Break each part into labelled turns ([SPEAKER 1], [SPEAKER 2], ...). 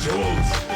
[SPEAKER 1] Jules.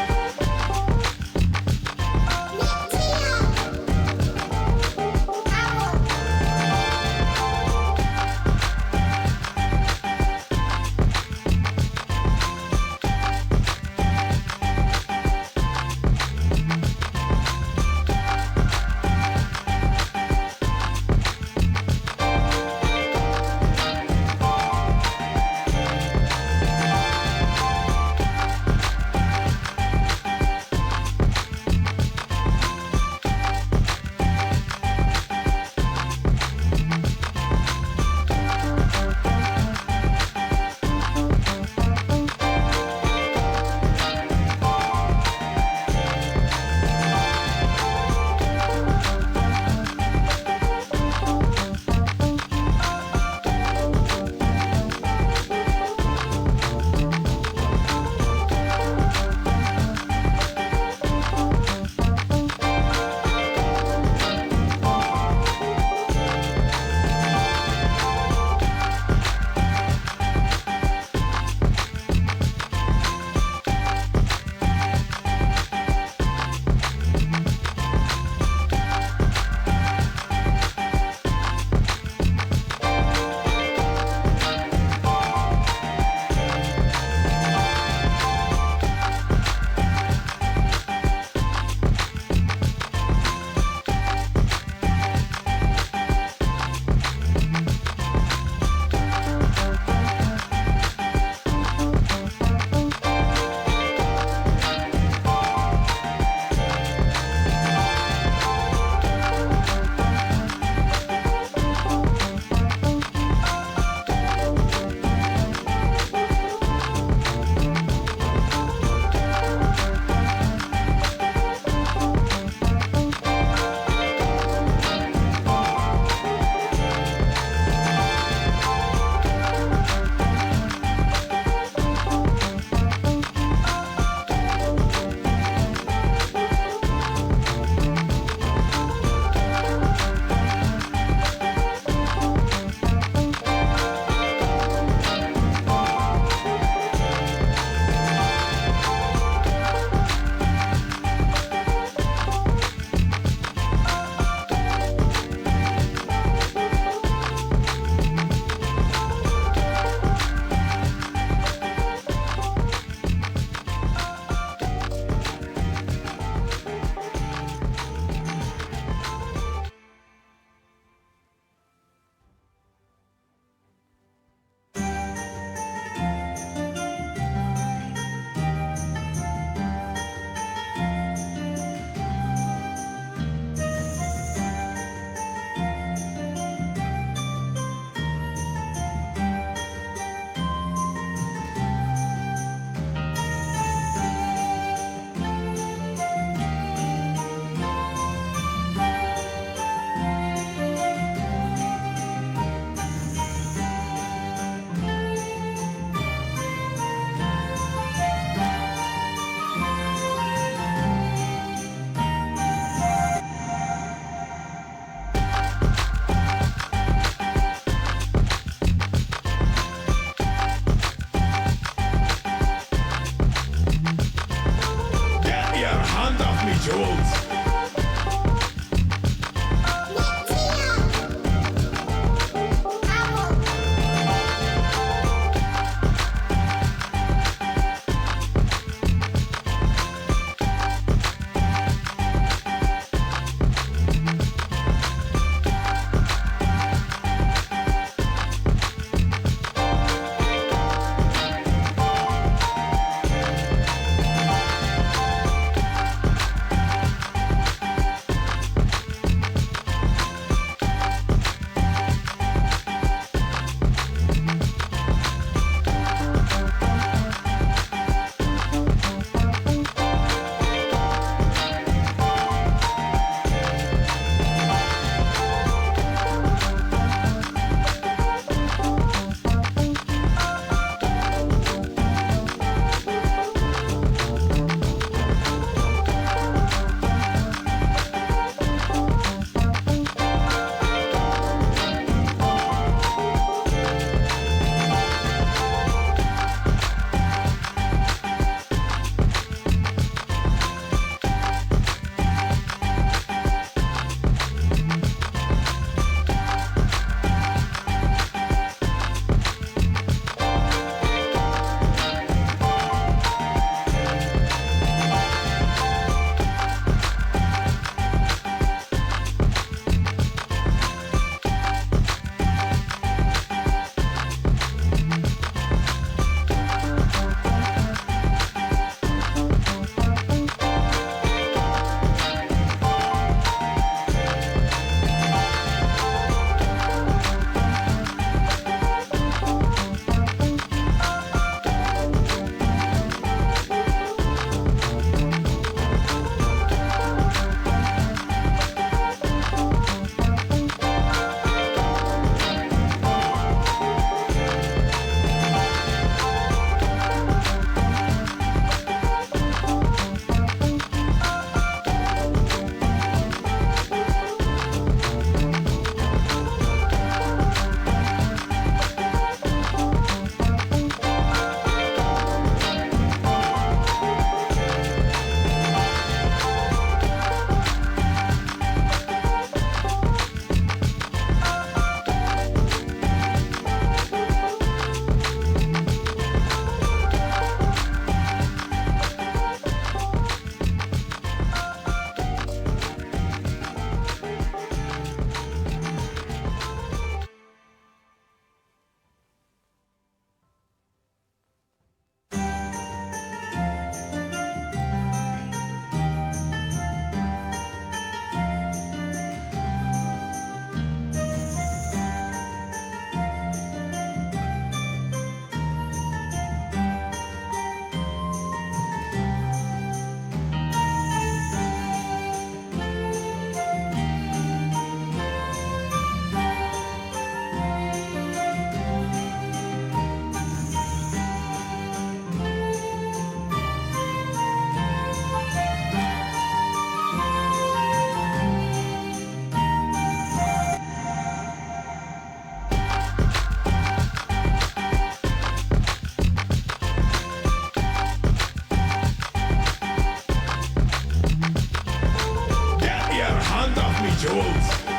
[SPEAKER 1] Jules.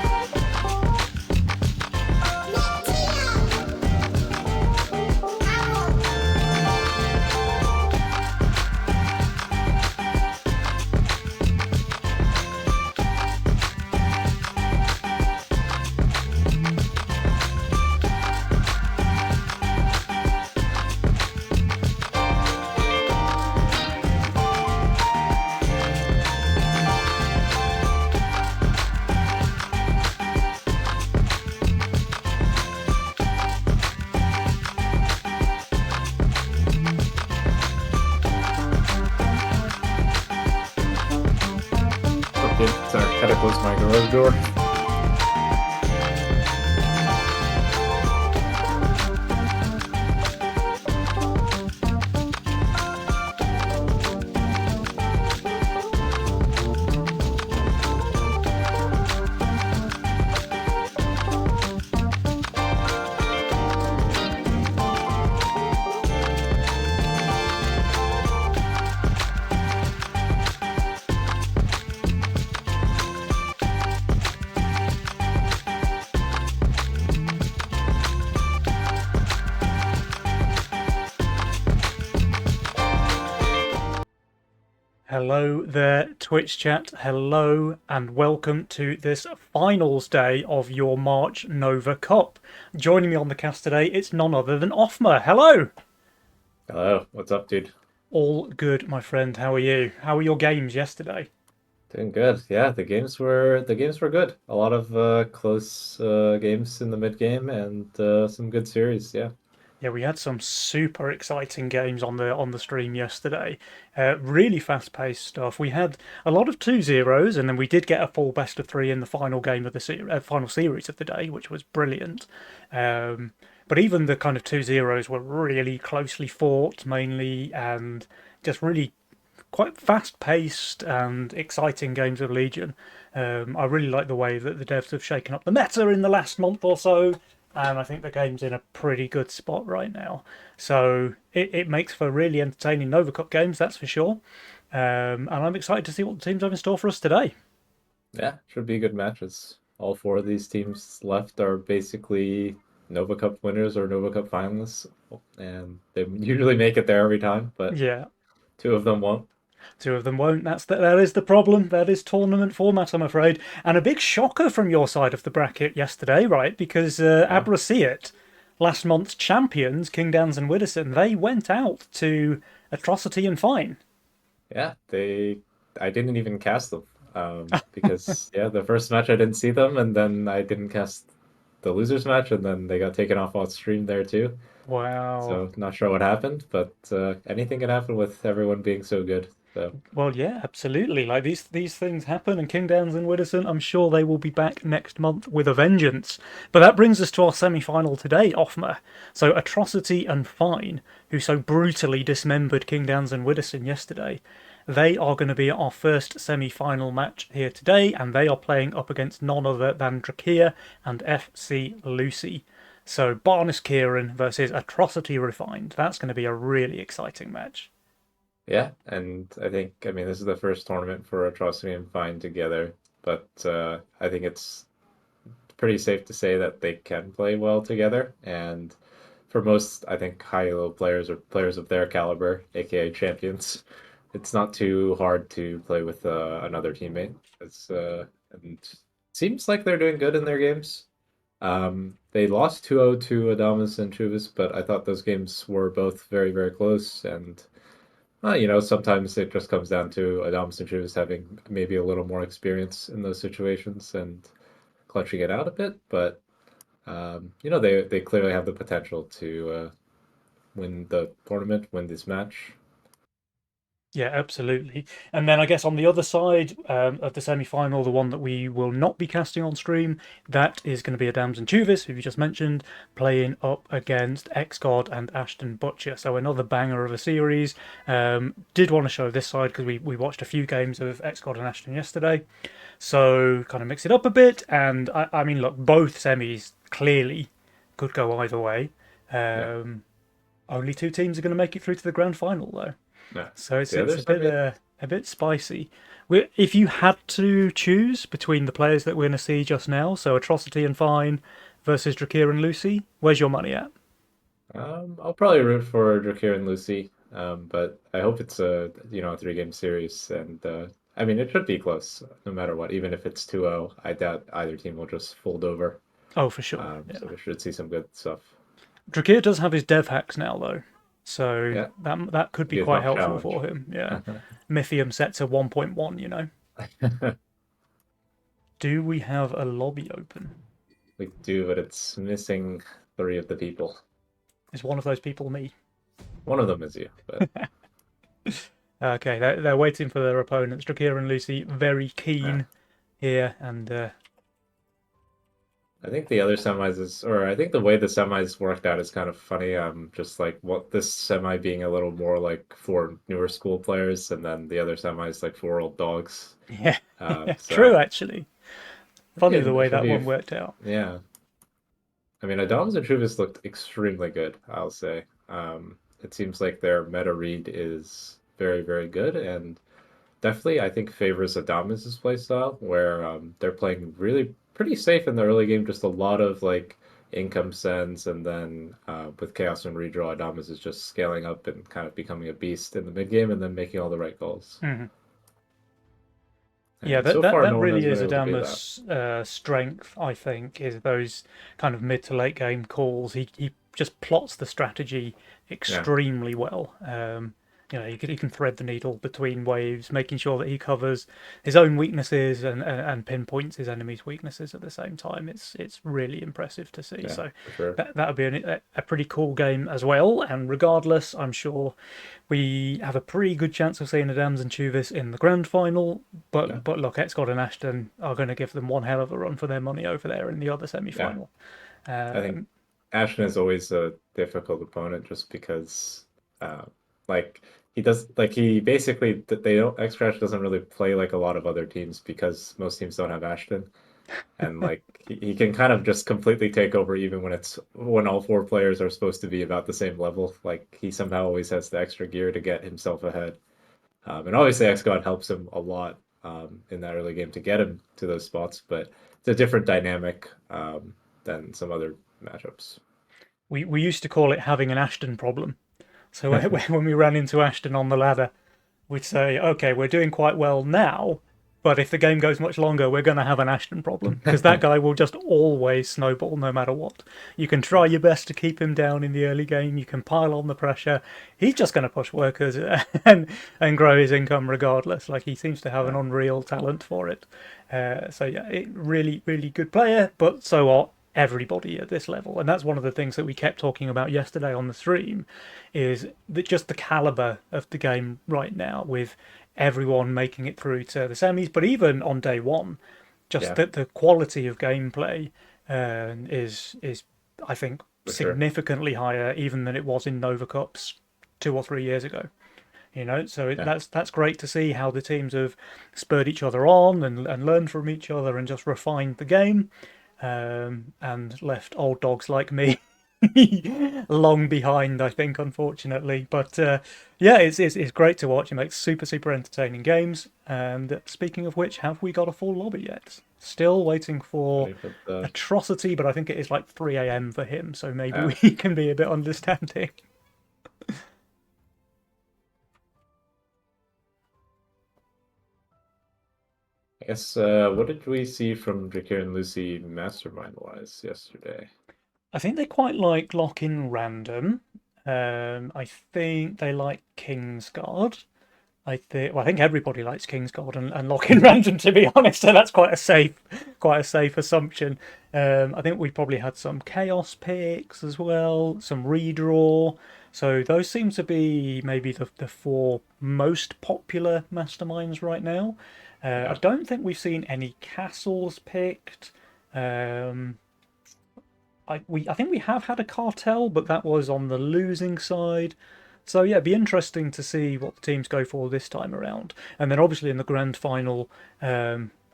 [SPEAKER 2] Okay, sorry, had to close my garage door.
[SPEAKER 3] Hello there, Twitch chat. Hello, and welcome to this finals day of your March Nova Cup. Joining me on the cast today, it's none other than Offmer. Hello.
[SPEAKER 2] Hello, what's up, dude?
[SPEAKER 3] All good, my friend. How are you? How were your games yesterday?
[SPEAKER 2] Doing good. Yeah, the games were good. A lot of close games in the mid game and some good series. Yeah.
[SPEAKER 3] Yeah, we had some super exciting games on the stream yesterday. Really fast-paced stuff. We had a lot of 2-0s, and then we did get a full best of three in the final game of the final series of the day, which was brilliant. But even the kind of 2-0s were really closely fought, mainly, and just really quite fast-paced and exciting games of Legion. I really like the way that the devs have shaken up the meta in the last month or so, and I think the game's in a pretty good spot right now. So it makes for really entertaining Nova Cup games, that's for sure. And I'm excited to see what the teams have in store for us today.
[SPEAKER 2] Yeah, should be good matches. All four of these teams left are basically Nova Cup winners or Nova Cup finalists, and they usually make it there every time, but
[SPEAKER 3] Yeah,
[SPEAKER 2] two of them won't.
[SPEAKER 3] two of them won't. That is the problem. That is tournament format, I'm afraid. And a big shocker from your side of the bracket yesterday, right? Because
[SPEAKER 2] Yeah.
[SPEAKER 3] Abrasiet, last month's champions, King Dans and Widdowson, they went out to Atrocity and Fine.
[SPEAKER 2] Yeah, I didn't even cast them. Because yeah, the first match I didn't see them, and then I didn't cast the losers match, and then they got taken off on stream there too.
[SPEAKER 3] Wow.
[SPEAKER 2] So not sure what happened, but anything can happen with everyone being so good. So
[SPEAKER 3] Well, yeah, absolutely. Like these things happen, and King Downs and Widdowson, I'm sure they will be back next month with a vengeance. But that brings us to our semi-final today, Offmer. So Atrocity and Fine, who so brutally dismembered King Downs and Widdowson yesterday, they are going to be our first semi-final match here today, and they are playing up against none other than Drakea and FC Lucy. So Barnes Kieran versus Atrocity Refined. That's going to be a really exciting match.
[SPEAKER 2] yeah, and I mean this is the first tournament for Atrocity and Fine together, but I think it's pretty safe to say that they can play well together. And for most, I think high elo players or players of their caliber, aka champions, it's not too hard to play with another teammate. And it seems like they're doing good in their games. They lost 2-0 to Adamas and Chuvas, but I thought those games were both very, very close. And, sometimes it just comes down to Adamas and Chuvas having maybe a little more experience in those situations and clutching it out a bit. But, they clearly have the potential to win the tournament, win this match.
[SPEAKER 3] Yeah, absolutely. And then I guess on the other side of the semi-final, the one that we will not be casting on stream, that is going to be Adams and Tuvis, who you just mentioned, playing up against X-God and Ashton Butcher. So another banger of a series. Did want to show this side because we watched a few games of X-God and Ashton yesterday. So kind of mix it up a bit. And I mean, look, both semis clearly could go either way.
[SPEAKER 2] Yeah.
[SPEAKER 3] Only two teams are going to make it through to the grand final, though.
[SPEAKER 2] Yeah.
[SPEAKER 3] So it's
[SPEAKER 2] The other
[SPEAKER 3] it's a bit
[SPEAKER 2] semi,
[SPEAKER 3] a bit spicy. If you had to choose between the players that we're going to see just now, so Atrocity and Fine versus Drakir and Lucy, where's your money at?
[SPEAKER 2] I'll probably root for Drakir and Lucy, but I hope it's a a 3 game series, and I mean it should be close no matter what. Even if it's 2-0, I doubt either team will just fold over.
[SPEAKER 3] Oh, for sure.
[SPEAKER 2] So
[SPEAKER 3] Yeah.
[SPEAKER 2] we should see some good stuff.
[SPEAKER 3] Drakir does have his dev hacks now, though, so
[SPEAKER 2] Yeah,
[SPEAKER 3] that could be
[SPEAKER 2] be a
[SPEAKER 3] quite
[SPEAKER 2] tough
[SPEAKER 3] helpful
[SPEAKER 2] challenge.
[SPEAKER 3] for him. Yeah, Mythium set to 1.1. Do we have a lobby open?
[SPEAKER 2] We do, but it's missing 3 of the people.
[SPEAKER 3] Is one of those people me?
[SPEAKER 2] One of them is you, but
[SPEAKER 3] Okay, they're waiting for their opponents. Drakir and Lucy very
[SPEAKER 2] uh,
[SPEAKER 3] keen here, and
[SPEAKER 2] I think the other semis or I think the way the semis worked out is kind of funny. Just like what this semi being a little more like for newer school players, and then the other semis like for old dogs.
[SPEAKER 3] yeah, yeah, true
[SPEAKER 2] So
[SPEAKER 3] actually.
[SPEAKER 2] I think
[SPEAKER 3] Funny the
[SPEAKER 2] it
[SPEAKER 3] way
[SPEAKER 2] should
[SPEAKER 3] that
[SPEAKER 2] be,
[SPEAKER 3] one worked out.
[SPEAKER 2] yeah. I mean, Adams and Truvis looked extremely good, I'll say. It seems like their meta read is very, very good, and definitely I think favors Adamas' play style, where they're playing really pretty safe in the early game, just a lot of like income sends, and then with Chaos and Redraw, Adamas is just scaling up and kind of becoming a beast in the mid game, and then making all the right calls.
[SPEAKER 3] Mhm. Yeah,
[SPEAKER 2] And so far,
[SPEAKER 3] that
[SPEAKER 2] no one
[SPEAKER 3] really
[SPEAKER 2] has been
[SPEAKER 3] is
[SPEAKER 2] able to beat that.
[SPEAKER 3] Adama's strength. I think is those kind of mid to late game calls. He just plots the strategy
[SPEAKER 2] Yeah,
[SPEAKER 3] extremely well. He can thread the needle between waves, making sure that he covers his own weaknesses and pinpoints his enemy's weaknesses at the same time. It's really impressive to see.
[SPEAKER 2] yeah,
[SPEAKER 3] So
[SPEAKER 2] for sure.
[SPEAKER 3] that would be a pretty cool game as well. And regardless, I'm sure we have a pretty good chance of seeing Adams and Chuvis in the grand final.
[SPEAKER 2] Yeah,
[SPEAKER 3] But look, Xcod and Ashton are going to give them one hell of a run for their money over there in the other semi
[SPEAKER 2] yeah.
[SPEAKER 3] final.
[SPEAKER 2] I think
[SPEAKER 3] Um,
[SPEAKER 2] Ashton is always a difficult opponent just because, uh, like he does, like he basically they don't Xcrash doesn't really play like a lot of other teams because most teams don't have Ashton, and like he can kind of just completely take over even when all 4 players are supposed to be about the same level. Like he somehow always has the extra gear to get himself ahead, and obviously XGod helps him a lot in that early game to get him to those spots, but it's a different dynamic than some other matchups.
[SPEAKER 3] we used to call it having an Ashton problem. So when we ran into Ashton on the ladder, we'd say, okay, we're doing quite well now, but if the game goes much longer, we're going to have an Ashton problem because that guy will just always snowball no matter what. You can try your best to keep him down in the early game, you can pile on the pressure. He's just going to push workers and grow his income regardless. Like he seems to have an
[SPEAKER 2] Yeah,
[SPEAKER 3] unreal talent for it. So yeah, really, really good player, but so are everybody at this level. And that's one of the things that we kept talking about yesterday on the stream is that just the caliber of the game right now with everyone making it through to the semis, but even on day one, just
[SPEAKER 2] yeah,
[SPEAKER 3] that the quality of gameplay is I think
[SPEAKER 2] for sure.
[SPEAKER 3] significantly higher even than it was in Nova Cups 2 or 3 years ago. So
[SPEAKER 2] Yeah,
[SPEAKER 3] that's great to see how the teams have spurred each other on and learned from each other and just refined the game, and left old dogs like me long behind, I think, unfortunately. But yeah, it's great to watch. It makes super entertaining games. And speaking of which, have we got a full lobby yet? Still waiting for
[SPEAKER 2] waiting for the.
[SPEAKER 3] Atrocity, but I think it is like 3 a.m. for him, so maybe
[SPEAKER 2] Uh,
[SPEAKER 3] we can be a bit understanding.
[SPEAKER 2] I guess what did we see from Drakir and Lucy mastermind wise yesterday?
[SPEAKER 3] I think they quite like Lock in Random. I think they like Kingsguard. I think everybody likes Kingsguard and Lock in Random, to be honest. So that's quite a safe assumption. I think we probably had some Chaos picks as well, some Redraw. So those seem to be maybe the 4 most popular masterminds right now. I
[SPEAKER 2] Yeah,
[SPEAKER 3] don't think we've seen any castles picked. Um, I think we have had a cartel, but that was on the losing side. So yeah, it'd be interesting to see what the teams go for this time around. And then obviously in the grand final,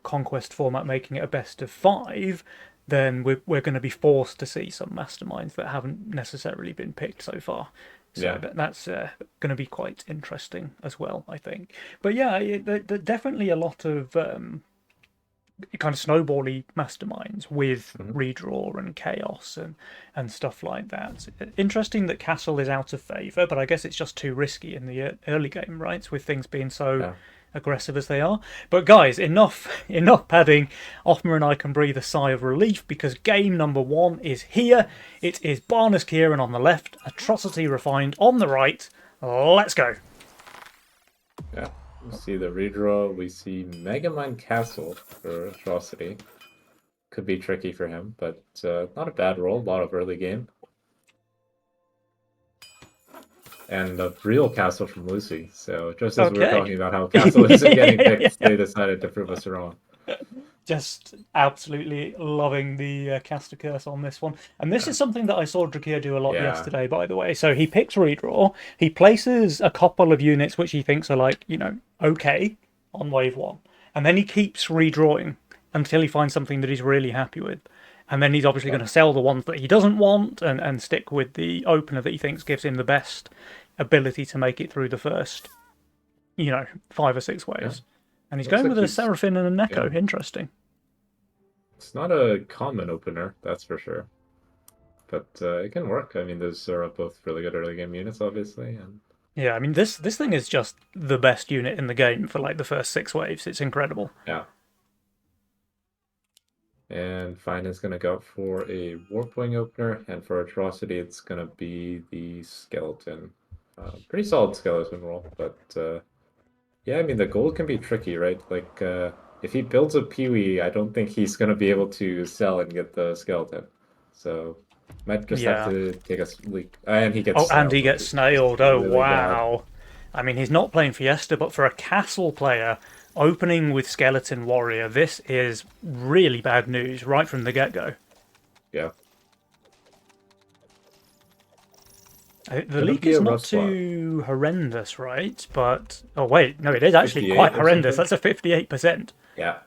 [SPEAKER 3] conquest format, making it a best of 5, then we're going to be forced to see some masterminds that haven't necessarily been picked so far. So
[SPEAKER 2] Yeah.
[SPEAKER 3] that's going to be quite interesting as well, I think. But yeah, there definitely a lot of kind of snowbally masterminds with
[SPEAKER 2] Mhm.
[SPEAKER 3] redraw and chaos and stuff like that. Interesting that Castle is out of favor, but I guess it's just too risky in the early game, right? With things being so
[SPEAKER 2] Yeah.
[SPEAKER 3] aggressive as they are. But guys, enough padding. Offmer and I can breathe a sigh of relief because game number 1 is here. It is Barnes Kieran on the left, Atrocity Refined on the right. Let's go.
[SPEAKER 2] Yeah. We see the redraw. We see Megamind Castle for Atrocity. Could be tricky for him, but not a bad roll. A lot of early game. And a real castle from Lucy. So just as we were
[SPEAKER 3] Okay.
[SPEAKER 2] talking about how castle isn't getting picked,
[SPEAKER 3] Yeah.
[SPEAKER 2] they decided to prove us wrong.
[SPEAKER 3] Just absolutely loving the caster curse on this one. And this
[SPEAKER 2] Yeah.
[SPEAKER 3] is something that I saw Drakir do a lot
[SPEAKER 2] Yeah.
[SPEAKER 3] yesterday, by the way. So he picks redraw, he places a couple of units which he thinks are like, okay on wave 1. And then he keeps redrawing until he finds something that he's really happy with. And then he's obviously going to sell the ones that he doesn't want and stick with the opener that he thinks gives him the best ability to make it through the first, 5 or 6
[SPEAKER 2] Yeah.
[SPEAKER 3] waves. And he's
[SPEAKER 2] Looks
[SPEAKER 3] going
[SPEAKER 2] like
[SPEAKER 3] with a
[SPEAKER 2] he's
[SPEAKER 3] Seraphim and a Neko.
[SPEAKER 2] yeah.
[SPEAKER 3] Interesting.
[SPEAKER 2] It's not a common opener, that's for sure. But it can work. I mean, those are both really good early game units, obviously, and
[SPEAKER 3] Yeah, I mean this thing is just the best unit in the game for like the first 6 waves. It's incredible.
[SPEAKER 2] yeah. And Fine is going to go for a Warpwing opener, and for Atrocity, it's going to be the Skeleton. Pretty solid Skeleton roll, but yeah, I mean, the gold can be tricky, right? Like, if he builds a Peewee, I don't think he's going to be able to sell and get the Skeleton. So, might just have
[SPEAKER 3] Yeah.
[SPEAKER 2] to take a leak. And he gets
[SPEAKER 3] Oh, and he
[SPEAKER 2] snailed, which
[SPEAKER 3] gets
[SPEAKER 2] is
[SPEAKER 3] snailed. Oh,
[SPEAKER 2] really bad.
[SPEAKER 3] wow. I mean, he's not playing Fiesta, but for a castle player opening with Skeleton Warrior, this is really bad news right from the get-go.
[SPEAKER 2] Yeah.
[SPEAKER 3] The
[SPEAKER 2] Gonna
[SPEAKER 3] leak
[SPEAKER 2] be
[SPEAKER 3] is
[SPEAKER 2] a
[SPEAKER 3] not
[SPEAKER 2] rough spot.
[SPEAKER 3] too horrendous, right? But oh wait, no, it is actually
[SPEAKER 2] 58
[SPEAKER 3] quite
[SPEAKER 2] or
[SPEAKER 3] horrendous.
[SPEAKER 2] something?
[SPEAKER 3] That's a 58%.
[SPEAKER 2] Yeah.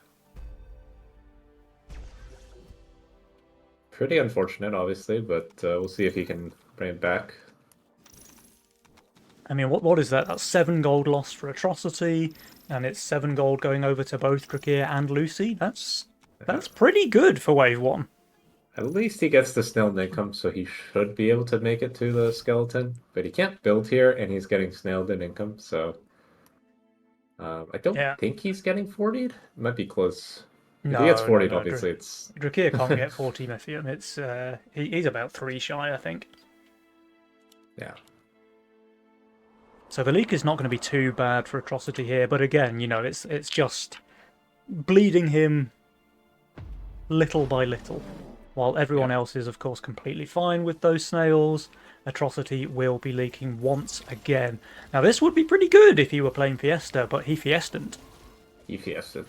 [SPEAKER 2] Pretty unfortunate, obviously, but we'll see if he can bring it back.
[SPEAKER 3] I mean, what is that? That's 7 gold lost for Atrocity, and it's 7 gold going over to both Drakir and Lucy. That's
[SPEAKER 2] Yeah.
[SPEAKER 3] pretty good for wave 1.
[SPEAKER 2] At least he gets the snailed income, so he should be able to make it to the skeleton. But he can't build here, and he's getting snailed in income, so I don't
[SPEAKER 3] Yeah.
[SPEAKER 2] think he's getting 40'd. Might be close. If he gets
[SPEAKER 3] No, no,
[SPEAKER 2] 40'd,
[SPEAKER 3] no.
[SPEAKER 2] obviously it's
[SPEAKER 3] Drakir can't get 40 Mythium. It's he's about 3 shy, I think.
[SPEAKER 2] yeah.
[SPEAKER 3] So the leak is not going to be too bad for Atrocity here, but again, it's just bleeding him little by little. While everyone
[SPEAKER 2] Yeah.
[SPEAKER 3] else is, of course, completely fine with those snails, Atrocity will be leaking once again. Now, this would be pretty good if he were playing Fiesta, but he Fiestant.
[SPEAKER 2] He fiested.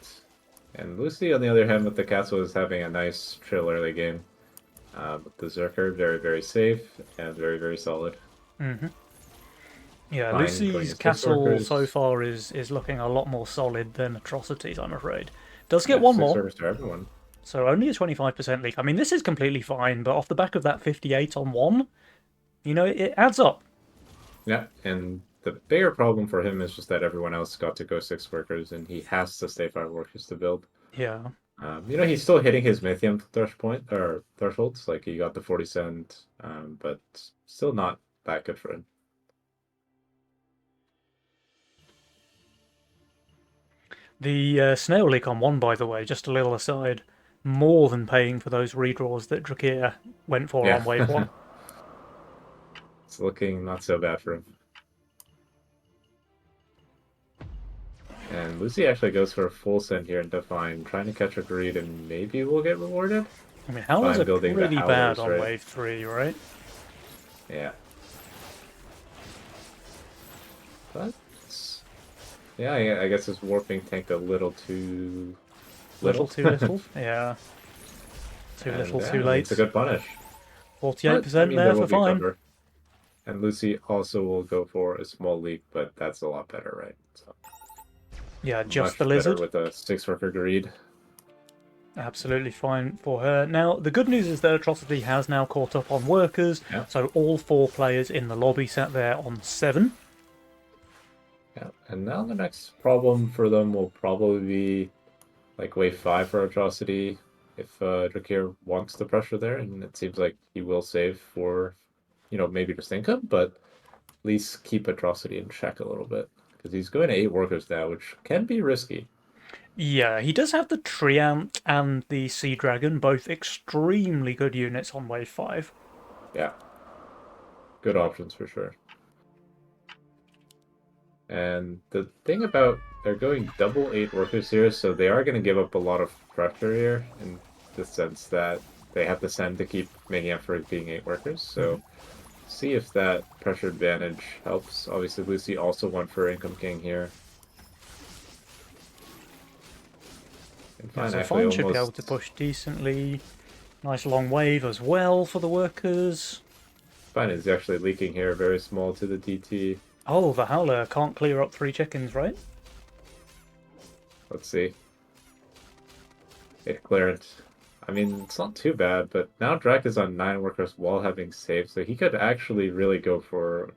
[SPEAKER 2] And Lucy, on the other hand, with the castle, is having a nice chill early game. With the Zerker, very, very safe and very, very solid.
[SPEAKER 3] Yeah,
[SPEAKER 2] Fine, going
[SPEAKER 3] Lucy's
[SPEAKER 2] to
[SPEAKER 3] castle
[SPEAKER 2] Workers.
[SPEAKER 3] so far is looking a lot more solid than Atrocity's, I'm afraid. Does get
[SPEAKER 2] Yeah,
[SPEAKER 3] one
[SPEAKER 2] 6
[SPEAKER 3] more,
[SPEAKER 2] Workers to everyone.
[SPEAKER 3] so only a 25% leak. I mean, this is completely fine, but off the back of that 58 on 1, it adds up.
[SPEAKER 2] Yeah, and the bigger problem for him is just that everyone else got to go 6 Workers, and he has to stay 5 Workers to build.
[SPEAKER 3] Yeah.
[SPEAKER 2] He's still hitting his Mythium thresholds, like he got the 40 cent, but still not that good for him.
[SPEAKER 3] The snail leak on 1, by the way, just a little aside, more than paying for those redraws that Drakir went for
[SPEAKER 2] Yeah.
[SPEAKER 3] on wave 1.
[SPEAKER 2] It's looking not so bad for him. And Lucy actually goes for a full send here in Define, trying to catch a greed, and maybe we'll get rewarded.
[SPEAKER 3] I mean, Howlers
[SPEAKER 2] Fine,
[SPEAKER 3] are
[SPEAKER 2] building the
[SPEAKER 3] pretty bad
[SPEAKER 2] Howlers,
[SPEAKER 3] on
[SPEAKER 2] right?
[SPEAKER 3] wave 3, right?
[SPEAKER 2] Yeah. But yeah, I guess this warping tanked a little too
[SPEAKER 3] Little too little. Yeah. Too
[SPEAKER 2] And,
[SPEAKER 3] little,
[SPEAKER 2] yeah,
[SPEAKER 3] too late.
[SPEAKER 2] It's a good punish.
[SPEAKER 3] 48%
[SPEAKER 2] But, I mean,
[SPEAKER 3] there
[SPEAKER 2] will
[SPEAKER 3] for
[SPEAKER 2] be
[SPEAKER 3] fine.
[SPEAKER 2] cover. And Lucy also will go for a small leak, but that's a lot better, right? So
[SPEAKER 3] Yeah, just
[SPEAKER 2] much
[SPEAKER 3] the
[SPEAKER 2] better
[SPEAKER 3] lizard.
[SPEAKER 2] with a 6 worker greed.
[SPEAKER 3] Absolutely fine for her. Now, the good news is that Atrocity has now caught up on workers,
[SPEAKER 2] Yeah.
[SPEAKER 3] so all 4 players in the lobby sat there on 7.
[SPEAKER 2] Yeah. And now the next problem for them will probably be like wave 5 for Atrocity if Drakir wants the pressure there, and it seems like he will save for, maybe just income, but at least keep Atrocity in check a little bit. Because he's going to 8 workers now, which can be risky.
[SPEAKER 3] Yeah, he does have the Treant and the Sea Dragon, both extremely good units on wave 5.
[SPEAKER 2] Yeah. Good options for sure. And the thing about they're going double 8 workers here, so they are going to give up a lot of pressure here in the sense that they have to send to keep making up for it being 8 workers. So see if that pressure advantage helps. Obviously, Lucy also went for Income King here. And
[SPEAKER 3] Yeah,
[SPEAKER 2] Fine
[SPEAKER 3] so
[SPEAKER 2] actually
[SPEAKER 3] Fine should be able
[SPEAKER 2] almost
[SPEAKER 3] to push decently. Nice long wave as well for the workers.
[SPEAKER 2] Fine is actually leaking here, very small to the DT.
[SPEAKER 3] Oh, the Howler can't clear up 3 chickens, right?
[SPEAKER 2] Let's see. 8 clearance. I mean, it's not too bad, but now Drek is on 9 workers while having saved, so he could actually really go for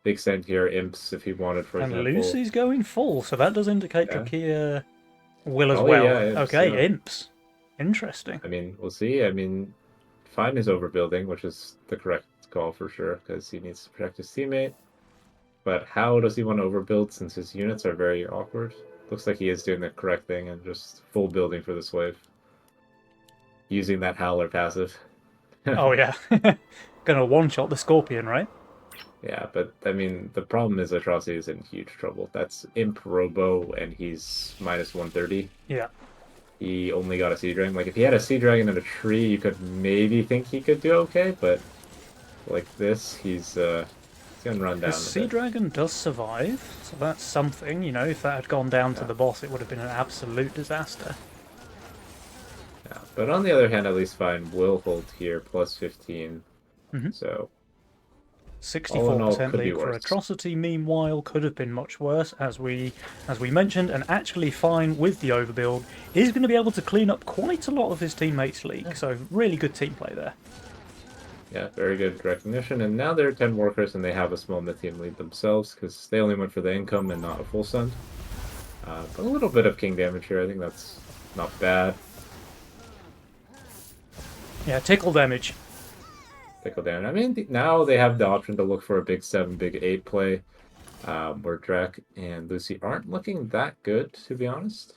[SPEAKER 2] the extent here imps if he wanted, for
[SPEAKER 3] And
[SPEAKER 2] example.
[SPEAKER 3] Lucy's going full, so that does indicate
[SPEAKER 2] Yeah.
[SPEAKER 3] Drakir will as
[SPEAKER 2] Oh,
[SPEAKER 3] well.
[SPEAKER 2] yeah, imps,
[SPEAKER 3] Okay,
[SPEAKER 2] yeah.
[SPEAKER 3] imps. Interesting.
[SPEAKER 2] I mean, we'll see. I mean, Fine is overbuilding, which is the correct call for sure, because he needs to protect his teammate. But how does he want to overbuild since his units are very awkward? Looks like he is doing the correct thing and just full building for this wave. Using that Howler passive.
[SPEAKER 3] Oh, yeah. Gonna one-shot the Scorpion, right?
[SPEAKER 2] Yeah, but I mean, the problem is Atrocity is in huge trouble. That's Imp Robo, and he's minus 130.
[SPEAKER 3] Yeah.
[SPEAKER 2] He only got a Sea Dragon. Like, if he had a Sea Dragon and a tree, you could maybe think he could do okay, but like this, he's gonna run down
[SPEAKER 3] The
[SPEAKER 2] a
[SPEAKER 3] Sea
[SPEAKER 2] bit.
[SPEAKER 3] Dragon does survive, so that's something. You know, if that had gone down to
[SPEAKER 2] Yeah.
[SPEAKER 3] the boss, it would have been an absolute disaster.
[SPEAKER 2] Yeah, but on the other hand, at least Fine will hold here, plus 15.
[SPEAKER 3] Mhm.
[SPEAKER 2] So, all in all,
[SPEAKER 3] 64%
[SPEAKER 2] could be
[SPEAKER 3] lead for
[SPEAKER 2] worse.
[SPEAKER 3] Atrocity, meanwhile, could have been much worse, as we mentioned, and actually Fine with the overbuild is going to be able to clean up quite a lot of his teammates' leak, so really good team play there.
[SPEAKER 2] Yeah, very good recognition. And now they're 10 workers and they have a small mid-team lead themselves because they only went for the income and not a full send. But a little bit of king damage here. I think that's not bad.
[SPEAKER 3] Yeah, tickle damage.
[SPEAKER 2] Tickle down. I mean, now they have the option to look for a big 7, big 8 play, where Drek and Lucy aren't looking that good, to be honest.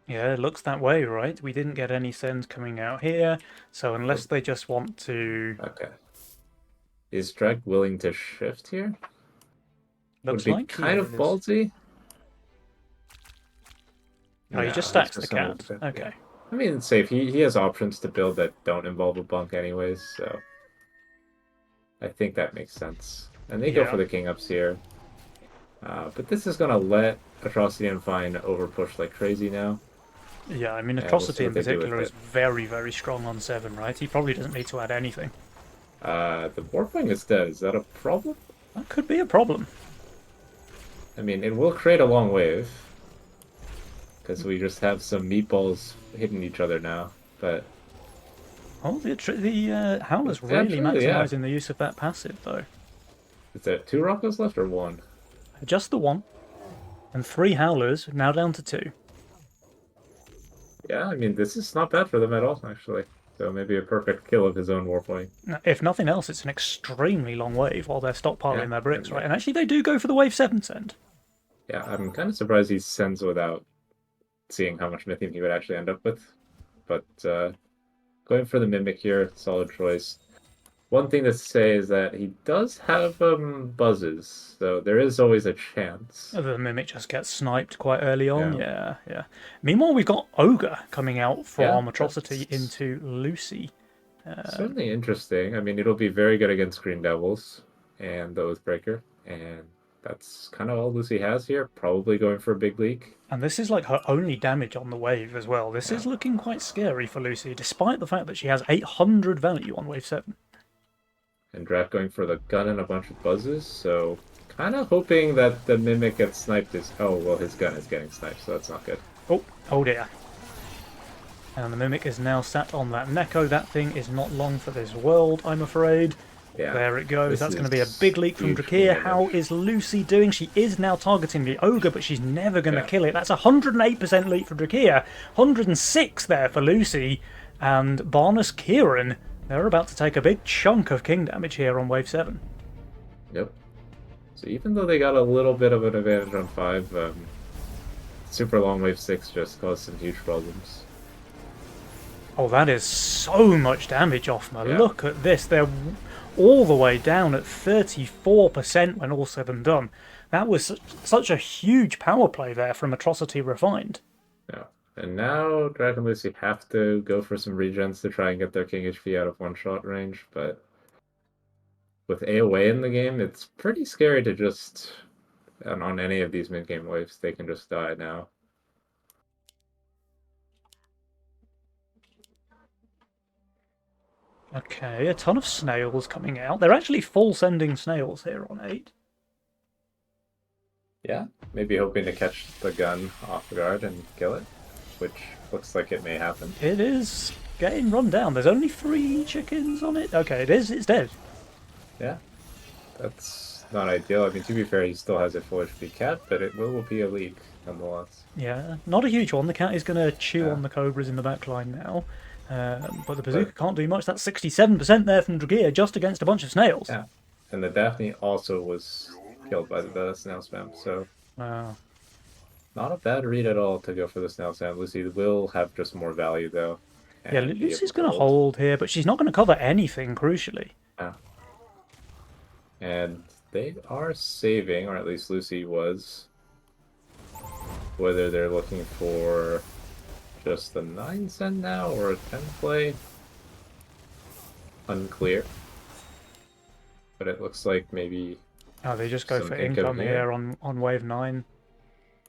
[SPEAKER 3] Yeah, it looks that way, right? We didn't get any sends coming out here, so unless they just want to...
[SPEAKER 2] Okay. Is Drek willing to shift here?
[SPEAKER 3] Looks
[SPEAKER 2] Would be
[SPEAKER 3] like
[SPEAKER 2] kind of
[SPEAKER 3] he is.
[SPEAKER 2] ballsy.
[SPEAKER 3] Oh, he
[SPEAKER 2] No,
[SPEAKER 3] just stacks the
[SPEAKER 2] just gonna
[SPEAKER 3] cat.
[SPEAKER 2] defend,
[SPEAKER 3] Okay.
[SPEAKER 2] yeah. I mean, it's safe. He has options to build that don't involve a bunk anyways, so I think that makes sense. And they go
[SPEAKER 3] Yeah.
[SPEAKER 2] for the king ups here. But this is going to let Atrocity and Fine overpush like crazy now.
[SPEAKER 3] Yeah, I mean,
[SPEAKER 2] Yeah, we'll see
[SPEAKER 3] Atrocity in
[SPEAKER 2] what they do with
[SPEAKER 3] particular is
[SPEAKER 2] it.
[SPEAKER 3] very, very strong on 7, right? He probably doesn't need to add anything.
[SPEAKER 2] The Warpwing is dead. Is that a problem?
[SPEAKER 3] That could be a problem.
[SPEAKER 2] I mean, it will create a long wave. Because we just have some meatballs hitting each other now. But
[SPEAKER 3] Oh, the Howler's
[SPEAKER 2] It's
[SPEAKER 3] really
[SPEAKER 2] actually, yeah.
[SPEAKER 3] maximising the use of that passive, though.
[SPEAKER 2] is there 2 Rockos left or 1?
[SPEAKER 3] Just the 1. And 3 Howlers, now down to 2.
[SPEAKER 2] Yeah, I mean, this is not bad for them at all, actually. So maybe a perfect kill of his own Warpwing.
[SPEAKER 3] If nothing else, it's an extremely long wave while they're stockpiling
[SPEAKER 2] Yeah,
[SPEAKER 3] their bricks,
[SPEAKER 2] and
[SPEAKER 3] right? And actually, they do go for the wave 7 send.
[SPEAKER 2] Yeah, I'm kind of surprised he sends without seeing how much Mythium he would actually end up with. But going for the Mimic here, solid choice. One thing to say is that he does have buzzes, so there is always a chance.
[SPEAKER 3] The Mimic just gets sniped quite early on.
[SPEAKER 2] Yeah.
[SPEAKER 3] Yeah. Meanwhile, we've got Ogre coming out from
[SPEAKER 2] Yeah,
[SPEAKER 3] Atrocity
[SPEAKER 2] that's-
[SPEAKER 3] into Lucy.
[SPEAKER 2] Certainly interesting. I mean, it'll be very good against Green Devils and the Oathbreaker, and that's kind of all Lucy has here. Probably going for a big leak.
[SPEAKER 3] And this is like her only damage on the wave as well. This is looking quite scary for Lucy, despite the fact that she has 800 value on wave 7.
[SPEAKER 2] And Draft going for the gun and a bunch of buzzes, so kind of hoping that the Mimic gets sniped is... Oh, well, his gun is getting sniped, so that's not good.
[SPEAKER 3] Oh dear. And the Mimic is now sat on that Neko. That thing is not long for this world, I'm afraid.
[SPEAKER 2] Yeah.
[SPEAKER 3] There it goes.
[SPEAKER 2] This
[SPEAKER 3] That's going to be
[SPEAKER 2] is
[SPEAKER 3] a big leak from
[SPEAKER 2] huge for
[SPEAKER 3] Drakir.
[SPEAKER 2] damage.
[SPEAKER 3] How is Lucy doing? She is now targeting the Ogre, but she's never going to
[SPEAKER 2] Yeah.
[SPEAKER 3] kill it. That's 108% leak for Drakir. 106 there for Lucy. And Barnes Kieran, they're about to take a big chunk of king damage here on wave 7.
[SPEAKER 2] Yep. So even though they got a little bit of an advantage on 5, super long wave 6 just caused some huge problems.
[SPEAKER 3] Oh, that is so much damage, Offma.
[SPEAKER 2] Yeah.
[SPEAKER 3] Look at this. They're all the way down at 34% when all said and done. That was such a huge power play there from Atrocity Refined.
[SPEAKER 2] Yeah. And now Drac and Lucy have to go for some regens to try and get their King HP out of one-shot range, but with AoE in the game, it's pretty scary to just, and on any of these mid-game waves, they can just die now.
[SPEAKER 3] Okay, a ton of snails coming out. They're actually full sending snails here on 8.
[SPEAKER 2] Yeah, maybe hoping to catch the gun off guard and kill it, which looks like it may happen.
[SPEAKER 3] It is getting run down. There's only 3 chickens on it. Okay, it is. It's dead.
[SPEAKER 2] Yeah, that's not ideal. I mean, to be fair, he still has a full HP cat, but it will be a leak nonetheless.
[SPEAKER 3] Yeah, not a huge one. The cat is going to chew
[SPEAKER 2] Yeah.
[SPEAKER 3] on the cobras in the back line now. But the bazooka can't do much. That's 67% there from Dragir just against a bunch of snails.
[SPEAKER 2] Yeah, and the Daphne also was killed by the snail spam, so
[SPEAKER 3] Wow.
[SPEAKER 2] not a bad read at all to go for the snail spam. Lucy will have just more value though.
[SPEAKER 3] Yeah,
[SPEAKER 2] and be
[SPEAKER 3] Lucy's
[SPEAKER 2] able to
[SPEAKER 3] going to hold here, but she's not going to cover anything, crucially.
[SPEAKER 2] Yeah. And they are saving, or at least Lucy was. Whether they're looking for just a 9 send now or a 10 play, unclear. But it looks like maybe,
[SPEAKER 3] Oh, they just go
[SPEAKER 2] Some
[SPEAKER 3] for
[SPEAKER 2] income
[SPEAKER 3] income
[SPEAKER 2] here.
[SPEAKER 3] here on wave 9.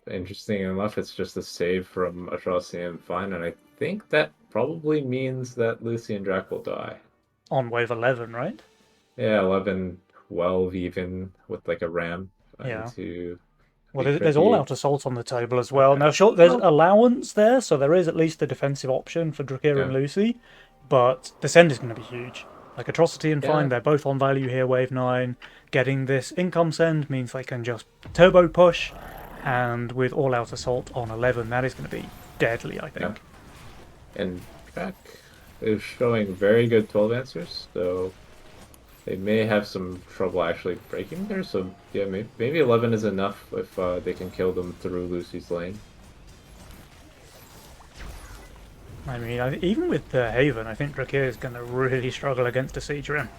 [SPEAKER 2] interesting enough, it's just a save from Atrocity and Fine, and I think that probably means that Lucy and Drac will die.
[SPEAKER 3] On wave 11, right?
[SPEAKER 2] Yeah, 11, 12 even, with like a ram
[SPEAKER 3] Yeah.
[SPEAKER 2] into...
[SPEAKER 3] Well,
[SPEAKER 2] be
[SPEAKER 3] there's all
[SPEAKER 2] tricky.
[SPEAKER 3] out assault on the table as well. Now, sure, there's allowance there, so there is at least a defensive option for Drakir and
[SPEAKER 2] Yeah.
[SPEAKER 3] Lucy, but the send is going to be huge. Like Atrocity and
[SPEAKER 2] Yeah.
[SPEAKER 3] Fine, they're both on value here, wave 9. Getting this income send means they can just turbo push, and with all out assault on 11, that is going to be deadly, I think.
[SPEAKER 2] And Drac is showing very good 12 answers, so they may have some trouble actually breaking there. So yeah, maybe 11 is enough if they can kill them through Lucy's lane.
[SPEAKER 3] I mean, even with the Haven, I think Drakir is going to really struggle against a Siege Rim.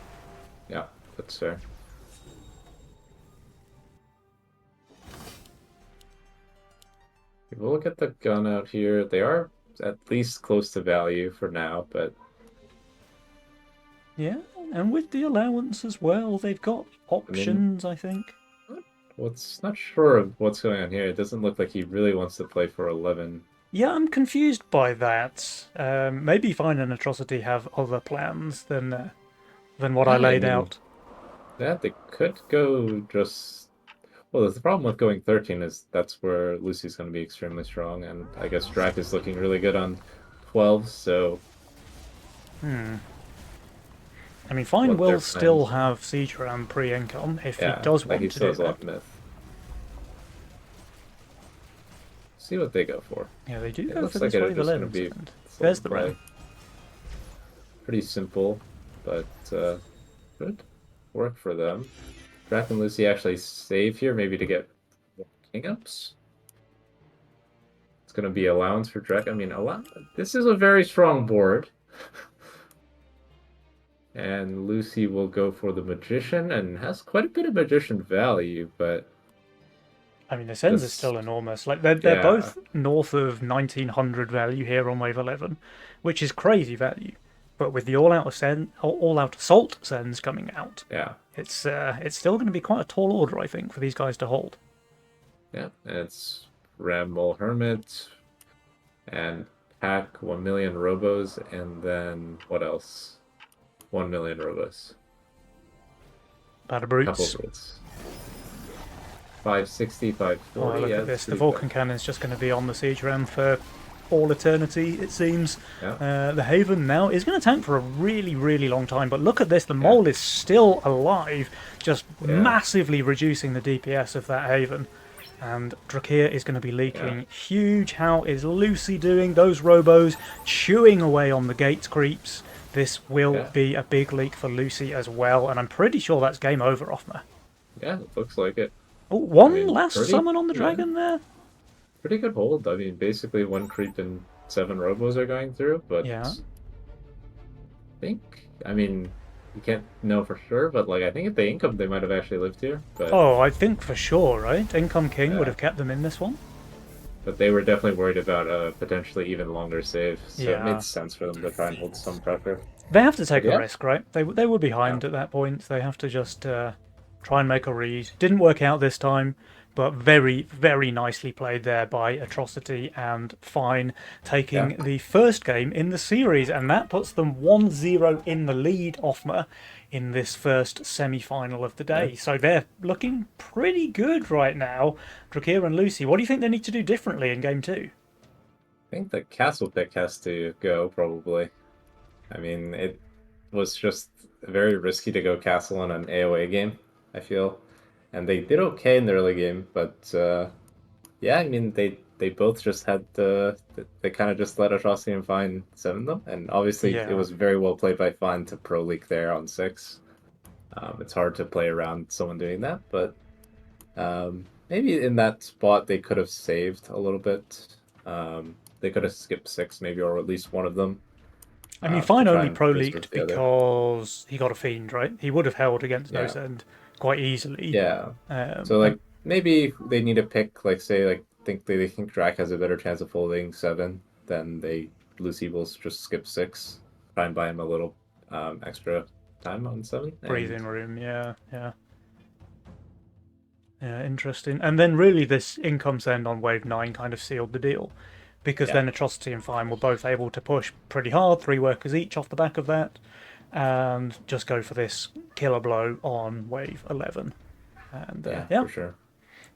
[SPEAKER 2] Yeah, that's fair. If we look at the gun out here, they are at least close to value for now, but
[SPEAKER 3] Yeah, and with the allowance as well, they've got options, I think.
[SPEAKER 2] what's not sure of what's going on here. It doesn't look like he really wants to play for 11.
[SPEAKER 3] Yeah, I'm confused by that. Maybe Fine and Atrocity have other plans than what I
[SPEAKER 2] Yeah, I
[SPEAKER 3] laid
[SPEAKER 2] mean,
[SPEAKER 3] out.
[SPEAKER 2] Yeah, they could go just. Well, the problem with going 13 is that's where Lucy's going to be extremely strong, and I guess Drac is looking really good on 12, so
[SPEAKER 3] I mean, Fine
[SPEAKER 2] what
[SPEAKER 3] will
[SPEAKER 2] their
[SPEAKER 3] still
[SPEAKER 2] plans-
[SPEAKER 3] have Siege Ram pre-income if
[SPEAKER 2] yeah,
[SPEAKER 3] he does
[SPEAKER 2] like
[SPEAKER 3] want
[SPEAKER 2] he
[SPEAKER 3] to
[SPEAKER 2] still
[SPEAKER 3] do
[SPEAKER 2] has a lot
[SPEAKER 3] that.
[SPEAKER 2] of myth. See what they go for.
[SPEAKER 3] Yeah, they do
[SPEAKER 2] It
[SPEAKER 3] go
[SPEAKER 2] looks
[SPEAKER 3] for
[SPEAKER 2] like
[SPEAKER 3] this
[SPEAKER 2] it'll
[SPEAKER 3] wave
[SPEAKER 2] just gonna
[SPEAKER 3] 11
[SPEAKER 2] be
[SPEAKER 3] send.
[SPEAKER 2] slow
[SPEAKER 3] There's the
[SPEAKER 2] play.
[SPEAKER 3] Ram.
[SPEAKER 2] Pretty simple, but good work for them. Drac and Lucy actually save here, maybe to get more king ups. It's going to be allowance for Drac. I mean, this is a very strong board. And Lucy will go for the Magician and has quite a bit of Magician value, but
[SPEAKER 3] I mean, the sends are
[SPEAKER 2] This-
[SPEAKER 3] still enormous. Like they're
[SPEAKER 2] Yeah.
[SPEAKER 3] both north of 1900 value here on wave 11, which is crazy value. But with the all out assault sends coming out,
[SPEAKER 2] yeah.
[SPEAKER 3] it's still going to be quite a tall order, I think, for these guys to hold.
[SPEAKER 2] Yeah, and it's Ramble Hermit and Pack 1 million Robos, and then what else? 1 million Robos.
[SPEAKER 3] Battle
[SPEAKER 2] Couple
[SPEAKER 3] brutes.
[SPEAKER 2] brutes. 560, 540.
[SPEAKER 3] Oh, look
[SPEAKER 2] yeah,
[SPEAKER 3] at this. The
[SPEAKER 2] pretty
[SPEAKER 3] Vulcan
[SPEAKER 2] good.
[SPEAKER 3] Cannon's just going to be on the Siege Ram for all eternity, it seems.
[SPEAKER 2] Yeah.
[SPEAKER 3] The Haven now is going to tank for a really, really long time. But look at this, the Mole is still alive, just
[SPEAKER 2] Yeah.
[SPEAKER 3] massively reducing the DPS of that Haven. And Drakir is going to be leaking huge. How is Lucy doing? Those Robos chewing away on the gate creeps. This will be a big leak for Lucy as well, and I'm pretty sure that's game over, Offmer.
[SPEAKER 2] Yeah, it looks like it.
[SPEAKER 3] Oh,
[SPEAKER 2] I
[SPEAKER 3] one
[SPEAKER 2] mean,
[SPEAKER 3] last summon on the dragon there?
[SPEAKER 2] pretty good hold. I mean, basically one creep and 7 robos are going through, but
[SPEAKER 3] Yeah.
[SPEAKER 2] I mean, you can't know for sure, but like I think if they income, they might have actually lived here. But
[SPEAKER 3] Oh, I think for sure, right? Income King would
[SPEAKER 2] yeah,
[SPEAKER 3] have kept them in this one.
[SPEAKER 2] but they were definitely worried about a potentially even longer save, so it
[SPEAKER 3] Yeah.
[SPEAKER 2] made sense for them to try and hold some pressure.
[SPEAKER 3] They have to take
[SPEAKER 2] But
[SPEAKER 3] a
[SPEAKER 2] yeah,
[SPEAKER 3] risk, right? They were behind at that point. They have to just try and make a read. Didn't work out this time, but very, very nicely played there by Atrocity and Fine,
[SPEAKER 2] yeah,
[SPEAKER 3] taking the first game in the series, and that puts them 1-0 in the lead, Offmer, in this first semi-final of the
[SPEAKER 2] yeah.
[SPEAKER 3] day. So they're looking pretty good right now. Drakir and Lucy, what do you think they need to do differently in game two?
[SPEAKER 2] I think the castle pick has to go probably. I mean, it was just very risky to go castle in an AoA game, I feel. And they did okay in the early game, but yeah, I mean they both just had they kind of just let Atrocity and Fine 7 them, and obviously it
[SPEAKER 3] Yeah.
[SPEAKER 2] was very well played by Fine to pro leak there on 6. It's hard to play around someone doing that, but maybe in that spot they could have saved a little bit. They could have skipped 6 maybe, or at least one of them
[SPEAKER 3] I mean,
[SPEAKER 2] to
[SPEAKER 3] Fine
[SPEAKER 2] try
[SPEAKER 3] only
[SPEAKER 2] and
[SPEAKER 3] pro
[SPEAKER 2] preserve
[SPEAKER 3] leaked
[SPEAKER 2] the other.
[SPEAKER 3] because he got a fiend, right? He would have held against No
[SPEAKER 2] Yeah.
[SPEAKER 3] Send quite easily.
[SPEAKER 2] Yeah. So
[SPEAKER 3] And
[SPEAKER 2] like maybe they need to pick like say like think they think Drac has a better chance of holding 7, then they Lucy will just skip 6, try and buy him a little extra time on 7,
[SPEAKER 3] breathing
[SPEAKER 2] and
[SPEAKER 3] room, yeah, yeah. Yeah, interesting. And then really this income send on wave 9 kind of sealed the deal. Because
[SPEAKER 2] yeah,
[SPEAKER 3] then Atrocity and Fine were both able to push pretty hard, 3 workers each off the back of that, and just go for this killer blow on wave 11. And
[SPEAKER 2] yeah,
[SPEAKER 3] yeah,
[SPEAKER 2] for sure.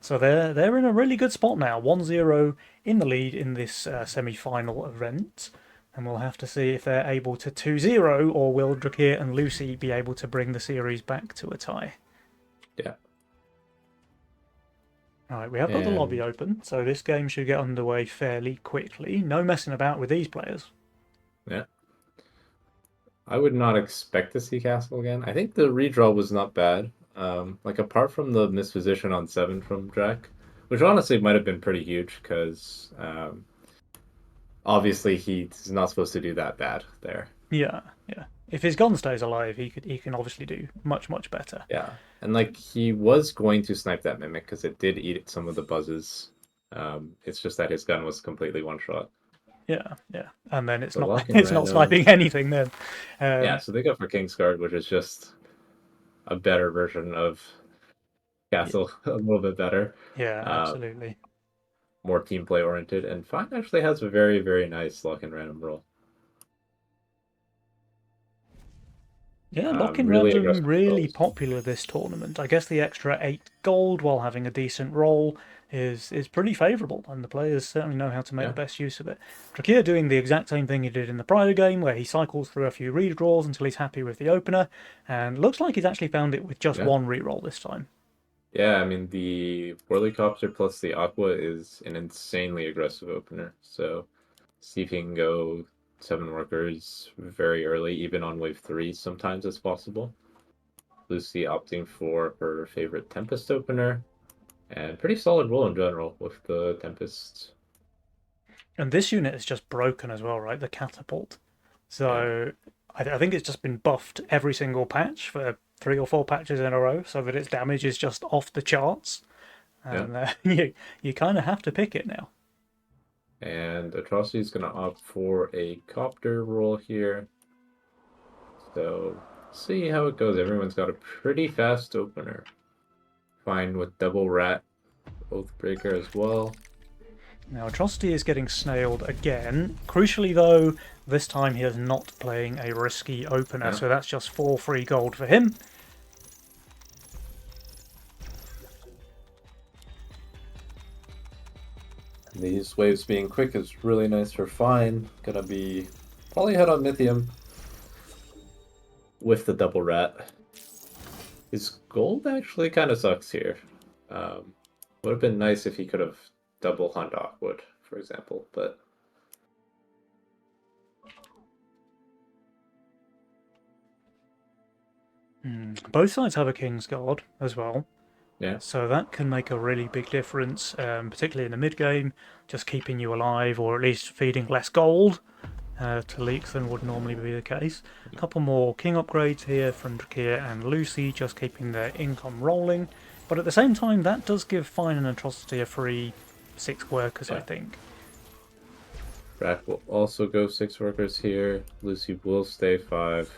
[SPEAKER 3] so they're in a really good spot now, 1-0 in the lead in this semi-final event. And we'll have to see if they're able to 2-0, or will Drakir and Lucy be able to bring the series back to a tie?
[SPEAKER 2] Yeah.
[SPEAKER 3] Alright, we have got the lobby
[SPEAKER 2] And
[SPEAKER 3] open, so this game should get underway fairly quickly. No messing about with these players.
[SPEAKER 2] yeah, I would not expect to see Castle again. I think the redraw was not bad. Like apart from the misposition on 7 from Drac, which honestly might have been pretty huge because obviously he's not supposed to do that bad there.
[SPEAKER 3] Yeah, yeah. If his gun stays alive, he can obviously do much, much better.
[SPEAKER 2] Yeah, and like he was going to snipe that mimic because it did eat some of the buzzes. It's just that his gun was completely one shot.
[SPEAKER 3] Yeah, yeah. And then it's
[SPEAKER 2] The
[SPEAKER 3] not
[SPEAKER 2] lock and
[SPEAKER 3] it's not
[SPEAKER 2] random.
[SPEAKER 3] sniping anything then.
[SPEAKER 2] Yeah,
[SPEAKER 3] Um,
[SPEAKER 2] so they go for Kingsguard, which is just a better version of Castle, a little bit better,
[SPEAKER 3] yeah,
[SPEAKER 2] uh,
[SPEAKER 3] absolutely.
[SPEAKER 2] more team play oriented, and Fine actually has a very, very nice lock and random roll.
[SPEAKER 3] Yeah, lock-in
[SPEAKER 2] Really
[SPEAKER 3] random
[SPEAKER 2] aggressive
[SPEAKER 3] really
[SPEAKER 2] throws.
[SPEAKER 3] popular this tournament. I guess the extra 8 gold while having a decent roll is pretty favourable, and the players certainly know how to make
[SPEAKER 2] Yeah,
[SPEAKER 3] the best use of it. Drakir doing the exact same thing he did in the prior game, where he cycles through a few redraws until he's happy with the opener, and looks like he's actually found it with just
[SPEAKER 2] yeah,
[SPEAKER 3] one reroll this time.
[SPEAKER 2] yeah. I mean, the Whirlycopter plus the Aqua is an insanely aggressive opener. So see if he can go 7 workers very early, even on wave 3 sometimes as possible. Lucy opting for her favorite Tempest opener, and pretty solid roll in general with the Tempest.
[SPEAKER 3] And this unit is just broken as well, right? The catapult.
[SPEAKER 2] Yeah,
[SPEAKER 3] So I think it's just been buffed every single patch for 3 or 4 patches in a row, so that its damage is just off the charts.
[SPEAKER 2] yeah.
[SPEAKER 3] And you kind of have to pick it now.
[SPEAKER 2] And Atrocity is going to opt for a Copter roll here. So see how it goes. Everyone's got a pretty fast opener. Fine with double rat, Oathbreaker as well.
[SPEAKER 3] Now Atrocity is getting snailed again. Crucially though, this time he is not playing a risky opener,
[SPEAKER 2] Yeah,
[SPEAKER 3] so that's just 4 free gold for him.
[SPEAKER 2] These waves being quick is really nice for Fine. Gonna be probably head on Mythium with the double rat. His gold actually kind of sucks here. Would have been nice if he could have double Hunt Awkwood, for example, but
[SPEAKER 3] Both sides have a King's Guard as well.
[SPEAKER 2] yeah.
[SPEAKER 3] So that can make a really big difference, particularly in the mid game, just keeping you alive or at least feeding less gold to leaks than would normally be the case. A couple more king upgrades here from Drakia and Lucy, just keeping their income rolling. But at the same time, that does give Fine and Atrocity a free 6 workers, I think.
[SPEAKER 2] Drac will also go 6 workers here. Lucy will stay 5.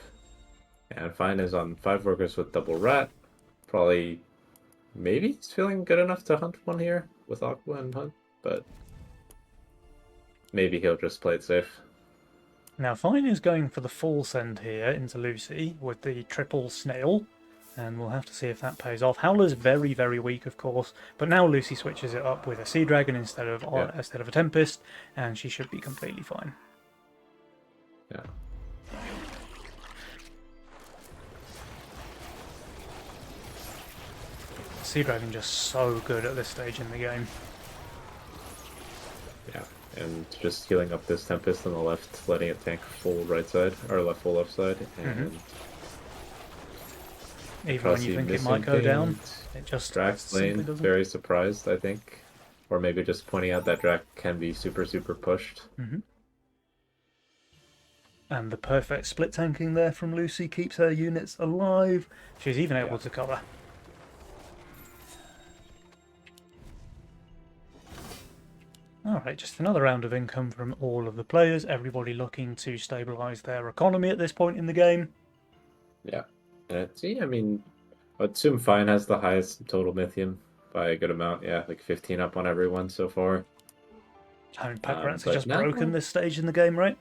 [SPEAKER 2] And Fine is on 5 workers with double rat. Probably, maybe he's feeling good enough to hunt one here with Aqua and Hunt, but maybe he'll just play it safe.
[SPEAKER 3] Now, Fine is going for the full send here into Lucy with the triple snail, and we'll have to see if that pays off. Howler's very, very weak, of course, but now Lucy switches it up with a Sea Dragon instead of a Tempest, and she should be completely fine.
[SPEAKER 2] Yeah.
[SPEAKER 3] Sea Dragon just so good at this stage in the game.
[SPEAKER 2] Yeah, and just healing up this Tempest on the left, letting it tank full right side, or full left side, and
[SPEAKER 3] even when you think it might go down, it just
[SPEAKER 2] Drax lane, very surprised, I think. Or maybe just pointing out that Drac can be super, super pushed.
[SPEAKER 3] And the perfect split tanking there from Lucy keeps her units alive. She's even able to cover. Alright, just another round of income from all of the players. Everybody looking to stabilise their economy at this point in the game.
[SPEAKER 2] Yeah. See, I mean, I'd assume Fine has the highest total Mythium by a good amount. Yeah, like 15 up on everyone so far.
[SPEAKER 3] I mean, Pack Rats are just broken this stage in the game, right?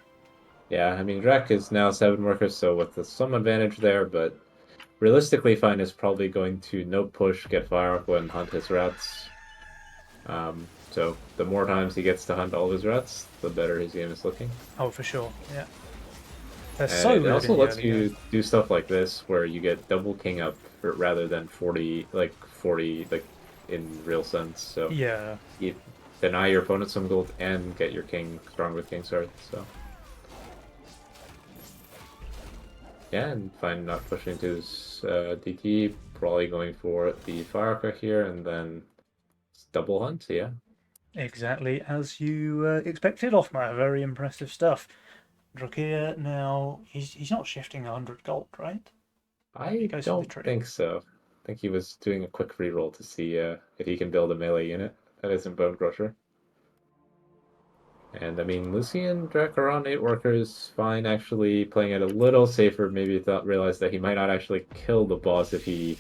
[SPEAKER 2] Yeah, I mean, Drac is now 7 workers, so with some advantage there, but realistically, Fine is probably going to no push, get Fire Aqua, and hunt his rats. So the more times he gets to hunt all of his rats, the better his game is looking.
[SPEAKER 3] Oh, for sure, yeah. They're
[SPEAKER 2] And
[SPEAKER 3] so
[SPEAKER 2] it
[SPEAKER 3] good
[SPEAKER 2] also
[SPEAKER 3] in
[SPEAKER 2] lets
[SPEAKER 3] the
[SPEAKER 2] you
[SPEAKER 3] game.
[SPEAKER 2] do stuff like this, where you get double king up rather than 40, like in real sense. So
[SPEAKER 3] Yeah.
[SPEAKER 2] you deny your opponent some gold and get your king strong with King's Guard. So yeah, and Fine not pushing to his DT, probably going for the Fire Aqua here, and then double hunt. Yeah.
[SPEAKER 3] Exactly as you expected, Offmar. Very impressive stuff. Drakia now, he's not shifting 100 gold, right?
[SPEAKER 2] I don't think so. I think he was doing a quick reroll to see if he can build a melee unit that isn't Bone Crusher. And I mean, Lucy and Drac are on 8 workers, Fine actually playing it a little safer, maybe realized that he might not actually kill the boss if he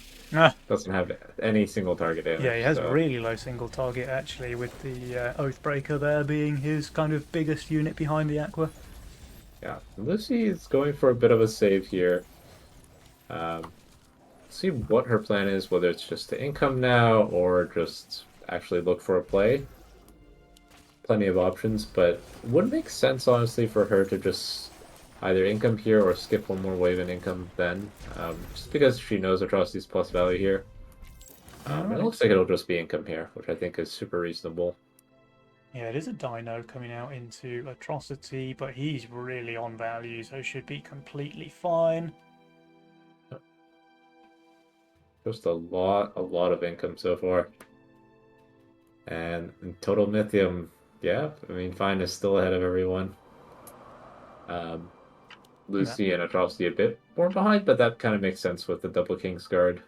[SPEAKER 2] doesn't have any single target damage.
[SPEAKER 3] Yeah, he has really low single target actually, with the Oathbreaker there being his kind of biggest unit behind the Aqua.
[SPEAKER 2] Yeah, Lucy is going for a bit of a save here. See what her plan is, whether it's just to income now or just actually look for a play. Plenty of options, but it would make sense, honestly, for her to just either income here or skip one more wave and income then. Just because she knows Atrocity's plus value here. It looks like it'll just be income here, which I think is super reasonable.
[SPEAKER 3] Yeah, it is a Dino coming out into Atrocity, but he's really on value, so should be completely fine.
[SPEAKER 2] Just a lot of income so far. And in total Mythium, yeah, I mean, Fine is still ahead of everyone. Lucy and Atrocity a bit more behind, but that kind of makes sense with the double King's Guard.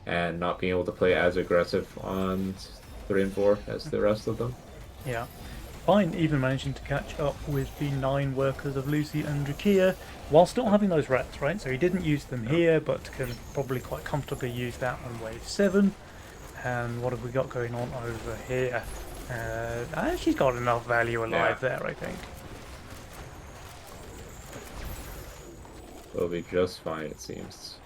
[SPEAKER 2] And not being able to play as aggressive on 3 and 4 as the rest of them.
[SPEAKER 3] Yeah. Fine even managing to catch up with the 9 workers of Lucy and Drakia while still having those rats, right? So he didn't use them here, but can probably quite comfortably use that on wave 7. And what have we got going on over here? She's got enough value alive there, I think.
[SPEAKER 2] It'll be just fine, it seems.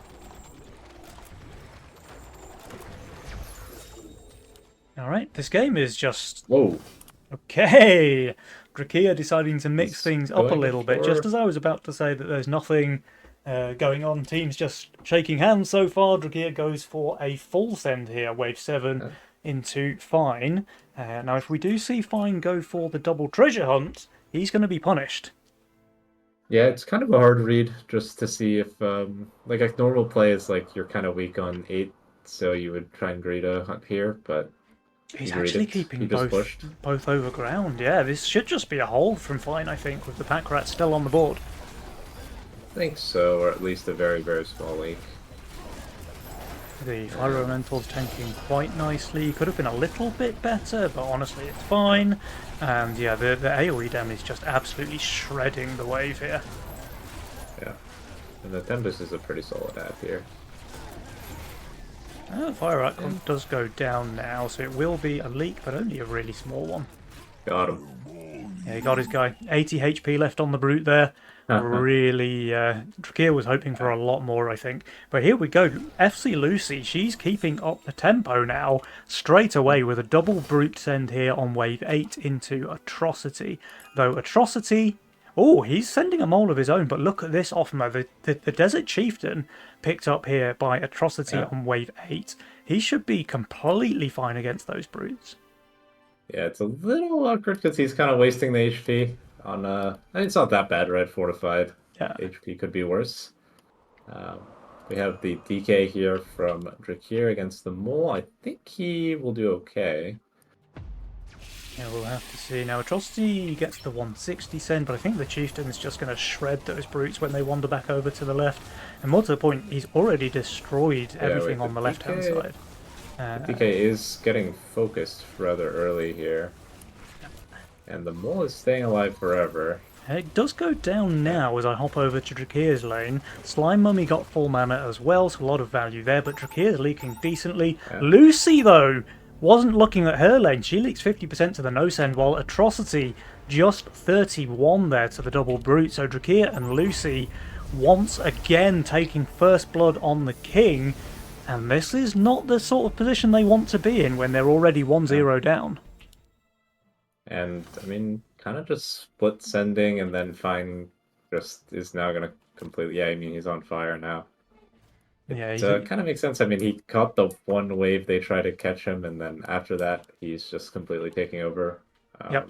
[SPEAKER 3] All right, this game is just
[SPEAKER 2] Whoa,
[SPEAKER 3] okay. Drakia deciding to mix
[SPEAKER 2] he's
[SPEAKER 3] things up a
[SPEAKER 2] going
[SPEAKER 3] little bit, just
[SPEAKER 2] for.
[SPEAKER 3] as I was about to say that there's nothing going on. Teams just shaking hands so far. Drakia goes for a full send here, wave 7 into Fine. Now, if we do see Fine go for the double treasure hunt, he's going to be punished.
[SPEAKER 2] Yeah, it's kind of a hard read just to see if, like a normal play is like you're kind of weak on 8, so you would try and greed a hunt here, but he
[SPEAKER 3] He's actually
[SPEAKER 2] greeted, he
[SPEAKER 3] keeping
[SPEAKER 2] just
[SPEAKER 3] both
[SPEAKER 2] pushed.
[SPEAKER 3] over ground. Yeah, this should just be a hold from Fine, I think, with the pack rat still on the board.
[SPEAKER 2] I think so, or at least a very, very small leak.
[SPEAKER 3] The Fire Elemental's tanking quite nicely. Could have been a little bit better, but honestly, it's fine. And yeah, the AoE damage is just absolutely shredding the wave here.
[SPEAKER 2] Yeah. And the Tempest is a pretty solid ad here.
[SPEAKER 3] Fire Rat does go down now, so it will be a leak, but only a really small one.
[SPEAKER 2] Got him.
[SPEAKER 3] Yeah, he got his guy. 80 HP left on the Brute there. Really, Drakir was hoping for a lot more, I think. But here we go. FC Lucy, she's keeping up the tempo now, straight away with a double Brute send here on wave 8 into Atrocity. Though Atrocity, oh, he's sending a mole of his own, but look at this Offmer. The Desert Chieftain picked up here by Atrocity on wave 8. He should be completely fine against those Brutes.
[SPEAKER 2] Yeah, it's a little awkward because he's kind of wasting the HP on, I mean, it's not that bad, right? Fortified.
[SPEAKER 3] Yeah.
[SPEAKER 2] HP could be worse. We have the DK here from Drakir against the Mole. I think he will do okay.
[SPEAKER 3] Yeah, we'll have to see. Now, Atrocity gets the 160 send, but I think the Chieftain's just going to shred those Brutes when they wander back over to the left. And more to the point, he's already destroyed everything on the left-hand side.
[SPEAKER 2] DK is getting focused rather early here. And the Mole is staying alive forever.
[SPEAKER 3] It does go down now as I hop over to Drakir's lane. Slime Mummy got full mana as well, so a lot of value there, but Drakir's leaking decently.
[SPEAKER 2] Yeah.
[SPEAKER 3] Lucy, though, wasn't looking at her lane. She leaks 50% to the no-send, while Atrocity just 31 there to the double Brute. So Drakir and Lucy once again taking first blood on the King, and this is not the sort of position they want to be in when they're already 1-0 down.
[SPEAKER 2] And, I mean, kind of just split sending and then Fine just is now going to completely... Yeah, I mean, he's on fire now. It kind of makes sense. I mean, he caught the one wave they try to catch him, and then after that, he's just completely taking over.
[SPEAKER 3] Yep.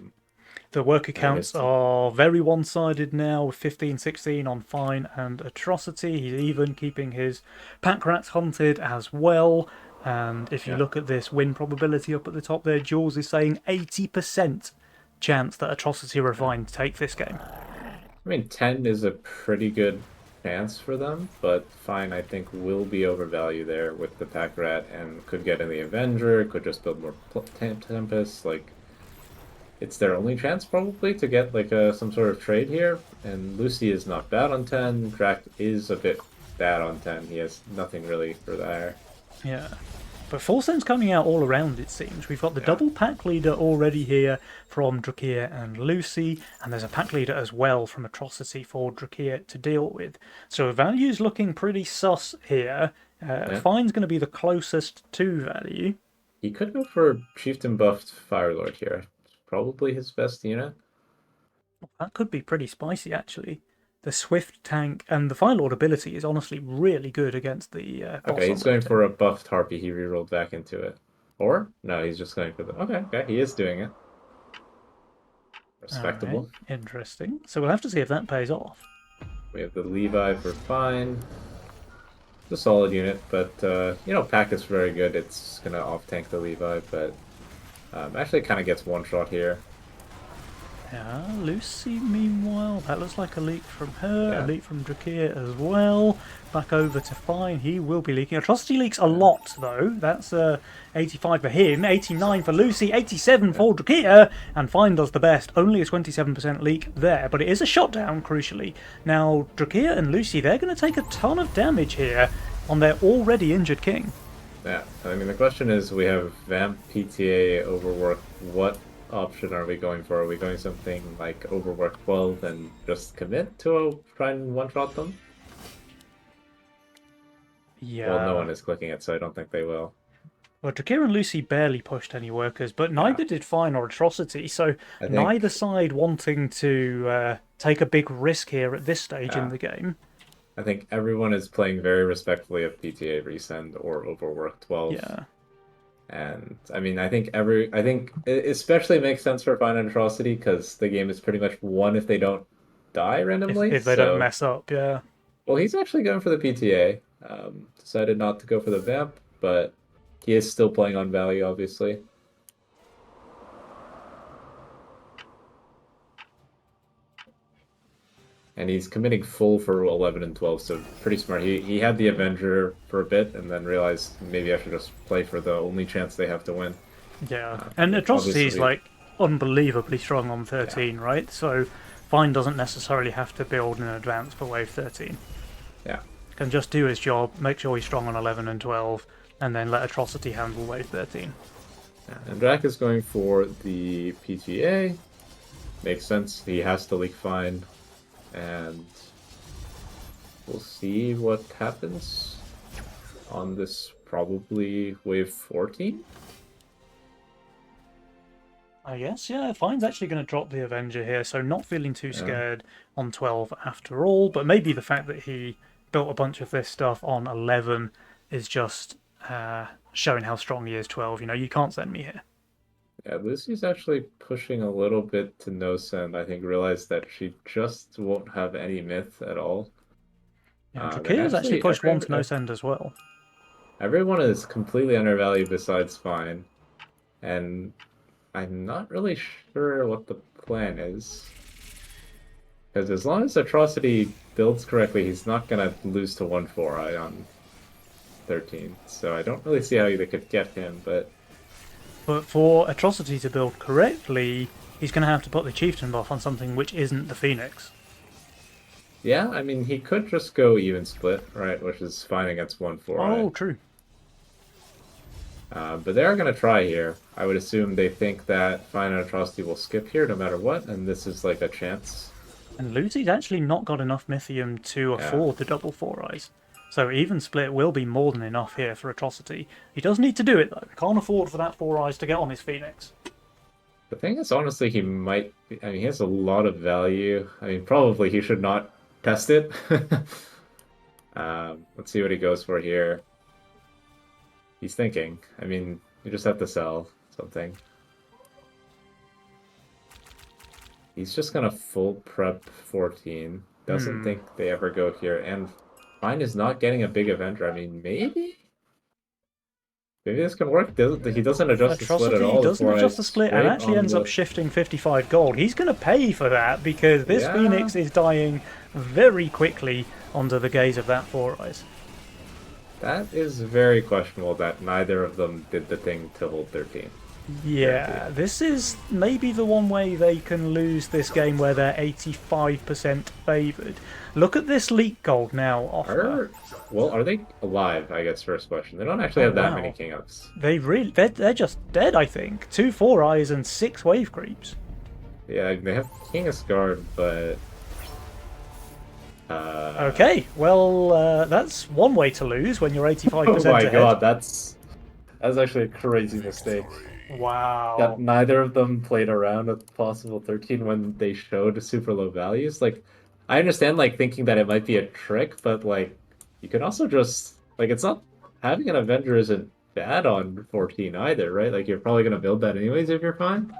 [SPEAKER 3] The worker counts are very one-sided now, with 15-16 on Fine and Atrocity. He's even keeping his pack rats hunted as well. And if you look at this win probability up at the top there, Jules is saying 80% chance that Atrocity Refined take this game.
[SPEAKER 2] I mean, 10 is a pretty good chance for them, but Fine, I think, will be overvalued there with the pack rat and could get in the Avenger, could just build more Tempest. Like, it's their only chance probably to get like some sort of trade here. And Lucy is not bad on 10. Drak is a bit bad on 10. He has nothing really for there.
[SPEAKER 3] Yeah. But full send's coming out all around, it seems. We've got the double pack leader already here from Drakir and Lucy, and there's a pack leader as well from Atrocity for Drakir to deal with. So value's looking pretty sus here. Fine's going to be the closest to value.
[SPEAKER 2] He could go for Chieftain buffed Firelord here. Probably his best unit.
[SPEAKER 3] That could be pretty spicy, actually. The Swift tank and the Firelord ability is honestly really good against the boss.
[SPEAKER 2] Okay, he's going for a buffed Harpy. He rerolled back into it. Or? No, he's just going for the... Okay, he is doing it. Respectable.
[SPEAKER 3] Right, interesting. So we'll have to see if that pays off.
[SPEAKER 2] We have the Levi for Fine. It's a solid unit, but, you know, Pack is very good. It's going to off-tank the Levi, but actually kind of gets one shot here.
[SPEAKER 3] Yeah, Lucy, meanwhile, that looks like a leak from her, a leak from Drakir as well. Back over to Fine, he will be leaking. Atrocity leaks a lot, though. That's 85 for him, 89 for Lucy, 87 for Drakir, and Fine does the best. Only a 27% leak there, but it is a shot down, crucially. Now, Drakir and Lucy, they're going to take a ton of damage here on their already injured king.
[SPEAKER 2] Yeah, I mean, the question is, we have Vamp, PTA, Overwork. What option are we going for? Are we going something like Overwork 12 and just commit to try and one-shot them?
[SPEAKER 3] Yeah.
[SPEAKER 2] Well, no one is clicking it, so I don't think they will.
[SPEAKER 3] Well, Drakir and Lucy barely pushed any workers, but
[SPEAKER 2] Yeah,
[SPEAKER 3] neither did Fine or Atrocity, so
[SPEAKER 2] I
[SPEAKER 3] neither
[SPEAKER 2] think
[SPEAKER 3] side wanting to take a big risk here at this stage in
[SPEAKER 2] yeah,
[SPEAKER 3] the game.
[SPEAKER 2] I think everyone is playing very respectfully of PTA Resend or Overwork 12.
[SPEAKER 3] Yeah.
[SPEAKER 2] And I mean, I think it especially makes sense for Fine and Atrocity because the game is pretty much won if they don't die randomly.
[SPEAKER 3] If they don't
[SPEAKER 2] So,
[SPEAKER 3] mess up, yeah.
[SPEAKER 2] well, he's actually going for the PTA. Decided not to go for the Vamp, but he is still playing on value, obviously. And he's committing full for 11 and 12, so pretty smart. He had the Avenger for a bit and then realized maybe I should just play for the only chance they have to win.
[SPEAKER 3] Yeah. And Atrocity is
[SPEAKER 2] Obviously,
[SPEAKER 3] like unbelievably strong on
[SPEAKER 2] yeah,
[SPEAKER 3] 13, right? So Fine doesn't necessarily have to build in advance for wave 13.
[SPEAKER 2] yeah.
[SPEAKER 3] Can just do his job, make sure he's strong on 11 and 12, and then let Atrocity handle wave 13.
[SPEAKER 2] Yeah. And Drac is going for the PTA. Makes sense. He has to leak Fine, and we'll see what happens on this probably wave 14.
[SPEAKER 3] I guess, yeah, Fine's actually going to drop the Avenger here, so not feeling too
[SPEAKER 2] Yeah.
[SPEAKER 3] scared on 12 after all, but maybe the fact that he built a bunch of this stuff on 11 is just showing how strong he is 12. You know, you can't send me here.
[SPEAKER 2] Yeah, Lucy's actually pushing a little bit to no send. I think realized that she just won't have any myth at all.
[SPEAKER 3] Yeah,
[SPEAKER 2] And
[SPEAKER 3] Drakir's actually
[SPEAKER 2] actually,
[SPEAKER 3] pushed one to no send as well.
[SPEAKER 2] everyone is completely undervalued besides Fine, and I'm not really sure what the plan is. Because as long as Atrocity builds correctly, he's not gonna lose to 1-4-I on 13. So I don't really see how they could get him, but
[SPEAKER 3] But for Atrocity to build correctly, he's going to have to put the Chieftain buff on something which isn't the Phoenix.
[SPEAKER 2] yeah, I mean, he could just go even split, right? Which is fine against 1-4-I.
[SPEAKER 3] Oh, true.
[SPEAKER 2] But they are going to try here. I would assume they think that Fine and Atrocity will skip here no matter what, and this is like a chance.
[SPEAKER 3] And Lucy's actually not got enough Mythium to
[SPEAKER 2] Yeah.
[SPEAKER 3] afford the double four eyes. So even split will be more than enough here for Atrocity. He does need to do it though. Can't afford for that four eyes to get on his Phoenix.
[SPEAKER 2] The thing is, honestly, he might be, I mean, he has a lot of value. I mean, probably he should not test it. Let's see what he goes for here. He's thinking. I mean, you just have to sell something. He's just gonna full prep 14. Doesn't think they ever go here. And Fine is not getting a big Avenger. I mean, maybe? Maybe this can work. He doesn't adjust the split at
[SPEAKER 3] Atrocity
[SPEAKER 2] all.
[SPEAKER 3] doesn't
[SPEAKER 2] Before I
[SPEAKER 3] adjust the split and
[SPEAKER 2] straight
[SPEAKER 3] actually
[SPEAKER 2] on
[SPEAKER 3] ends up
[SPEAKER 2] the...
[SPEAKER 3] shifting 55 gold. He's going to pay for that because this
[SPEAKER 2] Yeah.
[SPEAKER 3] Phoenix is dying very quickly under the gaze of that four eyes.
[SPEAKER 2] That is very questionable that neither of them did the thing to hold 13.
[SPEAKER 3] Yeah, this is maybe the one way they can lose this game where they're 85% favoured. Look at this leak gold now offer.
[SPEAKER 2] Are they alive? I guess first question. They don't actually have that many king ups.
[SPEAKER 3] They're just dead, I think. 2 four eyes and 6 wave creeps.
[SPEAKER 2] Yeah, they have King of Guard, but
[SPEAKER 3] Okay, well, that's one way to lose when you're 85%
[SPEAKER 2] oh my
[SPEAKER 3] ahead.
[SPEAKER 2] god, that's actually a crazy mistake.
[SPEAKER 3] Wow.
[SPEAKER 2] That neither of them played around with possible 13 when they showed super low values. Like, I understand like thinking that it might be a trick, but like you can also just like it's not having an Avenger isn't bad on 14 either, right? Like you're probably gonna build that anyways if you're fine.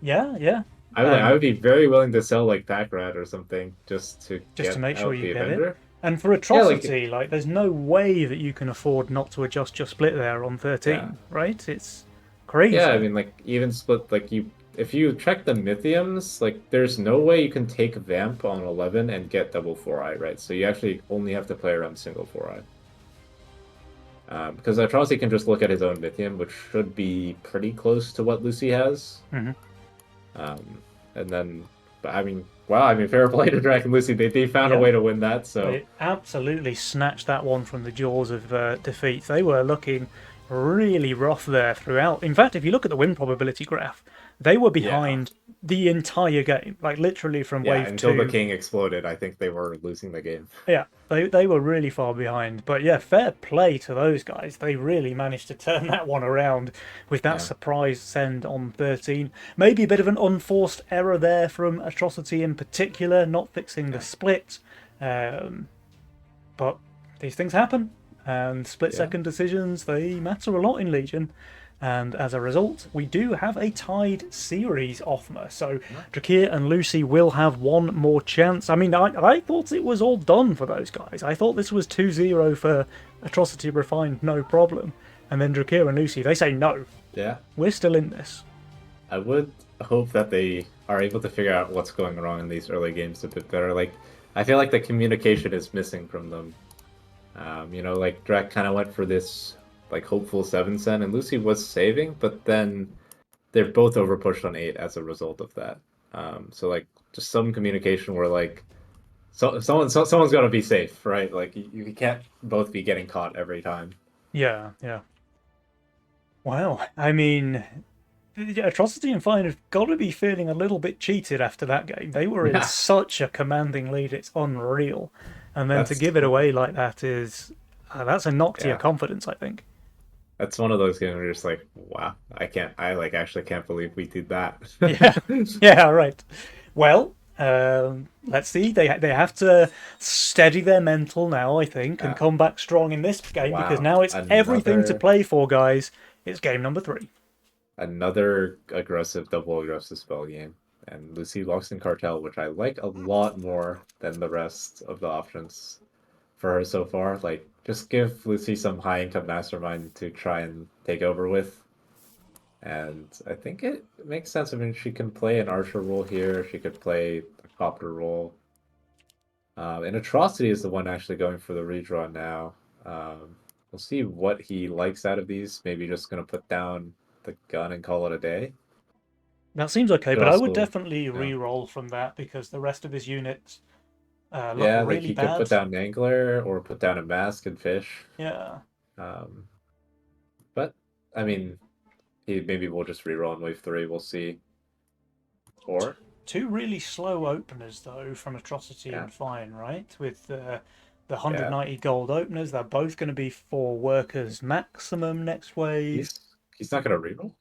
[SPEAKER 3] Yeah.
[SPEAKER 2] I would be very willing to sell like Pack Rat or something just to
[SPEAKER 3] Make sure
[SPEAKER 2] out
[SPEAKER 3] you
[SPEAKER 2] the
[SPEAKER 3] get
[SPEAKER 2] Avenger.
[SPEAKER 3] it. And for Atrocity, like there's no way that you can afford not to adjust your split there on 13,
[SPEAKER 2] Yeah.
[SPEAKER 3] right? It's crazy.
[SPEAKER 2] Yeah, I mean like even split like you if you check the Mythiums, like there's no way you can take Vamp on 11 and get double 4-eye, right? So you actually only have to play around single 4-eye. Because Atrocity can just look at his own Mythium, which should be pretty close to what Lucy has. And then, but I mean, wow, I mean, fair play to Drac and Lucy. They found a way to win that, so.
[SPEAKER 3] They absolutely snatched that one from the jaws of defeat. They were looking really rough there throughout. In fact, if you look at the win probability graph, they were
[SPEAKER 2] Yeah.
[SPEAKER 3] behind the entire game, like literally from
[SPEAKER 2] Yeah,
[SPEAKER 3] wave
[SPEAKER 2] until the
[SPEAKER 3] two.
[SPEAKER 2] king exploded, I think they were losing the game.
[SPEAKER 3] Yeah, they were really far behind. But yeah, fair play to those guys. They really managed to turn that one around with that
[SPEAKER 2] Yeah.
[SPEAKER 3] surprise send on 13. Maybe a bit of an unforced error there from Atrocity in particular, not fixing the
[SPEAKER 2] Yeah.
[SPEAKER 3] split. Um, but these things happen, and split
[SPEAKER 2] Yeah.
[SPEAKER 3] second decisions, they matter a lot in Legion. And as a result, we do have a tied series, Offmer. So
[SPEAKER 2] Yeah.
[SPEAKER 3] Drakir and Lucy will have one more chance. I mean, I thought it was all done for those guys. I thought this was 2-0 for Atrocity Refined, no problem. And then Drakir and Lucy, they say no,
[SPEAKER 2] Yeah.
[SPEAKER 3] we're still in this.
[SPEAKER 2] I would hope that they are able to figure out what's going wrong in these early games a bit better. Like, I feel like the communication is missing from them. Like Drac kind of went for this like hopeful 7 cent, and Lucy was saving, but then they're both overpushed on 8 as a result of that. So like just some communication where like someone's got to be safe, right? Like you can't both be getting caught every time.
[SPEAKER 3] Yeah, yeah. Wow. I mean, yeah, Atrocity and Fine have got to be feeling a little bit cheated after that game. They were in
[SPEAKER 2] Yeah,
[SPEAKER 3] such a commanding lead, it's unreal. And then to
[SPEAKER 2] that's
[SPEAKER 3] give it away like that is that's a knock to your
[SPEAKER 2] yeah.
[SPEAKER 3] confidence, I think.
[SPEAKER 2] That's one of those games where you're just like, wow, I like actually can't believe we did that.
[SPEAKER 3] Yeah, yeah, right. Well, let's see. They have to steady their mental now, I think, and
[SPEAKER 2] Yeah.
[SPEAKER 3] come back strong in this game because
[SPEAKER 2] Wow.
[SPEAKER 3] now it's everything to
[SPEAKER 2] Another
[SPEAKER 3] play for, guys. It's game number 3.
[SPEAKER 2] another aggressive double aggressive spell game. And Lucy locks in Cartel, which I like a lot more than the rest of the options for her so far. Like, just give Lucy some high income mastermind to try and take over with. And I think it makes sense. I mean, she can play an archer role here. She could play a copter role. And Atrocity is the one actually going for the redraw now. We'll see what he likes out of these. Maybe just going to put down the gun and call it a day.
[SPEAKER 3] That seems okay,
[SPEAKER 2] Could
[SPEAKER 3] but I would
[SPEAKER 2] also,
[SPEAKER 3] definitely
[SPEAKER 2] yeah,
[SPEAKER 3] re-roll from that because the rest of his units look
[SPEAKER 2] yeah, like
[SPEAKER 3] really
[SPEAKER 2] he could
[SPEAKER 3] bad.
[SPEAKER 2] put down an Angler or put down a Mask and Fish.
[SPEAKER 3] Yeah.
[SPEAKER 2] Um, but I mean, he maybe we'll just reroll in wave 3. We'll see. Or
[SPEAKER 3] Two really slow openers, though, from Atrocity
[SPEAKER 2] yeah,
[SPEAKER 3] and Fine, right? With the
[SPEAKER 2] yeah,
[SPEAKER 3] 190 gold openers. They're both going to be for workers maximum next wave.
[SPEAKER 2] he's he's not gonna reroll.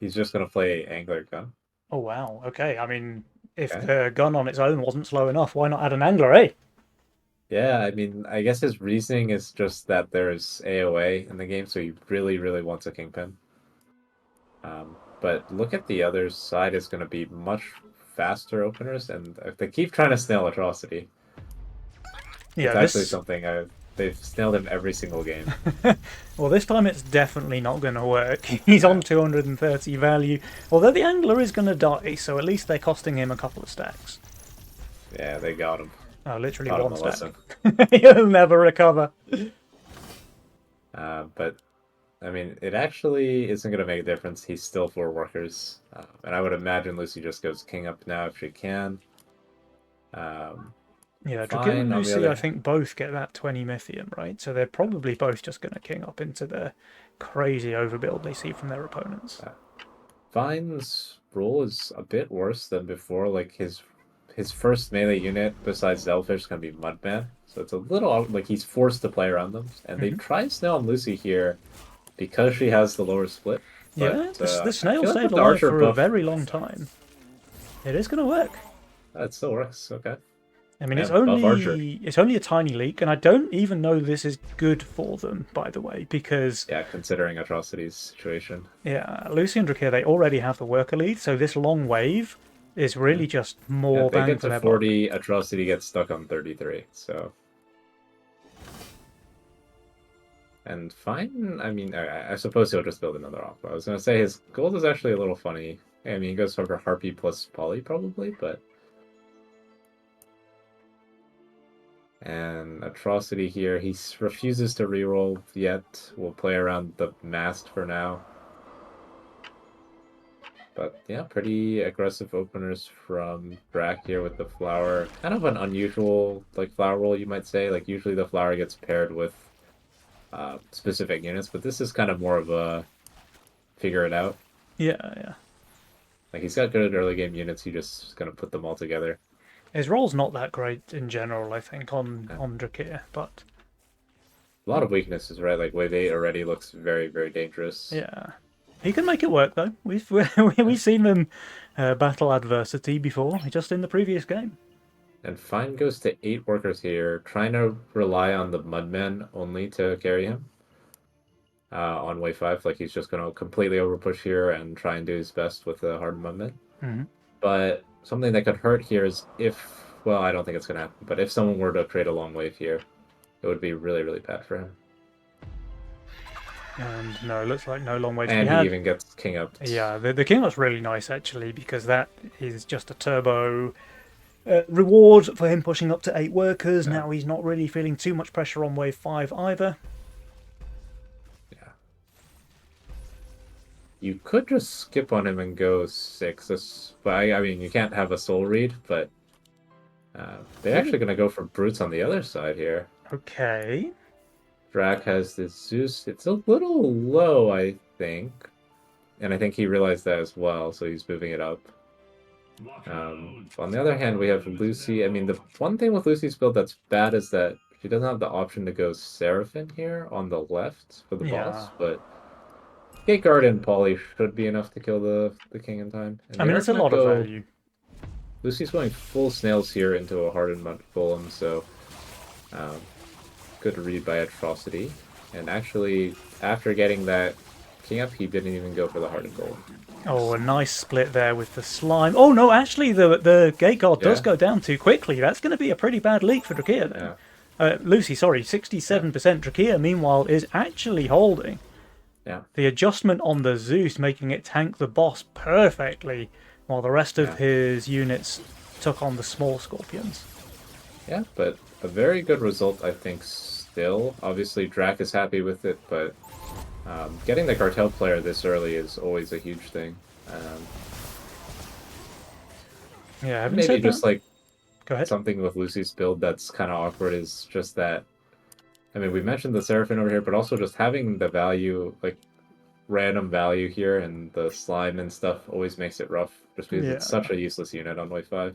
[SPEAKER 2] He's just gonna play Angler gun.
[SPEAKER 3] Oh, wow. Okay. I mean, if
[SPEAKER 2] Okay.
[SPEAKER 3] the gun on its own wasn't slow enough, why not add an angler, eh?
[SPEAKER 2] Yeah, I mean, I guess his reasoning is just that there's AoA in the game, so he really, really wants a Kingpin. But look at the other side is going to be much faster openers, and if they keep trying to snail Atrocity, it's
[SPEAKER 3] Yeah,
[SPEAKER 2] actually
[SPEAKER 3] this.
[SPEAKER 2] something they've snailed him every single game.
[SPEAKER 3] Well, this time it's definitely not going to work. He's
[SPEAKER 2] Yeah,
[SPEAKER 3] on 230 value. Although the angler is going to die, so at least they're costing him a couple of stacks.
[SPEAKER 2] yeah, they got him.
[SPEAKER 3] Oh, literally
[SPEAKER 2] Taught him
[SPEAKER 3] one
[SPEAKER 2] a
[SPEAKER 3] stack.
[SPEAKER 2] lesson.
[SPEAKER 3] He'll never recover.
[SPEAKER 2] But I mean, it actually isn't going to make a difference. He's still 4 workers, and I would imagine Lucy just goes king up now if she can. Um,
[SPEAKER 3] Yeah, Drakir and
[SPEAKER 2] Fine. On the
[SPEAKER 3] Lucy, I
[SPEAKER 2] other,
[SPEAKER 3] think, both get that 20 Mythium, right? So they're probably both just going to king up into the crazy overbuild they see from their opponents.
[SPEAKER 2] uh, Vine's role is a bit worse than before. Like his first melee unit besides Zelfish is gonna be Mudman, so it's a little like he's forced to play around them. And they
[SPEAKER 3] Hmm.
[SPEAKER 2] try Snail on Lucy here because she has the lower split. But
[SPEAKER 3] Yeah, the
[SPEAKER 2] I
[SPEAKER 3] snail
[SPEAKER 2] feel like
[SPEAKER 3] stayed
[SPEAKER 2] with the
[SPEAKER 3] alive
[SPEAKER 2] Archer
[SPEAKER 3] for a
[SPEAKER 2] buff,
[SPEAKER 3] very long time. It is going to work.
[SPEAKER 2] it still works. Okay,
[SPEAKER 3] I mean,
[SPEAKER 2] man, buff Archer.
[SPEAKER 3] it's only a tiny leak, and I don't even know this is good for them, by the way, because
[SPEAKER 2] Yeah, considering Atrocity's situation.
[SPEAKER 3] yeah, Lucy and Drakir, they already have the worker lead, so this long wave is
[SPEAKER 2] Yeah,
[SPEAKER 3] really just
[SPEAKER 2] yeah.
[SPEAKER 3] more
[SPEAKER 2] They
[SPEAKER 3] bang
[SPEAKER 2] get
[SPEAKER 3] for
[SPEAKER 2] to
[SPEAKER 3] their buck.
[SPEAKER 2] 40. Atrocity gets stuck on 33. So. And fine, I mean, I suppose he'll just build another Aqua. I was gonna say his gold is actually a little funny. I mean, he goes for Harpy plus Poly probably, but and Atrocity here, refuses to reroll yet. We'll play around the Mast for now. But yeah, pretty aggressive openers from Brack here with the flower. Kind of an unusual like flower roll, you might say. Like usually the flower gets paired with specific units, but this is kind of more of a figure it out.
[SPEAKER 3] Yeah, yeah.
[SPEAKER 2] Like he's got good early game units. You just gonna put them all together.
[SPEAKER 3] His role's not that great in general, I think,
[SPEAKER 2] Yeah.
[SPEAKER 3] on Drakir, but
[SPEAKER 2] A lot of weaknesses, right? Like wave 8 already looks very, very dangerous.
[SPEAKER 3] yeah. He can make it work though.
[SPEAKER 2] Yeah.
[SPEAKER 3] We've seen them battle adversity before, just in the previous game.
[SPEAKER 2] And Fine goes to 8 workers here, trying to rely on the Mudman only to carry him on wave 5. Like he's just going to completely overpush here and try and do his best with the Hardened Mudman.
[SPEAKER 3] Hmm.
[SPEAKER 2] But something that could hurt here is if, well, I don't think it's going to happen, but if someone were to create a long wave here, it would be really, really bad for him.
[SPEAKER 3] And no, looks like no long waits.
[SPEAKER 2] And he even gets king up.
[SPEAKER 3] Yeah, the king up's really nice actually because that is just a turbo reward for him pushing up to 8 workers.
[SPEAKER 2] Yeah.
[SPEAKER 3] Now he's not really feeling too much pressure on wave 5 either.
[SPEAKER 2] Yeah. You could just skip on him and go 6. But I mean, you can't have a soul read, but they're actually going to go for brutes on the other side here.
[SPEAKER 3] Okay.
[SPEAKER 2] Drac has this Zeus. It's a little low, I think. And I think he realized that as well, so he's moving it up. On the other hand, we have Lucy. I mean, the one thing with Lucy's build that's bad is that she doesn't have the option to go Seraphim here on the left for the boss, but Gateguard and Polly should be enough to kill the king in time. And
[SPEAKER 3] I mean, it's a lot of value.
[SPEAKER 2] Lucy's going full snails here into a Hardened Golem, so good read by Atrocity. And actually, after getting that king up, he didn't even go for the Hardened Golem.
[SPEAKER 3] Oh, a nice split there with the slime. Oh no, actually the Gate Guard does go down too quickly. That's going to be a pretty bad leak for Drakir then.
[SPEAKER 2] Yeah.
[SPEAKER 3] Lucy, sorry, 67%. Drakir, meanwhile, is actually holding.
[SPEAKER 2] Yeah.
[SPEAKER 3] The adjustment on the Zeus making it tank the boss perfectly, while the rest of his units took on the small scorpions.
[SPEAKER 2] Yeah, but a very good result, I think, still. Obviously, Drac is happy with it, but getting the cartel player this early is always a huge thing.
[SPEAKER 3] Yeah,
[SPEAKER 2] maybe just like
[SPEAKER 3] go ahead.
[SPEAKER 2] Something with Lucy's build that's kind of awkward is just that. I mean, we mentioned the Seraphim over here, but also just having the value, like random value here, and the slime and stuff always makes it rough, just because it's such a useless unit on wave 5.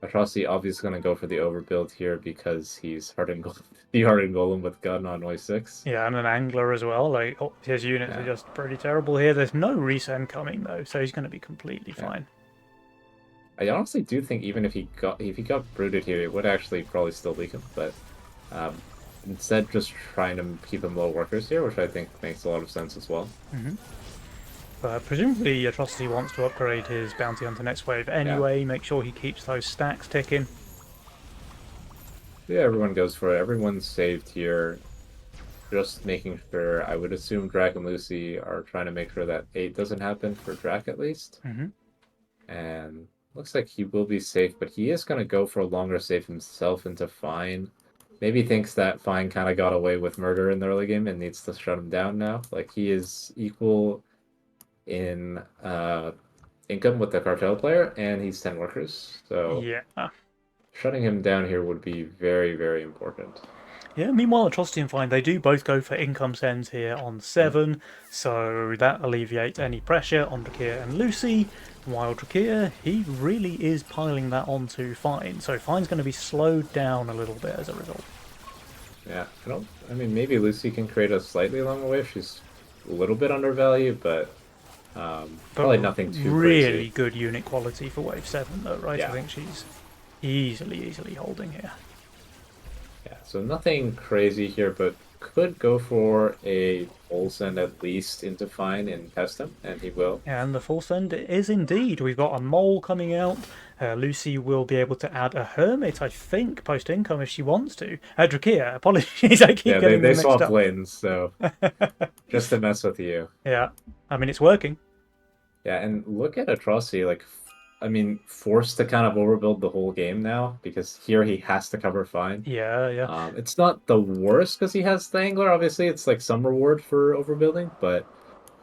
[SPEAKER 2] Atrocity obviously going to go for the overbuild here because he's Hardened Golem with gun on wave 6.
[SPEAKER 3] Yeah, and an angler as well. Like his units are just pretty terrible here. There's no resend coming though, so he's going to be completely fine.
[SPEAKER 2] I honestly do think even if he got brooded here, it would actually probably still leak him, but instead just trying to keep him low workers here, which I think makes a lot of sense as well.
[SPEAKER 3] Presumably Atrocity wants to upgrade his Bounty Hunter next wave anyway, make sure he keeps those stacks ticking.
[SPEAKER 2] Yeah, everyone goes for it. Everyone's saved here. Just making sure, I would assume Drac and Lucy are trying to make sure that 8 doesn't happen for Drac at least. And looks like he will be safe, but he is going to go for a longer save himself into Fine. Maybe thinks that Fine kind of got away with murder in the early game and needs to shut him down now. Like, he is equal in income with the cartel player, and he's 10 workers. So shutting him down here would be very, very important.
[SPEAKER 3] Yeah, meanwhile, Atrocity and Fine, they do both go for income sends here on 7, so that alleviates any pressure on Drakir and Lucy, while Drakir, he really is piling that onto Fine, so Fine's going to be slowed down a little bit as a result.
[SPEAKER 2] Yeah, I mean, maybe Lucy can create a slightly longer wave. She's a little bit undervalued, but probably nothing too
[SPEAKER 3] really
[SPEAKER 2] crazy.
[SPEAKER 3] Good unit quality for wave 7 though, right?
[SPEAKER 2] Yeah.
[SPEAKER 3] I think she's easily holding here.
[SPEAKER 2] Yeah, so nothing crazy here, but could go for a full send at least into Fine and test him, and he will.
[SPEAKER 3] And the full send is indeed. We've got a mole coming out. Lucy will be able to add a hermit, I think, post income if she wants to. Drakir, apologies, I keep getting them
[SPEAKER 2] they
[SPEAKER 3] mixed
[SPEAKER 2] swap
[SPEAKER 3] up.
[SPEAKER 2] lanes, so just to mess with you.
[SPEAKER 3] Yeah, I mean, it's working.
[SPEAKER 2] Yeah, and look at Atrocity, like, I mean, forced to kind of overbuild the whole game now, because here he has to cover Fine.
[SPEAKER 3] Yeah.
[SPEAKER 2] It's not the worst because he has the Angler, obviously. It's like some reward for overbuilding, but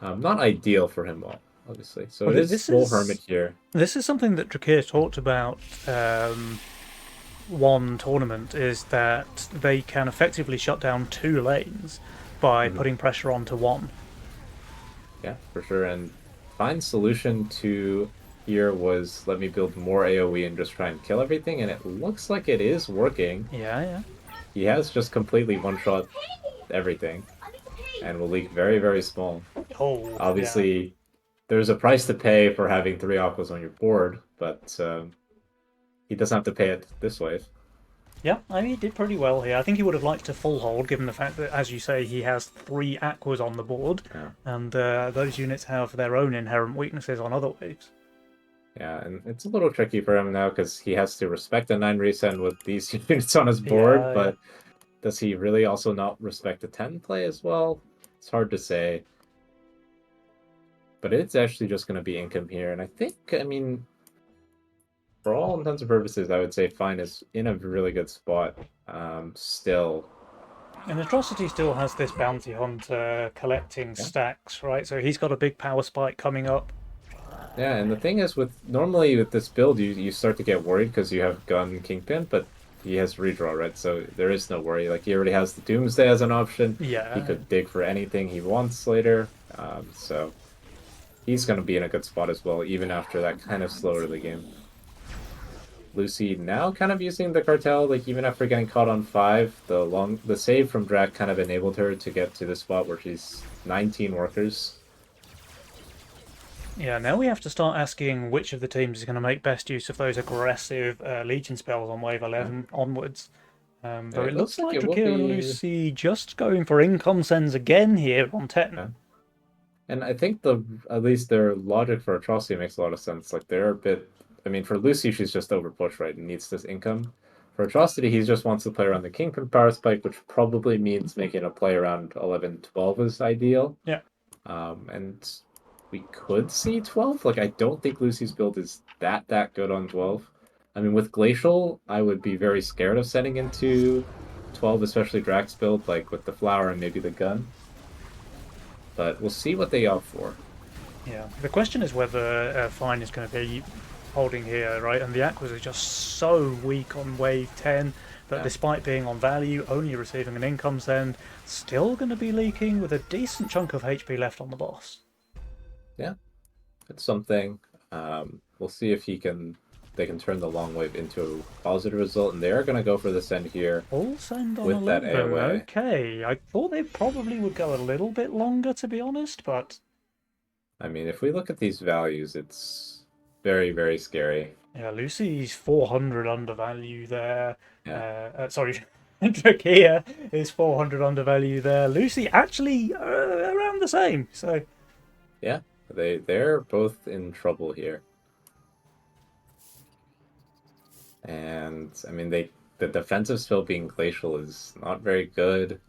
[SPEAKER 2] not ideal for him all, obviously. So it is full Hermit here.
[SPEAKER 3] This is something that Drakir talked about one tournament is that they can effectively shut down 2 lanes by
[SPEAKER 2] Mhm.
[SPEAKER 3] putting pressure onto one.
[SPEAKER 2] Yeah, for sure. And Fine's solution to here was let me build more AoE and just try and kill everything, and it looks like it is working.
[SPEAKER 3] Yeah, yeah.
[SPEAKER 2] He has just completely one-shot everything and will leak very, very small.
[SPEAKER 3] Oh, yeah.
[SPEAKER 2] Obviously, there's a price to pay for having 3 aquas on your board, but he doesn't have to pay it this wave.
[SPEAKER 3] Yeah, I mean, he did pretty well here. I think he would have liked to full hold, given the fact that, as you say, he has 3 aquas on the board,
[SPEAKER 2] Yeah.
[SPEAKER 3] and those units have their own inherent weaknesses on other waves.
[SPEAKER 2] Yeah, and it's a little tricky for him now because he has to respect the 9 resend with these units on his board,
[SPEAKER 3] Yeah, yeah.
[SPEAKER 2] but does he really also not respect the 10 play as well? It's hard to say. But it's actually just going to be income here, and I think, I mean, for all intents and purposes, I would say Fine is in a really good spot still.
[SPEAKER 3] And Atrocity still has this bounty hunter collecting
[SPEAKER 2] Yeah.
[SPEAKER 3] stacks, right? So he's got a big power spike coming up.
[SPEAKER 2] Yeah, and the thing is, with normally with this build, you start to get worried because you have Gun Kingpin, but he has redraw, right? So there is no worry. Like he already has the Doomsday as an option. He
[SPEAKER 3] Yeah.
[SPEAKER 2] could dig for anything he wants later. So he's going to be in a good spot as well, even after that kind of slow early game. Lucy now kind of using the cartel, like even after getting caught on 5, the save from Drac kind of enabled her to get to the spot where she's 19 workers.
[SPEAKER 3] Yeah, now we have to start asking which of the teams is going to make best use of those aggressive Legion spells on wave 11 onwards. Though it
[SPEAKER 2] Looks
[SPEAKER 3] looks
[SPEAKER 2] like
[SPEAKER 3] like
[SPEAKER 2] it will
[SPEAKER 3] Drakir and
[SPEAKER 2] be.
[SPEAKER 3] Lucy just going for income sends again here on 10.
[SPEAKER 2] Yeah. And I think at least their logic for Atrocity makes a lot of sense. Like they're a bit. I mean, for Lucy, she's just overpushed, right, and needs this income. For Atrocity, he just wants to play around the Kingpin power spike, which probably means making a play around 11, 12 is ideal.
[SPEAKER 3] Yeah.
[SPEAKER 2] And we could see 12. Like I don't think Lucy's build is that good on 12. I mean, with Glacial, I would be very scared of setting into 12, especially Drax build, like with the flower and maybe the gun. But we'll see what they opt for.
[SPEAKER 3] Yeah. The question is whether Fine is going to be holding here, right? And the Aquas are just so weak on wave 10 that
[SPEAKER 2] Yeah.
[SPEAKER 3] despite being on value, only receiving an income send, still going to be leaking with a decent chunk of HP left on the boss.
[SPEAKER 2] Yeah, it's something. We'll see if they can turn the long wave into a positive result, and they are going to go for this end here
[SPEAKER 3] All send on
[SPEAKER 2] with that
[SPEAKER 3] 11.
[SPEAKER 2] AOA.
[SPEAKER 3] Okay. I thought they probably would go a little bit longer, to be honest, but
[SPEAKER 2] I mean, if we look at these values, it's very, very scary.
[SPEAKER 3] yeah, Lucy's 400 undervalue there.
[SPEAKER 2] Yeah.
[SPEAKER 3] Sorry, Drakir is 400 undervalue there. Lucy actually around the same. So
[SPEAKER 2] Yeah, they're both in trouble here. And I mean the defensive spell being glacial is not very good.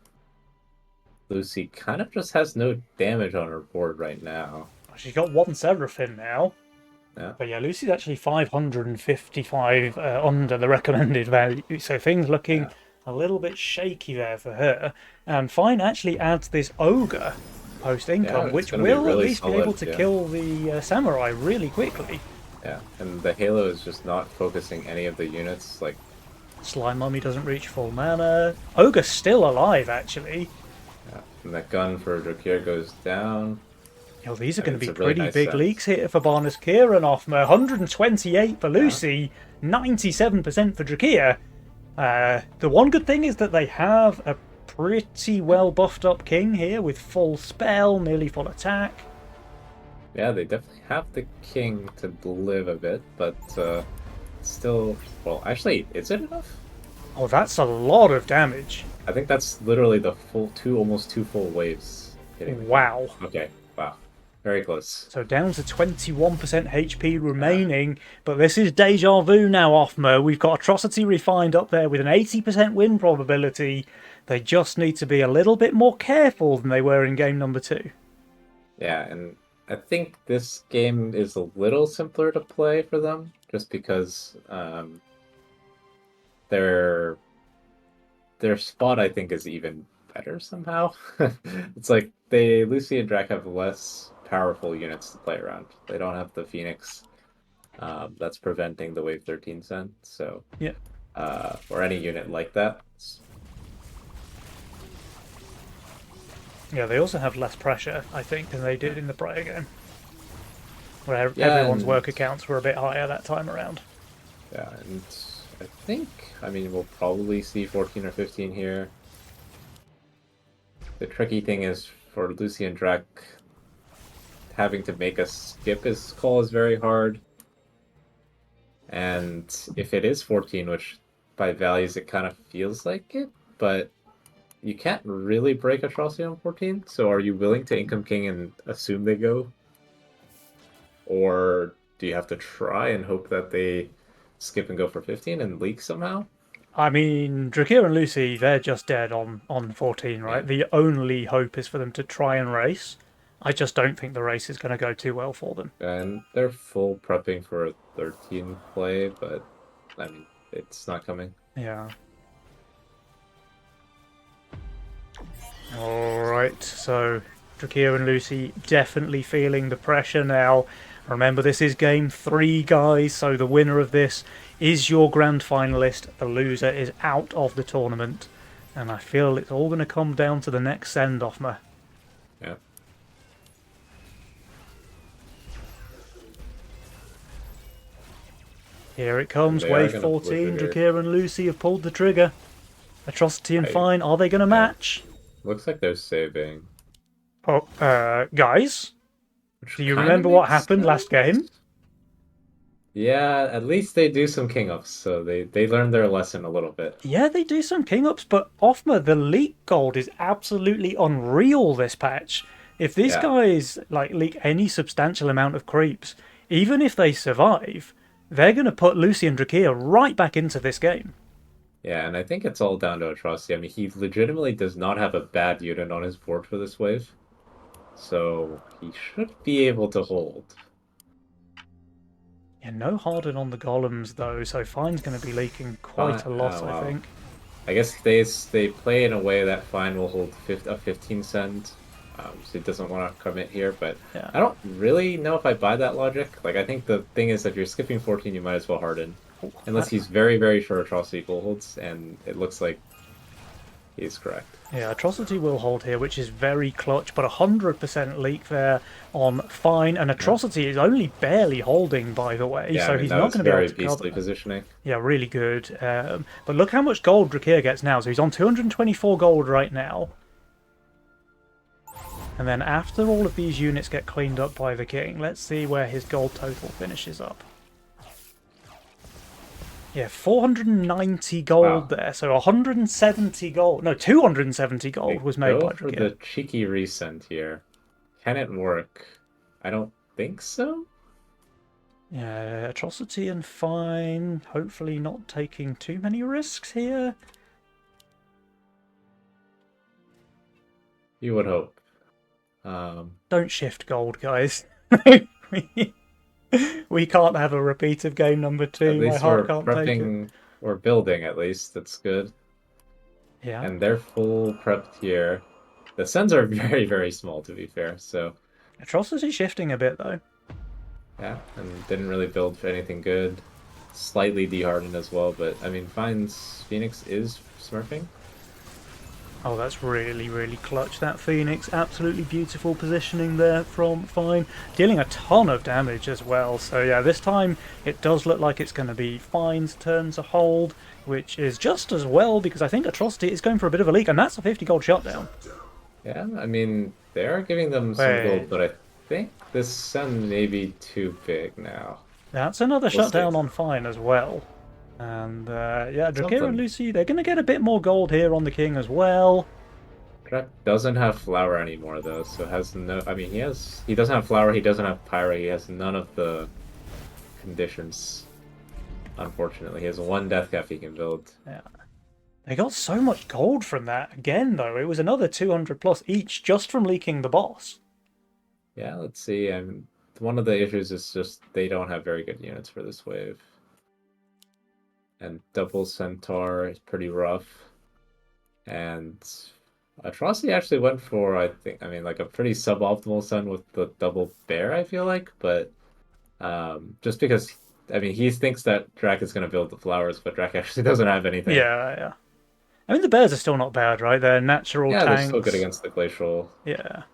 [SPEAKER 2] Lucy kind of just has no damage on her board right now.
[SPEAKER 3] she's got one Seraphim now.
[SPEAKER 2] Yeah.
[SPEAKER 3] But yeah, Lucy's actually 555 under the recommended value. So things looking
[SPEAKER 2] Yeah.
[SPEAKER 3] a little bit shaky there for her. And Fine actually adds this Ogre post income,
[SPEAKER 2] it's
[SPEAKER 3] which
[SPEAKER 2] gonna be
[SPEAKER 3] will at
[SPEAKER 2] really
[SPEAKER 3] least be able
[SPEAKER 2] solid,
[SPEAKER 3] to
[SPEAKER 2] yeah.
[SPEAKER 3] kill the Samurai really quickly.
[SPEAKER 2] Yeah, and the Halo is just not focusing any of the units. Like,
[SPEAKER 3] Slime Mummy doesn't reach full mana. Ogre's still alive, actually.
[SPEAKER 2] yeah. And that gun for Drakir goes down.
[SPEAKER 3] Oh, these are
[SPEAKER 2] And
[SPEAKER 3] going to
[SPEAKER 2] it's
[SPEAKER 3] be
[SPEAKER 2] a really
[SPEAKER 3] pretty
[SPEAKER 2] nice
[SPEAKER 3] big
[SPEAKER 2] sense.
[SPEAKER 3] leaks here for Barnes Kieran off 128 for Lucy, 97% for Drakir. The one good thing is that they have a pretty well buffed up king here with full spell, nearly full attack.
[SPEAKER 2] Yeah, they definitely have the king to live a bit, but still, well, actually, is it enough?
[SPEAKER 3] Oh, that's a lot of damage.
[SPEAKER 2] I think that's literally the almost two full waves hitting. The
[SPEAKER 3] Wow.
[SPEAKER 2] king. Okay, wow, very close.
[SPEAKER 3] So down to 21% HP remaining, but this is deja vu now, Offmer. We've got Atrocity Refined up there with an 80% win probability. They just need to be a little bit more careful than they were in game number 2.
[SPEAKER 2] Yeah, and I think this game is a little simpler to play for them, just because their spot I think is even better somehow. It's like Lucy and Drac have less powerful units to play around. They don't have the Phoenix that's preventing the Wave 13 send. So
[SPEAKER 3] Yeah.
[SPEAKER 2] or any unit like that.
[SPEAKER 3] Yeah, they also have less pressure, I think, than they
[SPEAKER 2] Yeah,
[SPEAKER 3] did in the prior game, where
[SPEAKER 2] yeah,
[SPEAKER 3] everyone's
[SPEAKER 2] and
[SPEAKER 3] worker counts were a bit higher that time around.
[SPEAKER 2] yeah, and I think, I mean, we'll probably see 14 or 15 here. The tricky thing is for Lucy and Drek, having to make us skip his call is very hard. And if it is 14, which by values it kind of feels like it, but you can't really break Atrocity on 14. So are you willing to income king and assume they go? Or do you have to try and hope that they skip and go for 15 and leak somehow?
[SPEAKER 3] I mean, Drakir and Lucy, they're just dead on 14,
[SPEAKER 2] Yeah.
[SPEAKER 3] right? The only hope is for them to try and race. I just don't think the race is going to go too well for them.
[SPEAKER 2] And they're full prepping for a 13 play, but I mean, it's not coming.
[SPEAKER 3] Yeah. Alright, so Drakir and Lucy definitely feeling the pressure now. Remember, this is game 3, guys, so the winner of this is your grand finalist. The loser is out of the tournament. And I feel it's all going to come down to the next send-off, ma.
[SPEAKER 2] Yeah.
[SPEAKER 3] Here it
[SPEAKER 2] And
[SPEAKER 3] comes,
[SPEAKER 2] they are
[SPEAKER 3] wave
[SPEAKER 2] going to pull the
[SPEAKER 3] 14.
[SPEAKER 2] trigger.
[SPEAKER 3] Drakir and Lucy have pulled the trigger. Atrocity and
[SPEAKER 2] I,
[SPEAKER 3] Fine, are they going to
[SPEAKER 2] yeah.
[SPEAKER 3] match?
[SPEAKER 2] Looks like they're saving.
[SPEAKER 3] Oh, guys,
[SPEAKER 2] Which
[SPEAKER 3] do you
[SPEAKER 2] kind of
[SPEAKER 3] remember what
[SPEAKER 2] makes
[SPEAKER 3] happened last game?
[SPEAKER 2] sense. Yeah, at least they do some king ups, so they learned their lesson a little bit.
[SPEAKER 3] Yeah, they do some king ups, but Offma, the leak gold is absolutely unreal this patch. If these
[SPEAKER 2] Yeah,
[SPEAKER 3] guys like leak any substantial amount of creeps, even if they survive, they're going to put Lucy and Drakir right back into this game.
[SPEAKER 2] yeah, and I think it's all down to Atrocity. I mean, he legitimately does not have a bad unit on his board for this wave, so he should be able to hold.
[SPEAKER 3] Yeah, no Harden on the golems though, so Fine's going to be leaking quite
[SPEAKER 2] Fine.
[SPEAKER 3] a
[SPEAKER 2] Oh
[SPEAKER 3] lot, I
[SPEAKER 2] wow.
[SPEAKER 3] think.
[SPEAKER 2] I guess they play in a way that Fine will hold a 15 cent, so he doesn't want to commit here. But
[SPEAKER 3] Yeah.
[SPEAKER 2] I don't really know if I buy that logic. Like, I think the thing is that if you're skipping 14, you might as well harden, unless he's very, very sure Atrocity full holds, and it looks like he's correct.
[SPEAKER 3] Yeah, Atrocity will hold here, which is very clutch, but 100% leak there on Fine, and
[SPEAKER 2] Yeah,
[SPEAKER 3] Atrocity is only barely holding, by the way,
[SPEAKER 2] yeah. I
[SPEAKER 3] so
[SPEAKER 2] mean,
[SPEAKER 3] he's
[SPEAKER 2] that
[SPEAKER 3] not
[SPEAKER 2] was
[SPEAKER 3] going to be able
[SPEAKER 2] very
[SPEAKER 3] to
[SPEAKER 2] beastly
[SPEAKER 3] cover.
[SPEAKER 2] positioning.
[SPEAKER 3] Yeah, really good. But look how much gold Drakir gets now. So he's on 224 gold right now. And then after all of these units get cleaned up by the king, let's see where his gold total finishes up. Yeah, 490 gold
[SPEAKER 2] Wow.
[SPEAKER 3] there. So 170 gold. No, 270 gold
[SPEAKER 2] They
[SPEAKER 3] was made
[SPEAKER 2] go
[SPEAKER 3] by
[SPEAKER 2] for
[SPEAKER 3] Drakir.
[SPEAKER 2] the cheeky resend here. Can it work? I don't think so.
[SPEAKER 3] Yeah, Atrocity and Fine. Hopefully not taking too many risks here.
[SPEAKER 2] You would hope.
[SPEAKER 3] Don't shift gold, guys. We can't have a repeat of game number
[SPEAKER 2] At
[SPEAKER 3] 2. My
[SPEAKER 2] least
[SPEAKER 3] heart
[SPEAKER 2] we're
[SPEAKER 3] can't take it.
[SPEAKER 2] prepping or building at least. That's good.
[SPEAKER 3] Yeah.
[SPEAKER 2] And they're full prepped here. The sends are very, very small to be fair, so
[SPEAKER 3] Atrocity shifting a bit though.
[SPEAKER 2] yeah, and didn't really build for anything good. Slightly dehardened as well, but I mean Fine's Phoenix is smurfing.
[SPEAKER 3] Oh, that's really, really clutch. That Phoenix, absolutely beautiful positioning there from Fine. Dealing a ton of damage as well. So yeah, this time it does look like it's going to be Fine's turn to hold, which is just as well because I think Atrocity is going for a bit of a leak, and that's a 50 gold shutdown.
[SPEAKER 2] Yeah, I mean they are giving them some
[SPEAKER 3] Wait,
[SPEAKER 2] gold, but I think this send may be too big now.
[SPEAKER 3] that's another
[SPEAKER 2] We'll see.
[SPEAKER 3] shutdown on Fine as well. And yeah, Drakir and
[SPEAKER 2] Something.
[SPEAKER 3] Lucy, they're going to get a bit more gold here on the king as well.
[SPEAKER 2] Trek doesn't have flower anymore though, so has no. I mean, he doesn't have flower. He doesn't have pyro. He has none of the conditions. Unfortunately, he has one death cap he can build.
[SPEAKER 3] Yeah. They got so much gold from that. Again, though, it was another 200 plus each just from leaking the boss.
[SPEAKER 2] Yeah, let's see. One of the issues is just they don't have very good units for this wave. And double centaur is pretty rough. And Atrocity actually went for, I mean, like a pretty suboptimal sun with the double bear, I feel like, but just because I mean, he thinks that Drac is going to build the flowers, but Drac actually doesn't have anything.
[SPEAKER 3] Yeah, yeah. I mean, the bears are still not bad, right? They're natural
[SPEAKER 2] Yeah, they're still good
[SPEAKER 3] tanks.
[SPEAKER 2] against the glacial.
[SPEAKER 3] Yeah.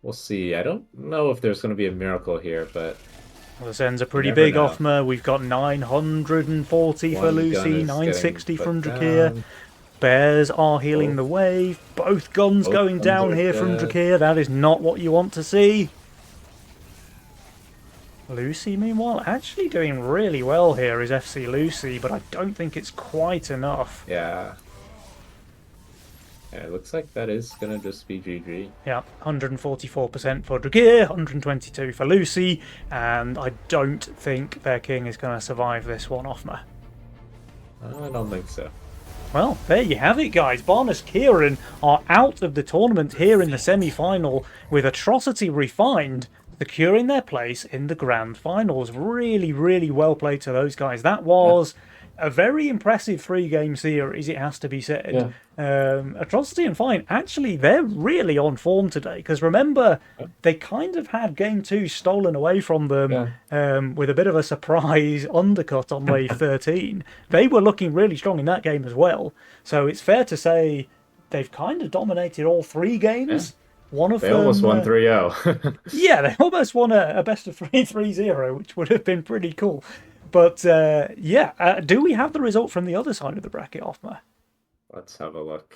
[SPEAKER 2] We'll see. I don't know if there's going to be a miracle here, but
[SPEAKER 3] Well, the Zens are
[SPEAKER 2] you
[SPEAKER 3] pretty
[SPEAKER 2] never
[SPEAKER 3] big
[SPEAKER 2] know.
[SPEAKER 3] off me. We've got 940 for
[SPEAKER 2] One gun
[SPEAKER 3] Lucy,
[SPEAKER 2] is getting
[SPEAKER 3] 960 from
[SPEAKER 2] put
[SPEAKER 3] Drakir.
[SPEAKER 2] down.
[SPEAKER 3] Bears are healing the
[SPEAKER 2] Both
[SPEAKER 3] wave. Both guns
[SPEAKER 2] both
[SPEAKER 3] going
[SPEAKER 2] guns
[SPEAKER 3] down
[SPEAKER 2] are
[SPEAKER 3] here from
[SPEAKER 2] dead.
[SPEAKER 3] Drakir. That is not what you want to see. Lucy, meanwhile, actually doing really well here is FC Lucy, but I don't think it's quite enough.
[SPEAKER 2] Yeah. Yeah, it looks like that is gonna just be GG.
[SPEAKER 3] Yeah, 144% for Drakir, 122 for Lucy, and I don't think their king is going to survive this one off me.
[SPEAKER 2] I don't think so.
[SPEAKER 3] Well, there you have it, guys. Barnes Kieran are out of the tournament here in the semi-final with Atrocity Refined securing their place in the grand finals. Really, really well played to those guys. That was a very impressive three-game series, it has to be said. Atrocity and Fine, actually, they're really on form today, because remember, they kind of had game 2 stolen away from them with a bit of a surprise undercut on wave 13. They were looking really strong in that game as well, so it's fair to say they've kind of dominated all 3 games. One of
[SPEAKER 2] They
[SPEAKER 3] them,
[SPEAKER 2] almost won 3-0.
[SPEAKER 3] yeah, they almost won a best of 3 3-0, which would have been pretty cool. But yeah, do we have the result from the other side of the bracket, Offmer?
[SPEAKER 2] Let's have a look.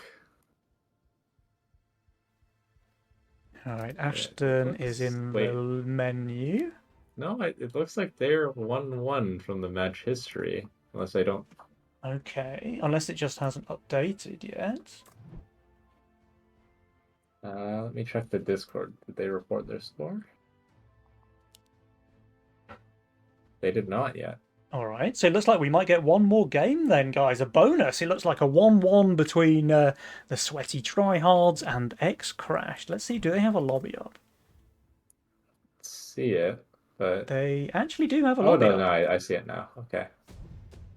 [SPEAKER 3] All right, Ashton is in the menu.
[SPEAKER 2] No, it looks like they're 1-1 from the match history, unless I don't.
[SPEAKER 3] Okay, unless it just hasn't updated yet.
[SPEAKER 2] Let me check the Discord. Did they report their score? They did not yet.
[SPEAKER 3] All right, so it looks like we might get one more game then, guys. A bonus. It looks like a 1-1 between the Sweaty Tryhards and X Crash. Let's see, do they have a lobby up?
[SPEAKER 2] Let's see it, but
[SPEAKER 3] They actually do have a lobby
[SPEAKER 2] no,
[SPEAKER 3] up.
[SPEAKER 2] I see it now. Okay.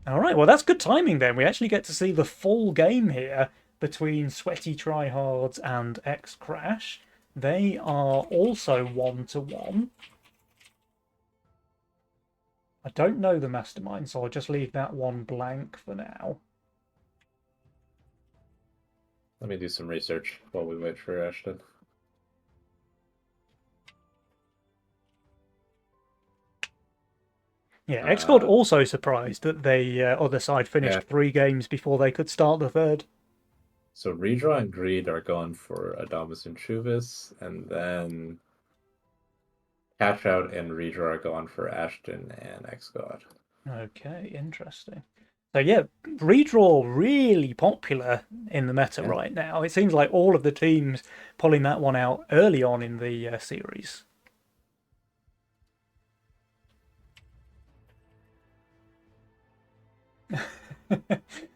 [SPEAKER 3] All right, well, that's good timing then. We actually get to see the full game here between Sweaty Tryhards and X Crash. They are also 1-1. I don't know the mastermind, so I'll just leave that one blank for now.
[SPEAKER 2] Let me do some research while we wait for Ashton.
[SPEAKER 3] Yeah, XCOD also surprised that the other side finished 3 games before they could start the third.
[SPEAKER 2] So Redraw and Greed are going for Adamus and Chuvis, and then Catch Out and Redraw are going for Ashton and XGod.
[SPEAKER 3] Okay, interesting. So yeah, Redraw really popular in the meta right now. It seems like all of the teams pulling that one out early on in the series.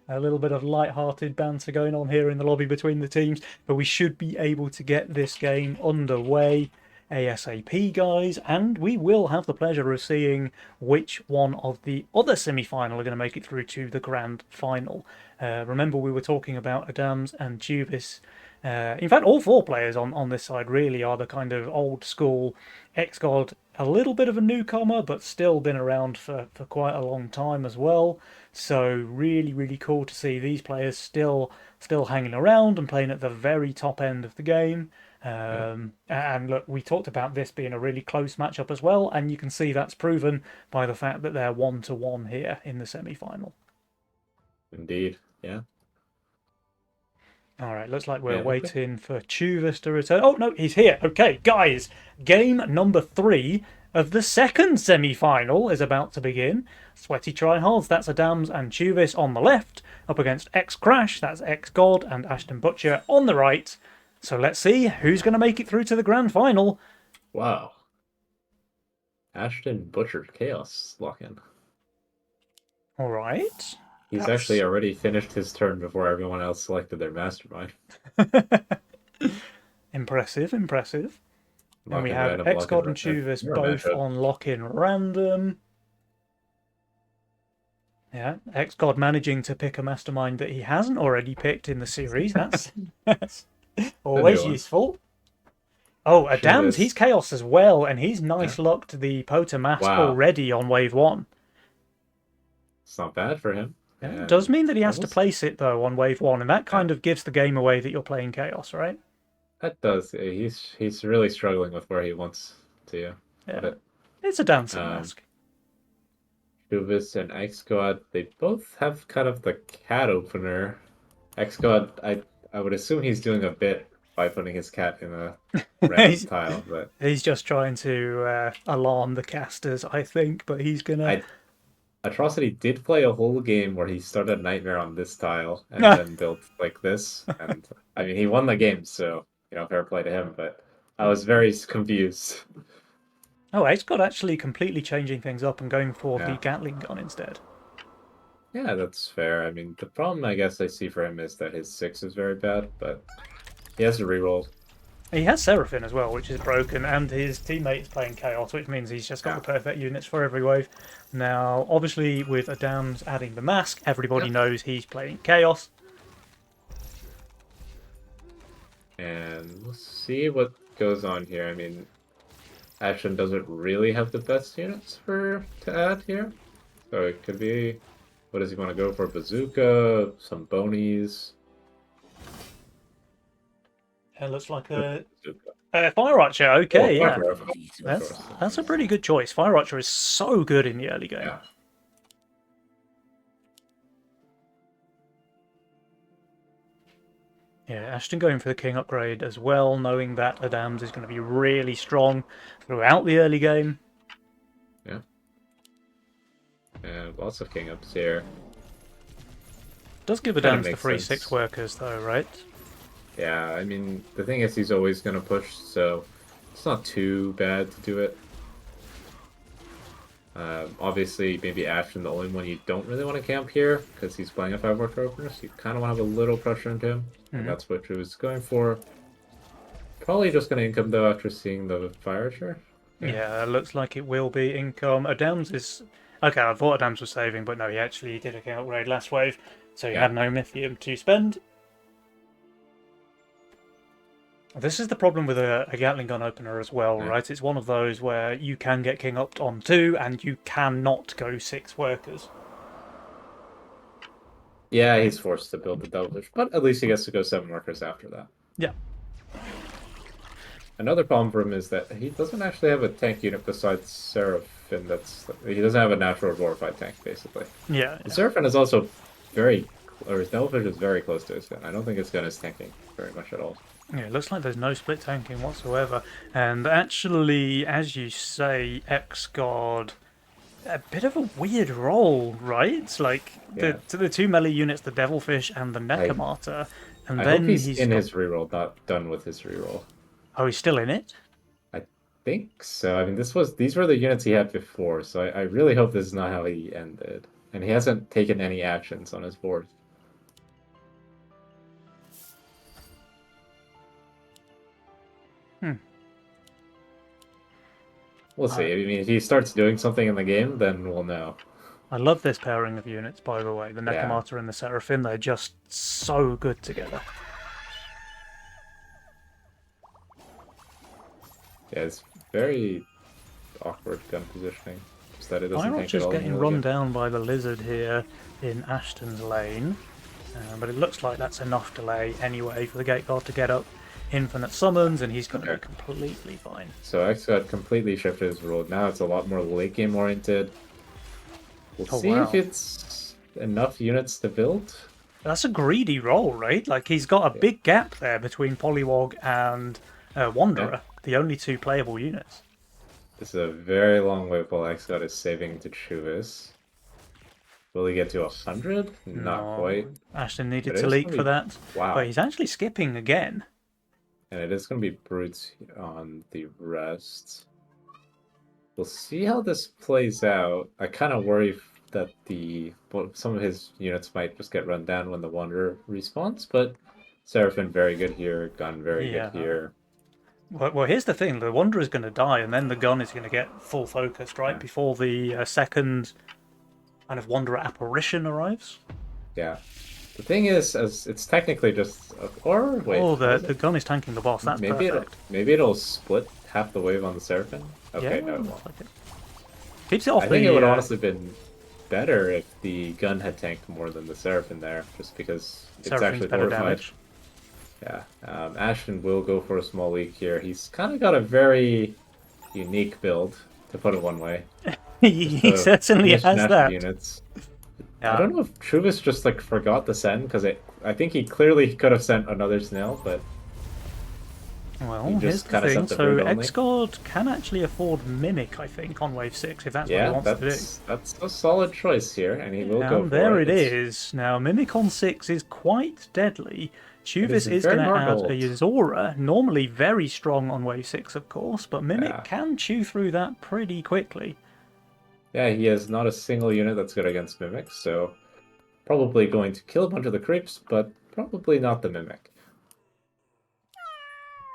[SPEAKER 3] A little bit of light-hearted banter going on here in the lobby between the teams, but we should be able to get this game underway ASAP, guys, and we will have the pleasure of seeing which one of the other semi-final are going to make it through to the grand final. Remember, we were talking about Adams and Juvis. In fact, all 4 players on this side really are the kind of old school XGod, a little bit of a newcomer, but still been around for quite a long time as well. So really, really cool to see these players still hanging around and playing at the very top end of the game. And look, we talked about this being a really close matchup as well, and you can see that's proven by the fact that they're 1-1 here in the semi-final.
[SPEAKER 2] Indeed, yeah.
[SPEAKER 3] All right, looks like we're waiting for Chuvis to return. Oh, no, he's here. Okay, guys, game number 3 of the second semi-final is about to begin. Sweaty Tryhards, that's Adams and Chuvis on the left, up against X Crash, that's X God and Ashton Butcher on the right. So let's see who's going to make it through to the grand final.
[SPEAKER 2] Wow. Ashton butchered Chaos lock-in.
[SPEAKER 3] All right.
[SPEAKER 2] He's actually already finished his turn before everyone else selected their mastermind.
[SPEAKER 3] Impressive, impressive. And we have XGod and Chuvis both on lock-in random. Yeah, XGod managing to pick a mastermind that he hasn't already picked in the series. That's always useful. Oh, Adams, he's
[SPEAKER 2] Chivas.
[SPEAKER 3] Chaos as well, and he's
[SPEAKER 2] Yeah.
[SPEAKER 3] nice lucked the Pota Mask
[SPEAKER 2] Wow.
[SPEAKER 3] already on wave 1.
[SPEAKER 2] It's not bad for him.
[SPEAKER 3] Yeah, it does
[SPEAKER 2] And
[SPEAKER 3] mean that he has to
[SPEAKER 2] almost,
[SPEAKER 3] place it, though, on wave 1, and that
[SPEAKER 2] yeah,
[SPEAKER 3] kind of gives the game away that you're playing Chaos, right?
[SPEAKER 2] that does. He's really struggling with where he wants to put
[SPEAKER 3] Yeah.
[SPEAKER 2] it.
[SPEAKER 3] It's a dancing
[SPEAKER 2] Um,
[SPEAKER 3] mask.
[SPEAKER 2] Juvis and X Squad, they both have kind of the cat opener. X Squad, I would assume he's doing a bit by putting his cat in a random
[SPEAKER 3] he's,
[SPEAKER 2] tile, but
[SPEAKER 3] he's just trying to alarm the casters, I think, but he's gonna.
[SPEAKER 2] I Atrocity did play a whole game where he started Nightmare on this tile and then built like this, and I mean he won the game, so fair play to him. But I was very confused.
[SPEAKER 3] Oh, Ace got actually completely changing things up and going for the
[SPEAKER 2] Yeah,
[SPEAKER 3] Gatling gun instead.
[SPEAKER 2] yeah, that's fair. I mean, the problem I guess I see for him is that his 6 is very bad, but he has to reroll.
[SPEAKER 3] He has Seraphine as well, which is broken, and his teammate is playing Chaos, which means he's just got
[SPEAKER 2] Yeah.
[SPEAKER 3] the perfect units for every wave. Now, obviously, with Adams adding the mask, everybody
[SPEAKER 2] Yep.
[SPEAKER 3] knows he's playing Chaos.
[SPEAKER 2] And we'll see what goes on here. I mean, Ashen doesn't really have the best units to add here. So it could be, what does he want to go for? Bazooka, some bonies.
[SPEAKER 3] It looks like a
[SPEAKER 2] Bazooka.
[SPEAKER 3] Fire Archer. Okay,
[SPEAKER 2] Oh,
[SPEAKER 3] yeah,
[SPEAKER 2] Fire Arrow, of
[SPEAKER 3] that's
[SPEAKER 2] course.
[SPEAKER 3] that's a pretty good choice. Fire Archer is so good in the early game.
[SPEAKER 2] Yeah.
[SPEAKER 3] Yeah, Ashton going for the King upgrade as well, knowing that Adams is going to be really strong throughout the early game.
[SPEAKER 2] Yeah. And lots of king ups here.
[SPEAKER 3] Does give
[SPEAKER 2] Kinda
[SPEAKER 3] Adams the
[SPEAKER 2] makes
[SPEAKER 3] free
[SPEAKER 2] sense.
[SPEAKER 3] 6 workers though, right?
[SPEAKER 2] Yeah, I mean, the thing is he's always going to push, so it's not too bad to do it. Obviously, maybe Ashton the only one you don't really want to camp here because he's playing a 5-worker opener, so you kind of want to have a little pressure into him. And that's what he was going for. Probably just going to income though after seeing the Fire Archer.
[SPEAKER 3] Yeah, looks like it will be income. Adams is... Okay, I thought Adams was saving, but no, he actually did a King upgrade last wave, so he
[SPEAKER 2] Yeah.
[SPEAKER 3] had no Mythium to spend. This is the problem with a Gatling gun opener as well,
[SPEAKER 2] Yeah.
[SPEAKER 3] right? It's one of those where you can get King upped on 2 and you cannot go 6 workers.
[SPEAKER 2] Yeah, he's forced to build the Devilfish, but at least he gets to go 7 workers after that.
[SPEAKER 3] Yeah.
[SPEAKER 2] Another problem for him is that he doesn't actually have a tank unit besides Seraphim. He doesn't have a natural glorified tank, basically.
[SPEAKER 3] Yeah.
[SPEAKER 2] And Seraphim is also his Devilfish is very close to his gun. I don't think his gun is tanking very much at all.
[SPEAKER 3] Yeah, it looks like there's no split tanking whatsoever. And actually, as you say, X-God, a bit of a weird role, right? Like,
[SPEAKER 2] Yeah.
[SPEAKER 3] the 2 melee units, the Devilfish and the Necromata, and
[SPEAKER 2] I
[SPEAKER 3] then
[SPEAKER 2] hope he's
[SPEAKER 3] he's
[SPEAKER 2] in
[SPEAKER 3] got...
[SPEAKER 2] his reroll, not done with his reroll.
[SPEAKER 3] Oh, he's still in it?
[SPEAKER 2] I think so. I mean, these were the units he had before, so I really hope this is not how he ended. And he hasn't taken any actions on his board. We'll see. I mean, if he starts doing something in the game, then we'll know.
[SPEAKER 3] I love this pairing of units, by the way. The
[SPEAKER 2] Yeah.
[SPEAKER 3] Necromata and the Seraphim, they're just so good together.
[SPEAKER 2] Yeah, it's very awkward gun positioning. Just that it doesn't
[SPEAKER 3] Fire
[SPEAKER 2] tank at
[SPEAKER 3] Archer's
[SPEAKER 2] all.
[SPEAKER 3] getting run down by the Lizard here in Ashton's lane. But it looks like that's enough delay anyway for the Gate Guard to get up infinite summons, and he's going to be completely fine.
[SPEAKER 2] So X got completely shifted his role. Now it's a lot more late game oriented. We'll see if it's enough units to build.
[SPEAKER 3] That's a greedy roll, right? Like, he's got a big gap there between Polywog and Wanderer, the only 2 playable units.
[SPEAKER 2] This is a very long way while X God is saving to Chuvis. Will he get to 100? Not quite.
[SPEAKER 3] Ashton needed
[SPEAKER 2] But
[SPEAKER 3] to
[SPEAKER 2] it's
[SPEAKER 3] leak
[SPEAKER 2] gonna
[SPEAKER 3] for
[SPEAKER 2] be-
[SPEAKER 3] that.
[SPEAKER 2] Wow.
[SPEAKER 3] But he's actually skipping again.
[SPEAKER 2] And it is going to be brutes on the rest. We'll see how this plays out. I kind of worry that some of his units might just get run down when the Wanderer respawns, but Seraphim very good here, Gun very good here.
[SPEAKER 3] Well, here's the thing: the Wanderer's going to die, and then the gun is going to get full focused right before the second kind of Wanderer apparition arrives.
[SPEAKER 2] Yeah. The thing is, as it's technically just, or wait,
[SPEAKER 3] Oh,
[SPEAKER 2] how
[SPEAKER 3] the
[SPEAKER 2] is
[SPEAKER 3] the
[SPEAKER 2] it?
[SPEAKER 3] gun is tanking the boss. That's perfect.
[SPEAKER 2] Maybe it'll split half the wave on the Seraphim.
[SPEAKER 3] Yeah,
[SPEAKER 2] Okay, no, it
[SPEAKER 3] looks
[SPEAKER 2] won't.
[SPEAKER 3] like it. Keeps it
[SPEAKER 2] I
[SPEAKER 3] off
[SPEAKER 2] think it would
[SPEAKER 3] the.
[SPEAKER 2] honestly been better if the gun had tanked more than the Seraphim there, just because it's
[SPEAKER 3] Seraphim's
[SPEAKER 2] actually
[SPEAKER 3] better
[SPEAKER 2] fortified.
[SPEAKER 3] damage.
[SPEAKER 2] Yeah, Ashton will go for a small leak here. He's kind of got a very unique build, to put it one way. Just
[SPEAKER 3] He
[SPEAKER 2] a
[SPEAKER 3] certainly has
[SPEAKER 2] mishmash of
[SPEAKER 3] that.
[SPEAKER 2] units. I
[SPEAKER 3] Yeah.
[SPEAKER 2] don't know if Truvis just like forgot to send because I think he clearly could have sent another snail, but he
[SPEAKER 3] Well, here's
[SPEAKER 2] just
[SPEAKER 3] the
[SPEAKER 2] kind of
[SPEAKER 3] thing.
[SPEAKER 2] sent the
[SPEAKER 3] So
[SPEAKER 2] brood only.
[SPEAKER 3] Xgard can actually afford Mimic, I think, on wave 6, if that's what he
[SPEAKER 2] Yeah,
[SPEAKER 3] wants to do.
[SPEAKER 2] that's a solid choice here, and he will go
[SPEAKER 3] And
[SPEAKER 2] for
[SPEAKER 3] there
[SPEAKER 2] it.
[SPEAKER 3] it is. Now, Mimic on 6 is quite deadly.
[SPEAKER 2] It is
[SPEAKER 3] Chuvis is
[SPEAKER 2] very
[SPEAKER 3] going to
[SPEAKER 2] hard to
[SPEAKER 3] add a
[SPEAKER 2] hold.
[SPEAKER 3] Yuzora, normally very strong on wave 6, of course, but Mimic
[SPEAKER 2] Yeah,
[SPEAKER 3] can chew through that pretty quickly.
[SPEAKER 2] yeah, he has not a single unit that's good against mimics, so probably going to kill a bunch of the creeps, but probably not the mimic.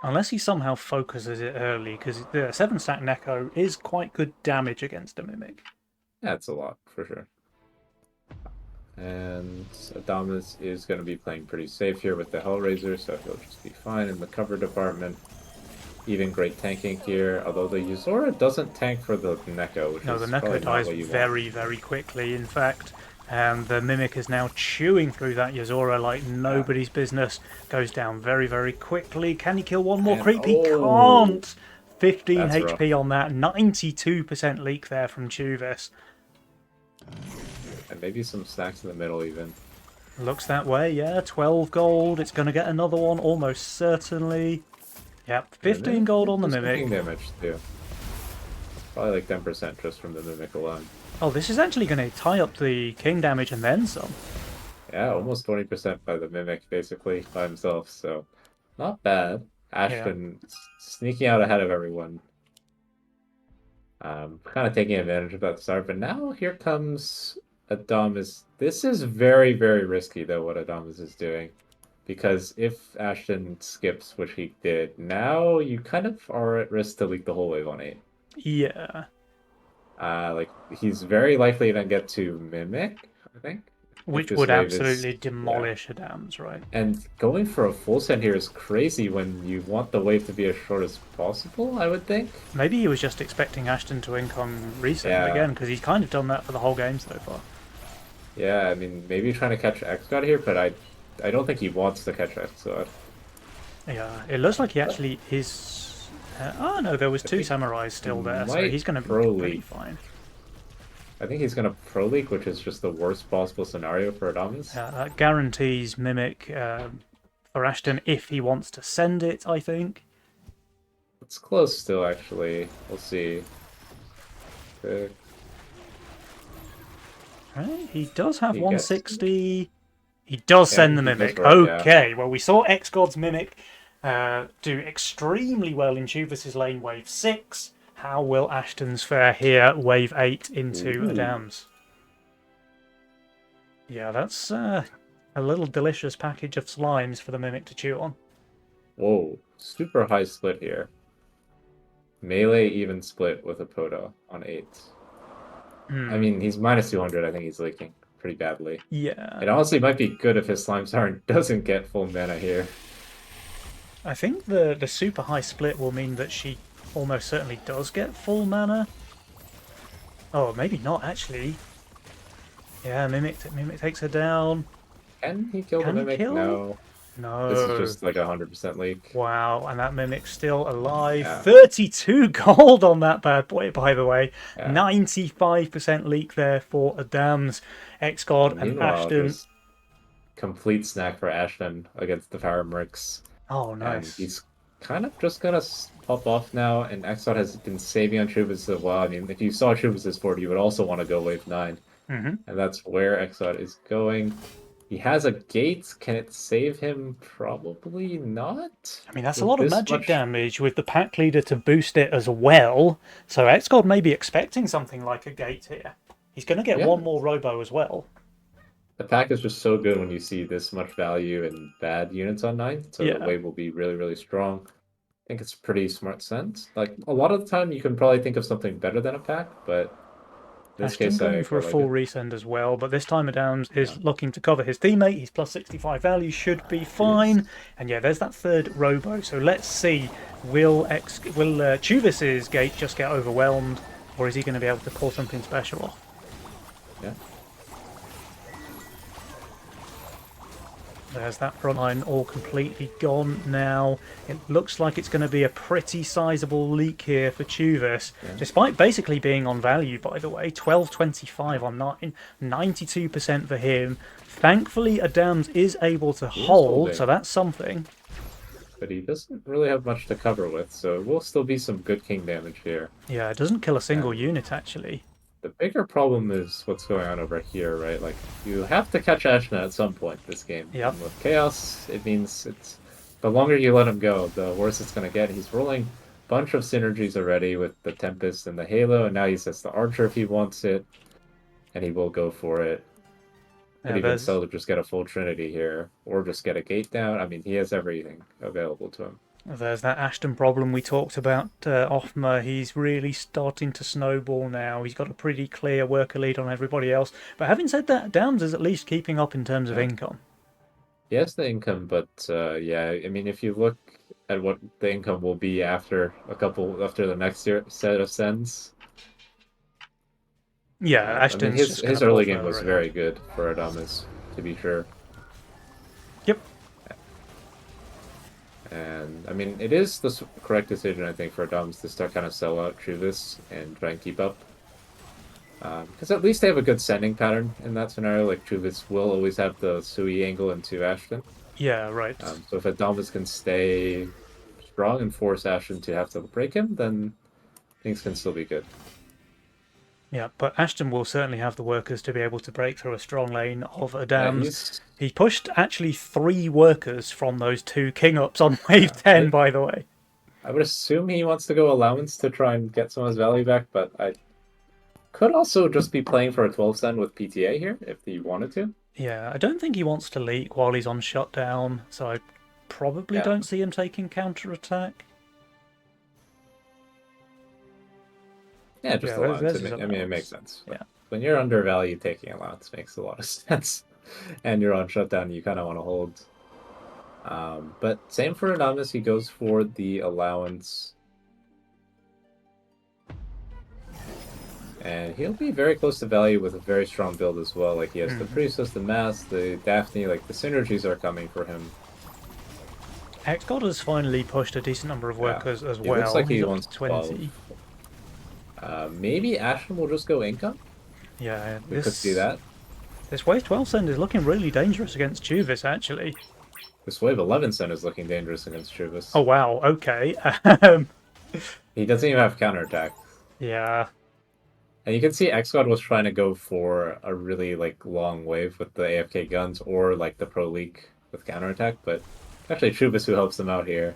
[SPEAKER 3] Unless he somehow focuses it early, because the 7-stack Neko is quite good damage against a Mimic.
[SPEAKER 2] That's a lot for sure. And Adamas is going to be playing pretty safe here with the Hellraiser, so he'll just be fine in the cover department. Even great tanking here, although the Yuzora doesn't tank for the Neko, which
[SPEAKER 3] No, the
[SPEAKER 2] is
[SPEAKER 3] Neko
[SPEAKER 2] probably not
[SPEAKER 3] dies
[SPEAKER 2] what you want.
[SPEAKER 3] very, very quickly, in fact. And the Mimic is now chewing through that Yuzora like
[SPEAKER 2] Yeah.
[SPEAKER 3] nobody's business. Goes down very, very quickly. Can he kill one more
[SPEAKER 2] And
[SPEAKER 3] creep? He
[SPEAKER 2] oh,
[SPEAKER 3] can't! 15
[SPEAKER 2] that's rough.
[SPEAKER 3] HP on that. 92% leak there from Chuvis.
[SPEAKER 2] And maybe some snacks in the middle even.
[SPEAKER 3] Looks that way, yeah. 12 gold. It's going to get another one, almost certainly. Yep,
[SPEAKER 2] And the
[SPEAKER 3] 15
[SPEAKER 2] Mimic
[SPEAKER 3] gold
[SPEAKER 2] did
[SPEAKER 3] on the
[SPEAKER 2] do some
[SPEAKER 3] Mimic.
[SPEAKER 2] king damage too. Probably like 10% just from the Mimic alone.
[SPEAKER 3] Oh, this is actually going to tie up the king damage and then some.
[SPEAKER 2] Yeah, almost 20% by the Mimic, basically, by himself, so not bad.
[SPEAKER 3] Yeah.
[SPEAKER 2] Ashton sneaking out ahead of everyone. Kind of taking advantage of that start, but now here comes Adamas. This is very, very risky, though, what Adamas is doing. Because if Ashton skips, which he did, now you kind of are at risk to leak the whole wave on 8.
[SPEAKER 3] Yeah.
[SPEAKER 2] Like, he's very likely to get to Mimic, I think. If
[SPEAKER 3] Which
[SPEAKER 2] this
[SPEAKER 3] would
[SPEAKER 2] wave is,
[SPEAKER 3] absolutely
[SPEAKER 2] yeah.
[SPEAKER 3] demolish Adams, right?
[SPEAKER 2] And going for a full send here is crazy when you want the wave to be as short as possible, I would think.
[SPEAKER 3] Maybe he was just expecting Ashton to income resend
[SPEAKER 2] Yeah,
[SPEAKER 3] again, because he's kind of done that for the whole game so far.
[SPEAKER 2] yeah, I mean, maybe trying to catch X-God here, but I don't think he wants to catch X-God.
[SPEAKER 3] Yeah, it looks like he actually is. Oh no, there was
[SPEAKER 2] I
[SPEAKER 3] two
[SPEAKER 2] think
[SPEAKER 3] samurais
[SPEAKER 2] he
[SPEAKER 3] still there, so
[SPEAKER 2] might
[SPEAKER 3] he's going to be
[SPEAKER 2] pro
[SPEAKER 3] completely
[SPEAKER 2] league.
[SPEAKER 3] fine.
[SPEAKER 2] I think he's going to pro league, which is just the worst possible scenario for Adamas.
[SPEAKER 3] That guarantees Mimic for Ashton if he wants to send it, I think.
[SPEAKER 2] It's close still, actually. We'll see. Uh,
[SPEAKER 3] Right, he does have
[SPEAKER 2] He gets
[SPEAKER 3] 160. He does
[SPEAKER 2] yeah,
[SPEAKER 3] send the
[SPEAKER 2] he goes
[SPEAKER 3] Mimic.
[SPEAKER 2] for it, yeah.
[SPEAKER 3] Okay, well, we saw X-God's Mimic do extremely well in Chuvis's lane wave 6. How will Ashton's fare here, wave 8 into
[SPEAKER 2] Ooh.
[SPEAKER 3] Adams? Yeah, that's a little delicious package of slimes for the Mimic to chew on.
[SPEAKER 2] Whoa, super high split here. Melee even split with a Poda on 8. I mean, he's minus 200. I think he's leaking pretty badly.
[SPEAKER 3] Yeah,
[SPEAKER 2] It honestly might be good if his Slime Siren doesn't get full mana here.
[SPEAKER 3] I think the super high split will mean that she almost certainly does get full mana. Oh, maybe not actually. Yeah, Mimic takes her down.
[SPEAKER 2] Can he kill
[SPEAKER 3] Can
[SPEAKER 2] the
[SPEAKER 3] he
[SPEAKER 2] Mimic?
[SPEAKER 3] kill?
[SPEAKER 2] No.
[SPEAKER 3] No.
[SPEAKER 2] This is just like a 100% leak.
[SPEAKER 3] Wow, and that Mimic's still alive.
[SPEAKER 2] Yeah.
[SPEAKER 3] 32 gold on that bad boy, by the way.
[SPEAKER 2] Yeah.
[SPEAKER 3] 95% leak there for Adams, X-God, and
[SPEAKER 2] Meanwhile,
[SPEAKER 3] Ashton.
[SPEAKER 2] just complete snack for Ashton against the Faramrix.
[SPEAKER 3] Oh,
[SPEAKER 2] And
[SPEAKER 3] nice.
[SPEAKER 2] he's kind of just gonna pop off now, and Exod has been saving on Chubis as well. I mean, if you saw Chubis' board, you would also want to go wave 9.
[SPEAKER 3] Mm-hmm.
[SPEAKER 2] And that's where Exod is going. He has a gate. Can it save him? Probably not.
[SPEAKER 3] I mean, that's a
[SPEAKER 2] With
[SPEAKER 3] lot of
[SPEAKER 2] this
[SPEAKER 3] magic
[SPEAKER 2] much-
[SPEAKER 3] damage with the pack leader to boost it as well. So X-God may be expecting something like a gate here. He's going to get
[SPEAKER 2] Yeah.
[SPEAKER 3] one more Robo as well.
[SPEAKER 2] The pack is just so good when you see this much value in bad units on 9. So
[SPEAKER 3] Yeah.
[SPEAKER 2] the wave will be really, really strong. I think it's pretty smart sense. Like, a lot of the time, you can probably think of something better than a pack, but In this
[SPEAKER 3] Ashton
[SPEAKER 2] case,
[SPEAKER 3] going
[SPEAKER 2] I
[SPEAKER 3] for a
[SPEAKER 2] like
[SPEAKER 3] full
[SPEAKER 2] it.
[SPEAKER 3] resend as well, but this time Adams
[SPEAKER 2] Yeah.
[SPEAKER 3] is looking to cover his teammate. His plus 65 value should be
[SPEAKER 2] Yes.
[SPEAKER 3] fine. And yeah, there's that third Robo. So let's see, will Chuvis's gate just get overwhelmed, or is he going to be able to pull something special off?
[SPEAKER 2] Yeah.
[SPEAKER 3] There's that front line all completely gone now. It looks like it's going to be a pretty sizable leak here for Chuvis, despite basically being on value, by the way. 12.25 on 9, 92% for him. Thankfully, Adams is able to hold, so that's something.
[SPEAKER 2] But he doesn't really have much to cover with, so it will still be some good king damage here.
[SPEAKER 3] Yeah, it doesn't kill a single
[SPEAKER 2] And
[SPEAKER 3] unit, actually.
[SPEAKER 2] the bigger problem is what's going on over here, right? Like, you have to catch Ashna at some point this game.
[SPEAKER 3] Yep.
[SPEAKER 2] And with Chaos, it means it's the longer you let him go, the worse it's going to get. He's rolling a bunch of synergies already with the Tempest and the Halo, and now he sets the Archer if he wants it, and he will go for it. Could
[SPEAKER 3] Yeah,
[SPEAKER 2] even sell to just get a full Trinity here, or just get a gate down. I mean, he has everything available to him.
[SPEAKER 3] there's that Ashton problem we talked about, Offmer. He's really starting to snowball now. He's got a pretty clear worker lead on everybody else. But having said that, Downs is at least keeping up in terms of income.
[SPEAKER 2] He has the income, but yeah, I mean, if you look at what the income will be after the next set of sends.
[SPEAKER 3] Yeah,
[SPEAKER 2] I mean,
[SPEAKER 3] Ashton's
[SPEAKER 2] his early game was very good for Adamas, to be sure.
[SPEAKER 3] Yep.
[SPEAKER 2] And I mean, it is the correct decision, I think, for Adamas to start kind of sell out Chuvis and try and keep up. Because at least they have a good sending pattern in that scenario. Like, Chuvis will always have the Sui angle into Ashton.
[SPEAKER 3] Yeah, right.
[SPEAKER 2] So if Adamas can stay strong and force Ashton to have to break him, then things can still be good.
[SPEAKER 3] Yeah, but Ashton will certainly have the workers to be able to break through a strong lane of Adams. He pushed actually 3 workers from those 2 king ups on wave 10, by the way.
[SPEAKER 2] I would assume he wants to go allowance to try and get some of his value back, but I could also just be playing for a 12 send with PTA here if he wanted to.
[SPEAKER 3] Yeah, I don't think he wants to leak while he's on shutdown, so I probably don't see him taking counter-attack.
[SPEAKER 2] Yeah, just allowance. I mean, it makes sense. Yeah. When you're undervalued, taking allowance makes a lot of sense. And you're on shutdown, you kind of want to hold. But same for Adamas, he goes for the allowance. And he'll be very close to value with a very strong build as well. Like, he has the Priestess, the Mask, the Daphne, like, the synergies are coming for him.
[SPEAKER 3] Hexgod has finally pushed a decent number of workers as well.
[SPEAKER 2] It looks like he wants
[SPEAKER 3] 20.
[SPEAKER 2] Maybe Ashton will just go income?
[SPEAKER 3] Yeah,
[SPEAKER 2] we could see that.
[SPEAKER 3] This wave 12 send is looking really dangerous against Chuvis, actually.
[SPEAKER 2] This wave 11 send is looking dangerous against Chuvis.
[SPEAKER 3] Oh, wow, okay.
[SPEAKER 2] He doesn't even have counterattack.
[SPEAKER 3] Yeah.
[SPEAKER 2] And you can see Xgod was trying to go for a really, like, long wave with the AFK guns or, like, the Pro League with counterattack, but actually Chuvis who helps them out here.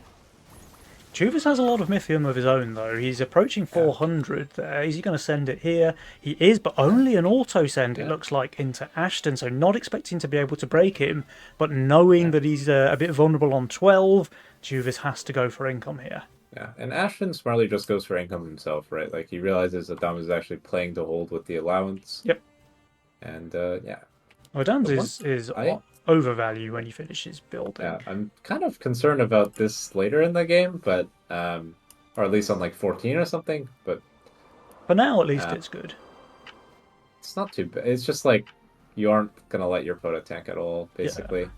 [SPEAKER 3] Chuvis has a lot of Mythium of his own, though. He's approaching 400 there. Is he going to send it here? He is, but only an auto send, it looks like, into Ashton. So not expecting to be able to break him, but knowing that he's a bit vulnerable on 12, Chuvis has to go for income here.
[SPEAKER 2] Yeah, and Ashton smartly just goes for income himself, right? Like, he realizes that Dom is actually playing to hold with the allowance.
[SPEAKER 3] Yep.
[SPEAKER 2] And, yeah.
[SPEAKER 3] Well, Dams is overvalue when he finishes building.
[SPEAKER 2] Yeah, I'm kind of concerned about this later in the game, but or at least on like 14 or something. But
[SPEAKER 3] for now, at least it's good.
[SPEAKER 2] It's not too bad. It's just like you aren't gonna let your opponent tank at all, basically.
[SPEAKER 3] Yeah.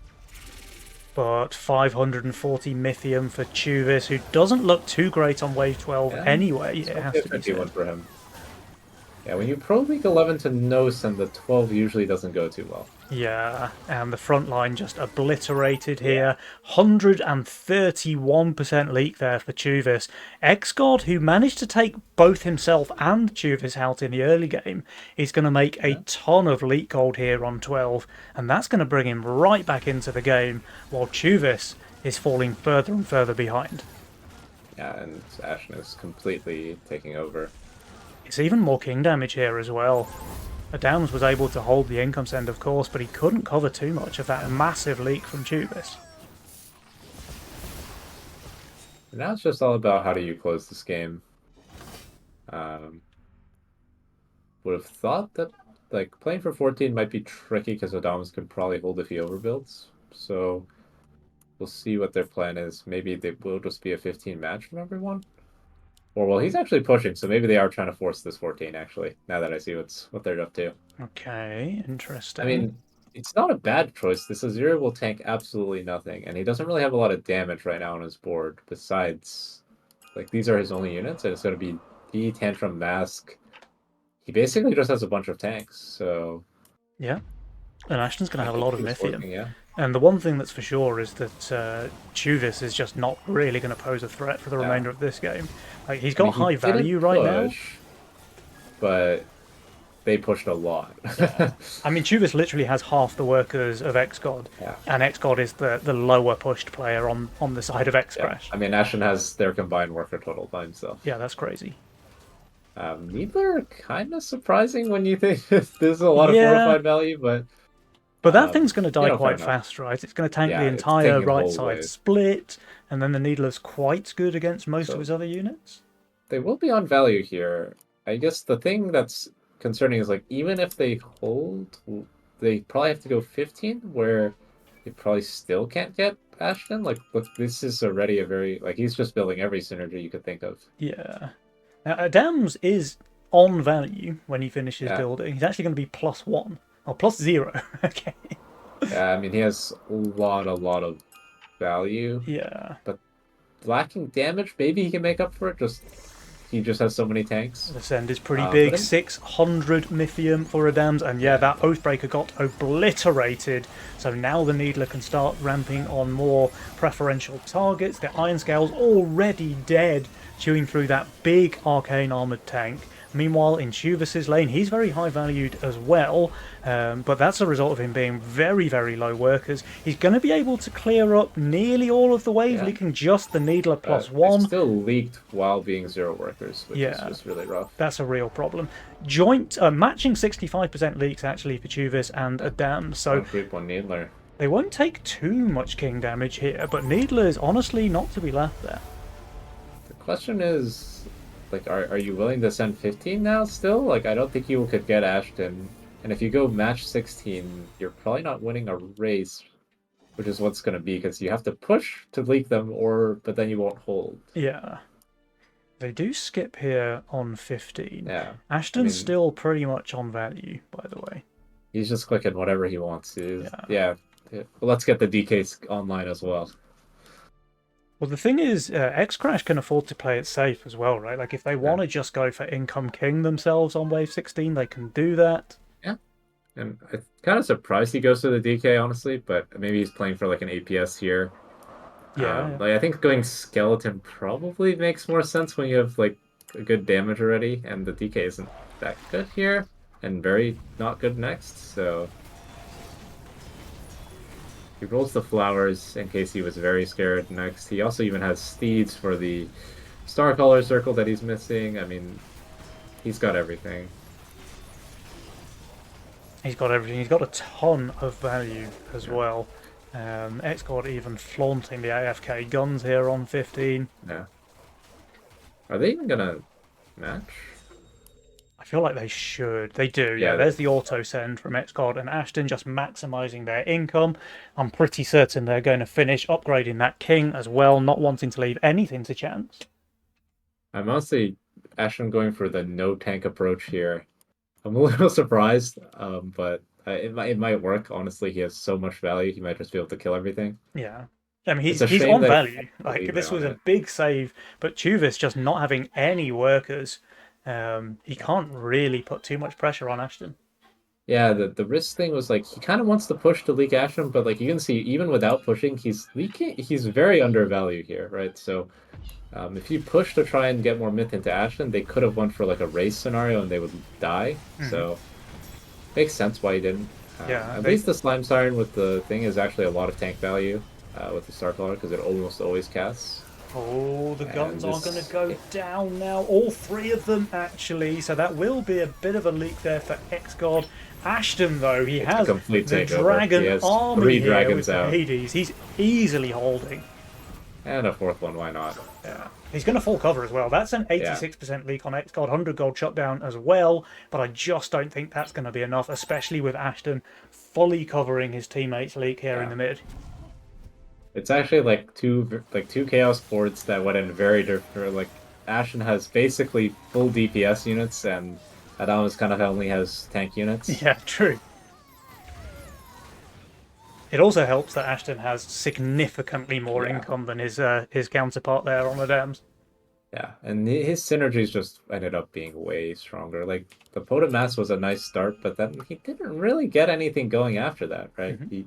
[SPEAKER 3] But 540 Mythium for Chuvis, who doesn't look too great on wave 12 anyway. It has to be said.
[SPEAKER 2] For him. Yeah, when you Pro League 11 to no send, the 12 usually doesn't go too well.
[SPEAKER 3] Yeah, and the front line just obliterated here. 131% leak there for Chuvis. Xgod, who managed to take both himself and Chuvis out in the early game, is going to make a ton of leak gold here on 12, and that's going to bring him right back into the game, while Chuvis is falling further and further behind.
[SPEAKER 2] Yeah, and Ashton is completely taking over.
[SPEAKER 3] It's even more king damage here as well. Adams was able to hold the income send, of course, but he couldn't cover too much of that massive leak from Chuvis.
[SPEAKER 2] Now it's just all about how do you close this game. would have thought that like playing for 14 might be tricky because Adamas could probably hold if he overbuilds. So we'll see what their plan is. Maybe they will just be a 15 match from everyone. Or well, he's actually pushing, so maybe they are trying to force this 14 actually, now that I see what they're up to.
[SPEAKER 3] Okay,
[SPEAKER 2] I
[SPEAKER 3] interesting.
[SPEAKER 2] mean, it's not a bad choice. This Azure will tank absolutely nothing, and he doesn't really have a lot of damage right now on his board. Besides, like these are his only units, and it's going to be D, Tantrum, Mask. He basically just has a bunch of tanks, so
[SPEAKER 3] Yeah. And Ashton's going to
[SPEAKER 2] I
[SPEAKER 3] have a
[SPEAKER 2] think
[SPEAKER 3] lot of
[SPEAKER 2] he was
[SPEAKER 3] Mythium.
[SPEAKER 2] working, yeah.
[SPEAKER 3] And the one thing that's for sure is that Chuvis is just not really going to pose a threat for the
[SPEAKER 2] Yeah.
[SPEAKER 3] remainder of this game. Like, he's
[SPEAKER 2] I
[SPEAKER 3] got
[SPEAKER 2] mean, he
[SPEAKER 3] high value
[SPEAKER 2] didn't
[SPEAKER 3] right now.
[SPEAKER 2] push, but they pushed a lot.
[SPEAKER 3] Yeah. I mean, Chuvis literally has half the workers of XGod,
[SPEAKER 2] Yeah.
[SPEAKER 3] and XGod is the lower pushed player on the side of
[SPEAKER 2] Yeah.
[SPEAKER 3] Xcrash.
[SPEAKER 2] I mean, Ashen has their combined worker total by himself.
[SPEAKER 3] Yeah, that's crazy.
[SPEAKER 2] Neither kind of surprising when you think there's a lot of
[SPEAKER 3] Yeah,
[SPEAKER 2] fortified value, but
[SPEAKER 3] but that thing's going to die
[SPEAKER 2] fair
[SPEAKER 3] quite
[SPEAKER 2] enough.
[SPEAKER 3] fast, right? It's going to tank the
[SPEAKER 2] Yeah, it's
[SPEAKER 3] entire
[SPEAKER 2] taking a
[SPEAKER 3] right
[SPEAKER 2] whole
[SPEAKER 3] side
[SPEAKER 2] wave.
[SPEAKER 3] split, and then the Needler's quite good against most of
[SPEAKER 2] So
[SPEAKER 3] his other units.
[SPEAKER 2] they will be on value here. I guess the thing that's concerning is like even if they hold, they probably have to go 15, where they probably still can't get Ashton. Like, look, this is already a very like he's just building every synergy you could think of.
[SPEAKER 3] Yeah. Now, Adams is on value when he finishes
[SPEAKER 2] Yeah,
[SPEAKER 3] building. He's actually going to be +1 or +0. Okay.
[SPEAKER 2] yeah. I mean, he has a lot of value,
[SPEAKER 3] Yeah.
[SPEAKER 2] but lacking damage, maybe he can make up for it. Just he just has so many tanks.
[SPEAKER 3] The send is pretty
[SPEAKER 2] But
[SPEAKER 3] big. 600 Mythium for Adams, and yeah, that Oathbreaker got obliterated. So now the Needler can start ramping on more preferential targets. The Iron Scale's already dead, chewing through that big Arcane Armoured tank. Meanwhile, in Chuvis's lane, he's very high valued as well, but that's a result of him being very, very low workers. He's going to be able to clear up nearly all of the wave,
[SPEAKER 2] Yeah.
[SPEAKER 3] leaking just the Needler
[SPEAKER 2] It
[SPEAKER 3] +1.
[SPEAKER 2] still leaked while being 0 workers, which is
[SPEAKER 3] Yeah.
[SPEAKER 2] just really rough.
[SPEAKER 3] That's a real problem. Joint matching 65% leaks actually for Chuvis and Adam, so
[SPEAKER 2] One creep, one needler.
[SPEAKER 3] they won't take too much king damage here, but Needler is honestly not to be laughed at.
[SPEAKER 2] The question is, like, are you willing to send 15 now still? Like, I don't think you could get Ashton. And if you go match 16, you're probably not winning a race, which is what's going to be, because you have to push to leak them, but then you won't hold.
[SPEAKER 3] Yeah. They do skip here on 15.
[SPEAKER 2] Yeah.
[SPEAKER 3] Ashton's still pretty much on value, by the way.
[SPEAKER 2] He's just clicking whatever he wants to.
[SPEAKER 3] Yeah.
[SPEAKER 2] Yeah. Well, let's get the DKs online as well.
[SPEAKER 3] Well, the thing is, Xcrash can afford to play it safe as well, right? Like, if they want to just go for Income King themselves on Wave 16, they can do that.
[SPEAKER 2] Yeah. And I'm kind of surprised he goes to the DK, honestly, but maybe he's playing for, like, an APS here.
[SPEAKER 3] Yeah.
[SPEAKER 2] Like, I think going Skeleton probably makes more sense when you have, like, a good damage already, and the DK isn't that good here, and very not good next, so... He rolls the flowers in case he was very scared next. He also even has steeds for the star color circle that he's missing. I mean, he's got everything.
[SPEAKER 3] He's got everything. He's got a ton of value as well. XGod even flaunting the AFK guns here on 15.
[SPEAKER 2] Yeah. Are they even gonna match?
[SPEAKER 3] I feel like they should. They do. Yeah,
[SPEAKER 2] Yeah.
[SPEAKER 3] there's the auto send from XGod and Ashton just maximizing their income. I'm pretty certain they're going to finish upgrading that king as well, not wanting to leave anything to chance.
[SPEAKER 2] I'm honestly Ashton going for the no tank approach here. I'm a little surprised, but it might work. Honestly, he has so much value. He might just be able to kill everything.
[SPEAKER 3] Yeah. I mean, he's
[SPEAKER 2] It's a shame
[SPEAKER 3] on
[SPEAKER 2] that
[SPEAKER 3] value.
[SPEAKER 2] I
[SPEAKER 3] Like,
[SPEAKER 2] believe
[SPEAKER 3] this
[SPEAKER 2] it
[SPEAKER 3] was
[SPEAKER 2] on
[SPEAKER 3] a
[SPEAKER 2] it.
[SPEAKER 3] big save, but Chuvis just not having any workers. He can't really put too much pressure on Ashton.
[SPEAKER 2] Yeah, the risk thing was like he kind of wants to push to leak Ashton, but like you can see, even without pushing, he's leaking. He's very undervalued here, right? So if you push to try and get more myth into Ashton, they could have went for like a race scenario and they would die. So makes sense why he didn't.
[SPEAKER 3] Yeah,
[SPEAKER 2] At least the slime siren with the thing is actually a lot of tank value with the star color because it almost always casts.
[SPEAKER 3] Oh, the guns are going
[SPEAKER 2] this-
[SPEAKER 3] to go down now. All three of them, actually. So that will be a bit of a leak there for XGod. Ashton, though, he
[SPEAKER 2] It's a
[SPEAKER 3] has
[SPEAKER 2] complete
[SPEAKER 3] the
[SPEAKER 2] takeover.
[SPEAKER 3] dragon
[SPEAKER 2] He has
[SPEAKER 3] army
[SPEAKER 2] 3
[SPEAKER 3] here
[SPEAKER 2] dragons
[SPEAKER 3] with the
[SPEAKER 2] out.
[SPEAKER 3] Hades. He's easily holding.
[SPEAKER 2] And a fourth one, why not?
[SPEAKER 3] Yeah. He's going to full cover as well. That's an
[SPEAKER 2] Yeah.
[SPEAKER 3] 86% leak on XGod, 100 gold shutdown as well, but I just don't think that's going to be enough, especially with Ashton fully covering his teammates' leak here in
[SPEAKER 2] Yeah.
[SPEAKER 3] the mid.
[SPEAKER 2] It's actually like two chaos boards that went in very different. Like Ashen has basically full DPS units, and Adamas kind of only has tank units.
[SPEAKER 3] Yeah, true. It also helps that Ashton has significantly more
[SPEAKER 2] Yeah.
[SPEAKER 3] income than his counterpart there on the dams.
[SPEAKER 2] Yeah, and his synergies just ended up being way stronger. Like the Potent Mass was a nice start, but then he didn't really get anything going after that, right?
[SPEAKER 3] Mhm.
[SPEAKER 2] He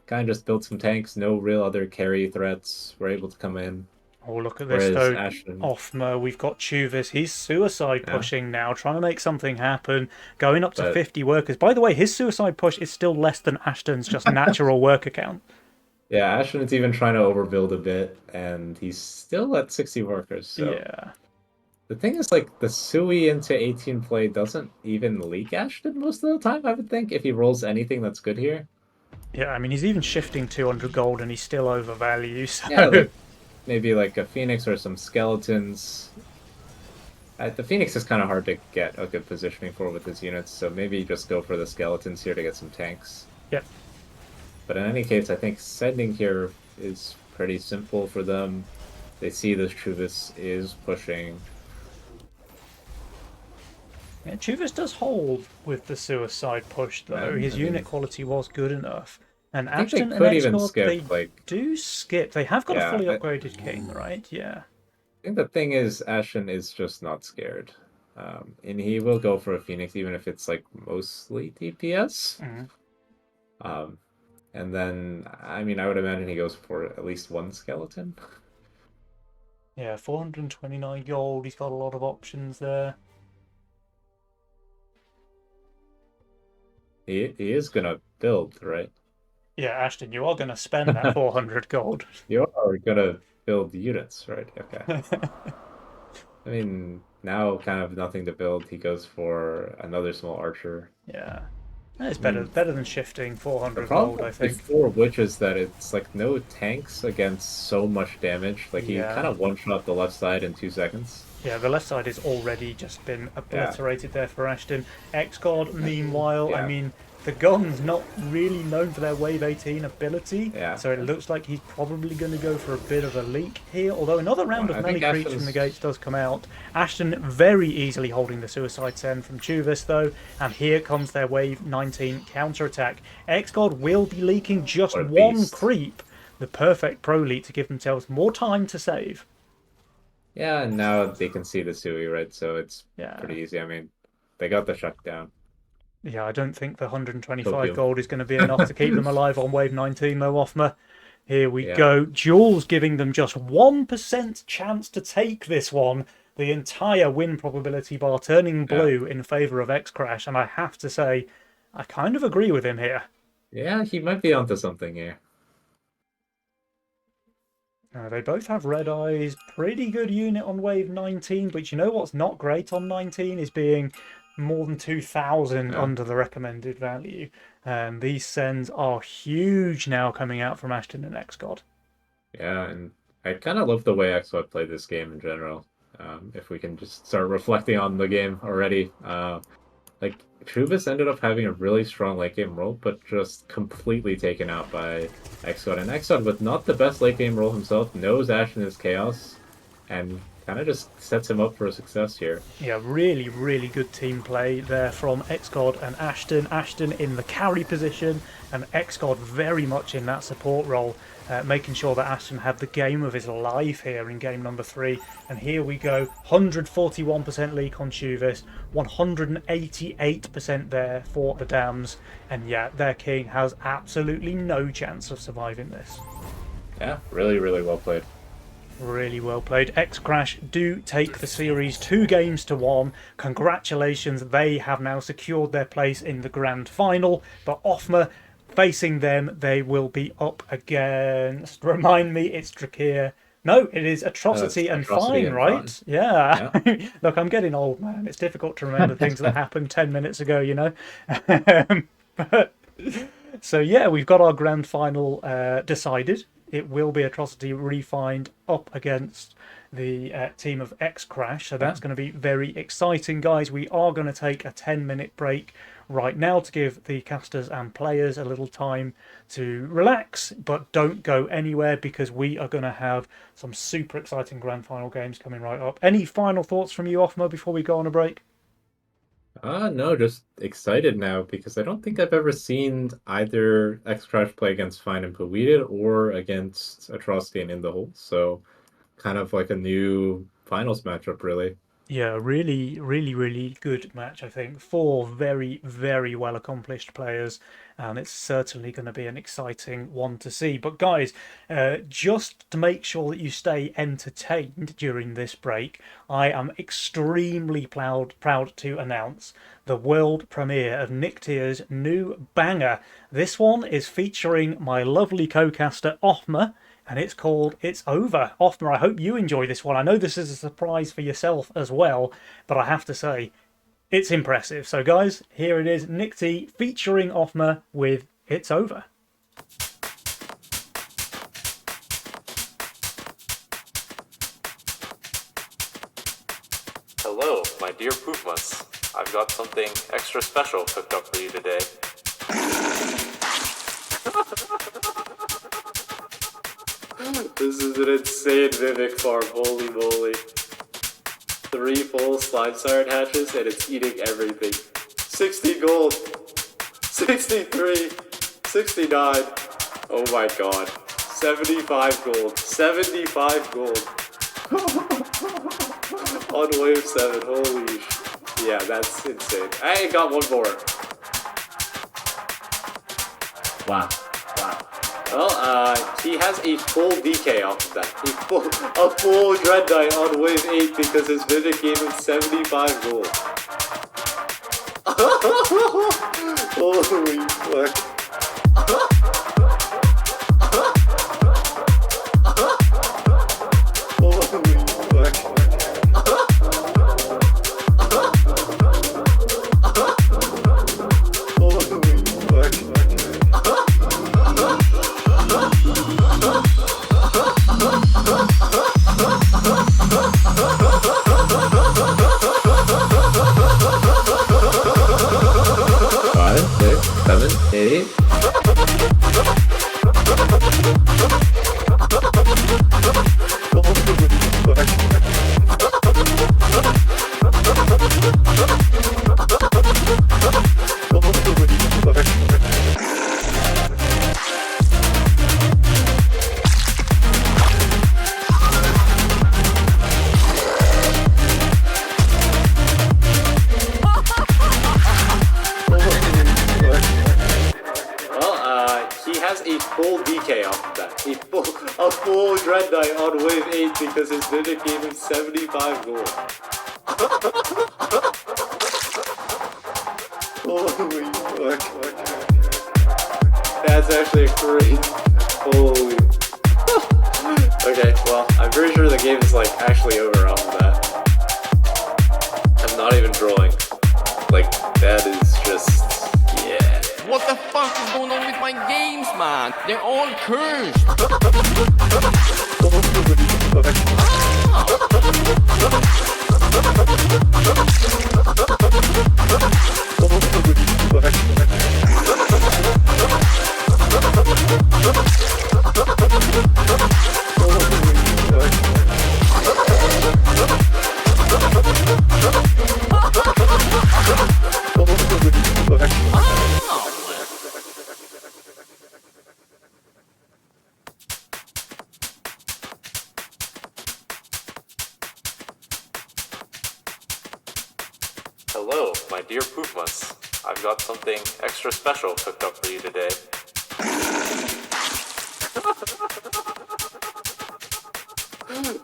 [SPEAKER 2] kind of just built some tanks. No real other carry threats were able to come in.
[SPEAKER 3] Oh, look at this
[SPEAKER 2] Whereas
[SPEAKER 3] though.
[SPEAKER 2] Ashen,
[SPEAKER 3] Offmer, we've got Chuvis. He's suicide
[SPEAKER 2] yeah,
[SPEAKER 3] pushing now, trying to make something happen, going up to
[SPEAKER 2] but
[SPEAKER 3] 50 workers. By the way, his suicide push is still less than Ashton's just natural worker count.
[SPEAKER 2] yeah, Ashen's even trying to overbuild a bit, and he's still at 60 workers. So
[SPEAKER 3] Yeah.
[SPEAKER 2] the thing is, like the Sui into 18 play doesn't even leak Ashton most of the time. I would think if he rolls anything that's good here.
[SPEAKER 3] Yeah, I mean, he's even shifting 200 gold and he's still overvalue,
[SPEAKER 2] Yeah,
[SPEAKER 3] so.
[SPEAKER 2] like maybe like a Phoenix or some skeletons. The Phoenix is kind of hard to get a good positioning for with his units, so maybe just go for the skeletons here to get some tanks.
[SPEAKER 3] Yep.
[SPEAKER 2] But in any case, I think sending here is pretty simple for them. They see this Chuvis is pushing.
[SPEAKER 3] Yeah, Chuvas does hold with the suicide push, though. His
[SPEAKER 2] I
[SPEAKER 3] unit
[SPEAKER 2] mean,
[SPEAKER 3] quality was good enough. And
[SPEAKER 2] I think they
[SPEAKER 3] Ashton and
[SPEAKER 2] could even
[SPEAKER 3] Xgod, they
[SPEAKER 2] skip, like,
[SPEAKER 3] do skip. They have got a
[SPEAKER 2] yeah.
[SPEAKER 3] fully
[SPEAKER 2] I
[SPEAKER 3] upgraded king, right? Yeah.
[SPEAKER 2] think the thing is, Ashen is just not scared. And he will go for a Phoenix, even if it's like mostly DPS.
[SPEAKER 3] Mhm.
[SPEAKER 2] Um, and then, I mean, I would imagine he goes for at least one skeleton.
[SPEAKER 3] Yeah, 429 gold. He's got a lot of options there.
[SPEAKER 2] He is gonna build, right?
[SPEAKER 3] Yeah, Ashton, you are going to spend that 400 gold.
[SPEAKER 2] You are gonna build units, right? Okay. I mean, now kind of nothing to build. He goes for another small archer.
[SPEAKER 3] Yeah. It's
[SPEAKER 2] I
[SPEAKER 3] better
[SPEAKER 2] mean,
[SPEAKER 3] better than shifting
[SPEAKER 2] the
[SPEAKER 3] 400 gold,
[SPEAKER 2] problem
[SPEAKER 3] I think.
[SPEAKER 2] before Witch is that it's like no tanks against so much damage. Like he kind
[SPEAKER 3] Yeah.
[SPEAKER 2] of one-shot the left side in 2 seconds.
[SPEAKER 3] Yeah, the left side has already just been
[SPEAKER 2] Yeah.
[SPEAKER 3] obliterated there for Ashton. Xgod, meanwhile, I
[SPEAKER 2] Yeah.
[SPEAKER 3] mean, the gun's not really known for their Wave 18 ability,
[SPEAKER 2] Yeah.
[SPEAKER 3] so it looks like he's probably going to go for a bit of a leak here. Although another round
[SPEAKER 2] Well,
[SPEAKER 3] of
[SPEAKER 2] I
[SPEAKER 3] Many
[SPEAKER 2] think
[SPEAKER 3] Creeps from the
[SPEAKER 2] Ashton's
[SPEAKER 3] Gates does come out. Ashton very easily holding the suicide send from Chuvis, though, and here comes their Wave 19 counterattack. Xgod will be leaking just
[SPEAKER 2] what a
[SPEAKER 3] one
[SPEAKER 2] beast.
[SPEAKER 3] creep, the perfect pro leak to give themselves more time to save.
[SPEAKER 2] Yeah, and now they can see the Sui, right? So it's
[SPEAKER 3] Yeah.
[SPEAKER 2] pretty easy. I mean, they got the shutdown.
[SPEAKER 3] Yeah, I don't think the 125
[SPEAKER 2] Topium.
[SPEAKER 3] gold is going to be enough to keep them alive on wave 19, though, Offmer. Here we
[SPEAKER 2] Yeah.
[SPEAKER 3] go. Jules giving them just 1% chance to take this one. The entire win probability bar turning
[SPEAKER 2] Yeah.
[SPEAKER 3] blue in favour of X Crash, and I have to say, I kind of agree with him here.
[SPEAKER 2] Yeah, he might be onto something here.
[SPEAKER 3] They both have red eyes. Pretty good unit on wave 19, but you know what's not great on 19 is being more than 2,000
[SPEAKER 2] Yeah.
[SPEAKER 3] under the recommended value. These sends are huge now coming out from Ashton and Xgod.
[SPEAKER 2] Yeah, and I kind of love the way XWeb played this game in general. If we can just start reflecting on the game already. Like, Trubus ended up having a really strong late game role, but just completely taken out by XWeb. And XWeb, with not the best late game role himself, knows Ashen is chaos, and kind of just sets him up for a success here.
[SPEAKER 3] Yeah, really, really good team play there from Xgod and Ashton. Ashton in the carry position, and Xgod very much in that support role, making sure that Ashton had the game of his life here in game number 3. And here we go, 141% leak on Chuvis, 188% there for the Dams, and yeah, their king has absolutely no chance of surviving this.
[SPEAKER 2] Yeah, really, really well played.
[SPEAKER 3] Really well played. X Crash do take the series 2-1. Congratulations, they have now secured their place in the grand final. But Offmer, facing them, they will be up against. Remind me, it's Drakir. No, it is Atrocity and
[SPEAKER 2] Atrocity
[SPEAKER 3] Fine,
[SPEAKER 2] and
[SPEAKER 3] right?
[SPEAKER 2] Fine.
[SPEAKER 3] Yeah. Look, I'm getting old, man. It's difficult to remember things that happened 10 minutes ago, you know? But, so, yeah, we've got our grand final decided it will be Atrocity Refined up against the team of X-Crash. So that's going to be very exciting, guys. We are going to take a 10-minute break right now to give the casters and players a little time to relax, but don't go anywhere because we are going to have some super exciting grand final games coming right up. Any final thoughts from you, Offma, before we go on a break?
[SPEAKER 2] No, just excited now because I don't think I've ever seen either X-Crash play against Fine and Pooweeded or against Atrocity and In the Hole. So kind of like a new finals matchup, really.
[SPEAKER 3] Yeah, really, really, really good match, I think. Four very, very well accomplished players, and it's certainly going to be an exciting one to see. But, guys, just to make sure that you stay entertained during this break, I am extremely proud to announce the world premiere of Nictier's new banger. This one is featuring my lovely co-caster, Offma, and it's called It's Over. Offma, I hope you enjoy this one. I know this is a surprise for yourself as well, but I have to say, it's impressive. So guys, here it is, Nicti featuring Offma with It's Over.
[SPEAKER 2] Hello, my dear Poofmas. I've got something extra special cooked up for you today. This is an insane Mimic farm, holy moly. 3 full slime siren hatches and it's eating everything. 60 gold, 63, 69, oh my god, 75 gold, 75 gold. On wave 7, holy yeah, that's insane. I got one more. Wow. Well, he has a full DK off of that. A full Dread Knight on wave 8 because his Mimic gave him 75 gold. Holy fuck. A full Dread Knight on wave 8 because his Mimic gave him 75 gold. Holy fuck. That's actually great. Holy. Okay, well, I'm pretty sure the game is like actually over off of that. I'm not even drawing. Like, that is just... yeah.
[SPEAKER 1] What the fuck is going on with my games, man? They're all cursed.
[SPEAKER 2] Hello, my dear Poofmas. I've got something extra special cooked up for you today.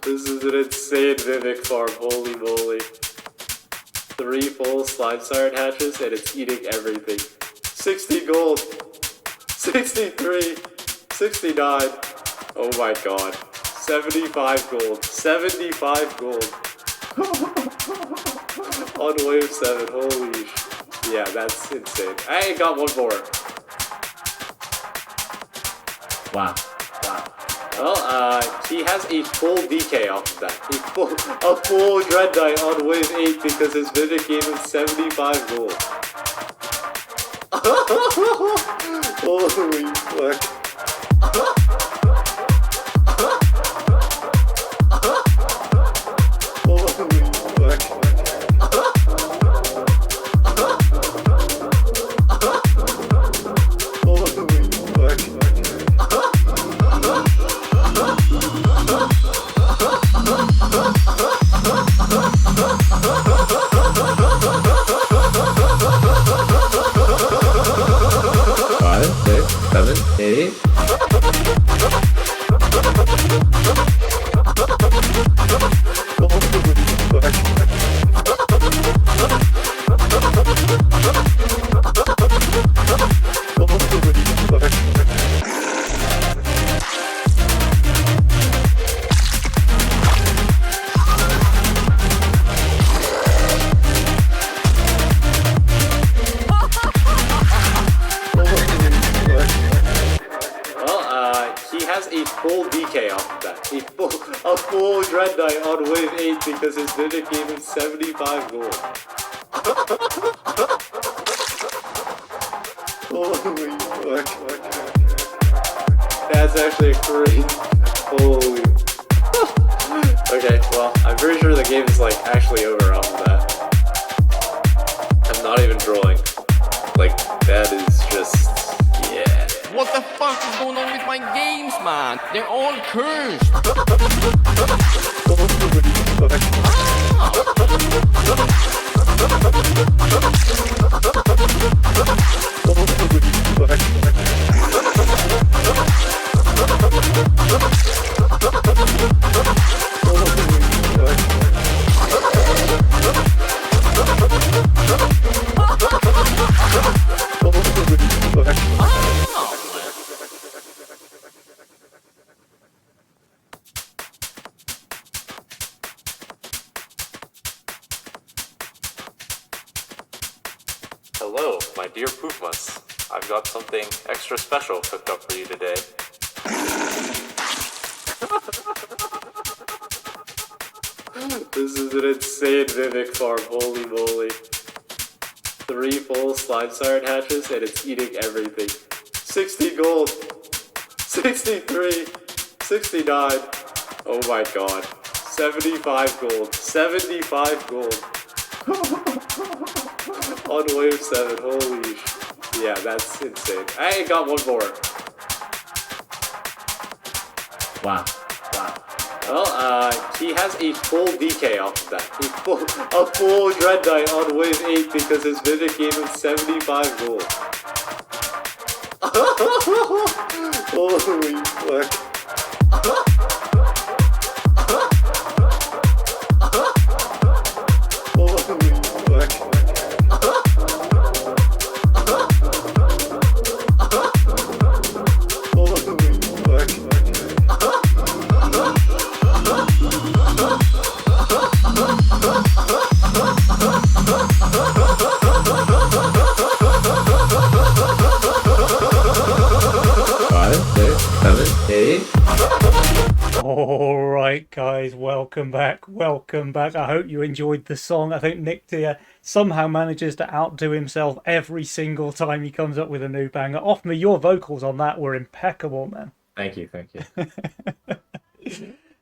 [SPEAKER 2] This is an insane Mimic farm, holy moly. 3 full slime siren hatches and it's eating everything. 60 gold, 63, 69, oh my god, 75 gold, 75 gold. On wave 7, holy yeah, that's insane. I got one more. Wow. Well, he has a full DK off of that. A full Dread Knight on wave 8 because his Mimic gave him 75 gold. Holy fuck. A full Dread Knight on wave 8 because his Mimic gave him 75 gold. Holy fuck. That's actually crazy. Holy. Okay, well, I'm pretty sure the game is like actually over off of that. I'm not even trolling. Like, that is just... yeah.
[SPEAKER 1] What the fuck is going on with my games, man? They're all cursed.
[SPEAKER 2] Hello, my dear Poofmas. I've got something extra special cooked up for you today. This is an insane Mimic farm, holy moly. 3 full Slime Siren hatches and it's eating everything. 60 gold, 63, 69, oh my god, 75 gold, 75 gold. On wave 7, holy yeah, that's insane. I got one more. Wow. Well, he has a full DK off of that. A full Dread Knight on wave 8 because his Mimic gave him 75 gold. Holy fuck.
[SPEAKER 3] Alright guys, welcome back. I hope you enjoyed the song. I think Nick Tier somehow manages to outdo himself every single time he comes up with a new banger. Offme, your vocals on that were impeccable, man.
[SPEAKER 2] Thank you.